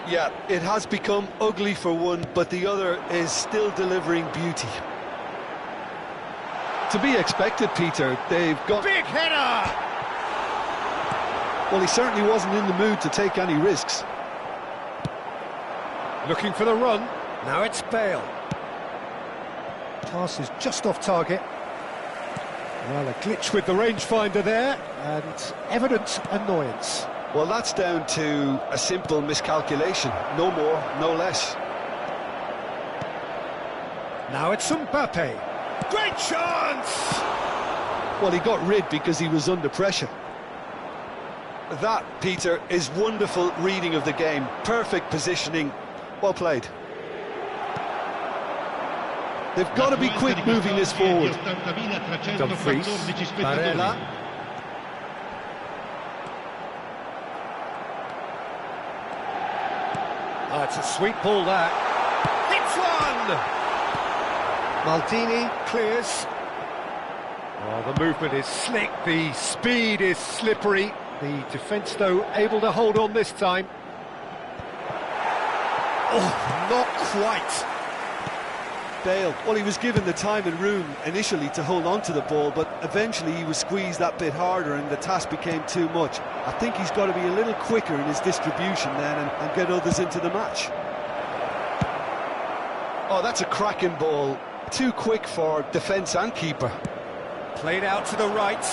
Yeah, it has become ugly for one, but the other is still delivering beauty. To be expected, Peter. They've got... Big header! Well, he certainly wasn't in the mood to take any risks. Looking for the run. Now it's Bale. Pass is just off target. Well, a glitch with the rangefinder there, and evident annoyance. Well, that's down to a simple miscalculation. No more, no less. Now it's Mbappe. Great chance! Well, he got rid because he was under pressure. That, Peter, is wonderful reading of the game. Perfect positioning. Well played. They've got to be quick moving this forward. Dumfries. Barella. Oh, it's a sweet ball, that. Hits one! Maldini clears. Oh, the movement is slick, the speed is slippery. The defence, though, able to hold on this time. Oh, not quite. Bale, well, he was given the time and room initially to hold on to the ball, but eventually he was squeezed that bit harder and the task became too much. I think he's got to be a little quicker in his distribution then and get others into the match. Oh, that's a cracking ball. Too quick for defence and keeper. Played out to the right.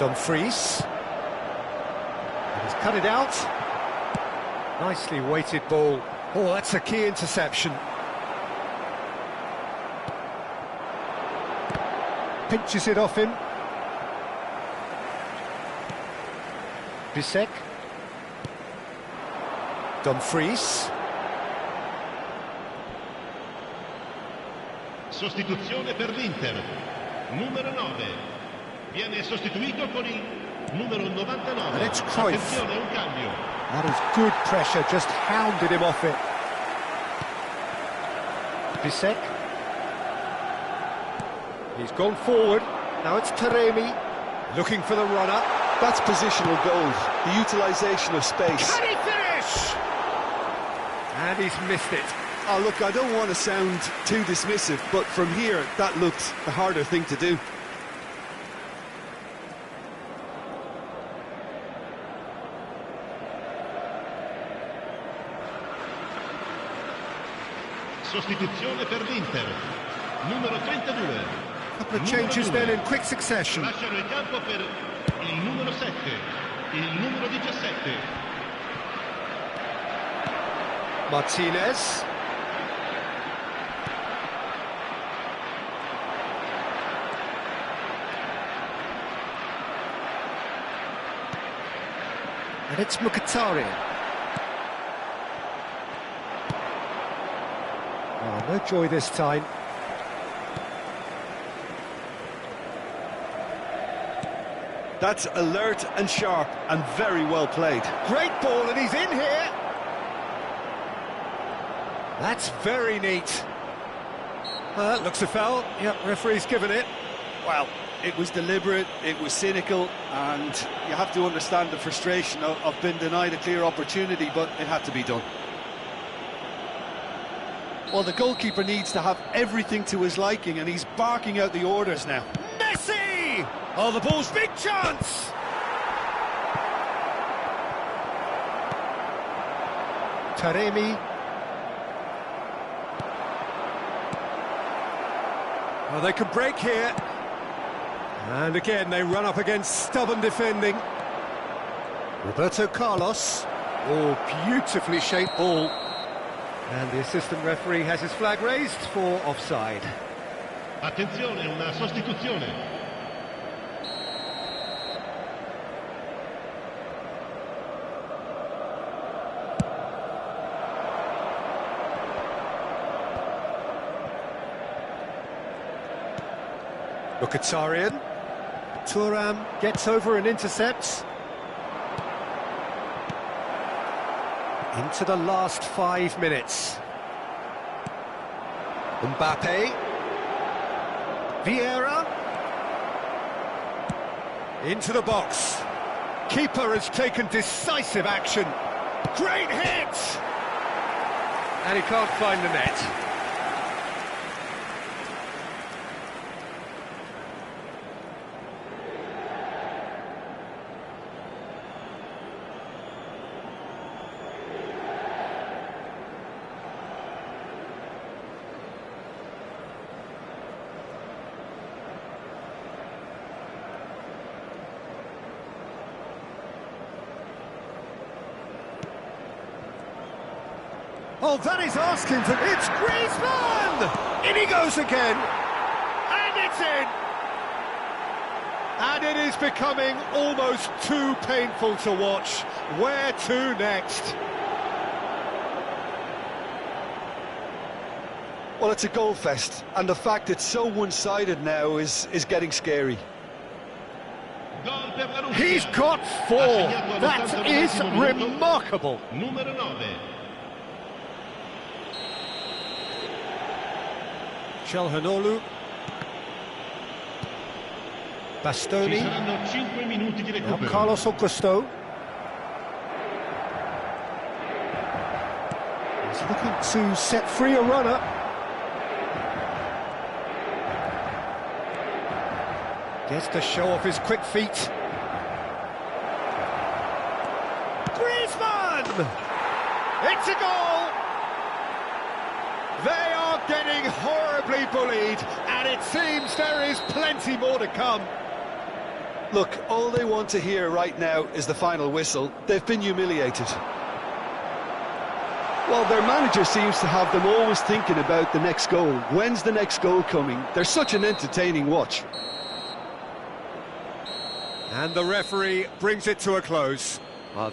Dumfries. And he's cut it out. Nicely weighted ball. Oh, that's a key interception. Pinches it off him. Bisek. Dumfries. Sostituzione per l'Inter. Numero 9. Viene sostituito con il numero 99. And it's Cruyff. Attenzione, un cambio. That is good pressure, just hounded him off it. Bisek. He's gone forward. Now it's Taremi looking for the runner. That's positional gold, the utilisation of space. Can he finish? And he's missed it. Oh, look, I don't want to sound too dismissive, but from here, that looked the harder thing to do. Sostituzione per l'Inter. Numero 32. Couple of changes then in quick succession. Lasciano il campo per il numero 7, il numero 17. Martinez. And it's Mkhitaryan. Oh, no joy this time. That's alert and sharp and very well played. Great ball, and he's in here. That's very neat. That looks a foul. Yep, referee's given it. Well, it was deliberate, it was cynical, and you have to understand the frustration of being denied a clear opportunity, but it had to be done. Well, the goalkeeper needs to have everything to his liking, and he's barking out the orders now. Messi! Oh, the ball's big chance! Taremi. Well, they could break here. And again, they run up against stubborn defending. Roberto Carlos. Oh, beautifully shaped ball. And the assistant referee has his flag raised for offside. Attenzione, una sostituzione. Mkhitaryan. Thuram gets over and intercepts. Into the last 5 minutes. Mbappe. Vieira. Into the box. Keeper has taken decisive action. Great hit! And he can't find the net. Oh, that is asking for... It's Griezmann! In he goes again! And it's in! And it is becoming almost too painful to watch. Where to next? Well, it's a goal fest, and the fact it's so one-sided now is getting scary. He's got 4! That is remarkable! Numero 9. Calhanoglu. Bastoni. Ci saranno 5 minuti di Now recupero. Carlos Augusto. He's looking to set free a runner. Gets to show off his quick feet. Griezmann! It's a goal! They are getting horribly bullied, and it seems there is plenty more to come. Look, all they want to hear right now is the final whistle. They've been humiliated. Well, their manager seems to have them always thinking about the next goal. When's the next goal coming? They're such an entertaining watch. And the referee brings it to a close.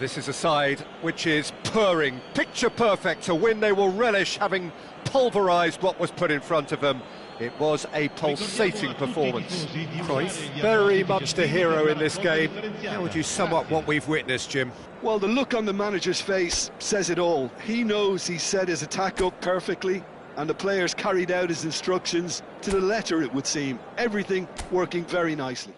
This is a side which is purring, picture perfect, to win they will relish, having pulverised what was put in front of them. It was a pulsating performance. Cruyff, very much the hero in this game. How would you sum up what we've witnessed, Jim? Well, the look on the manager's face says it all. He knows he set his attack up perfectly, and the players carried out his instructions to the letter, it would seem. Everything working very nicely.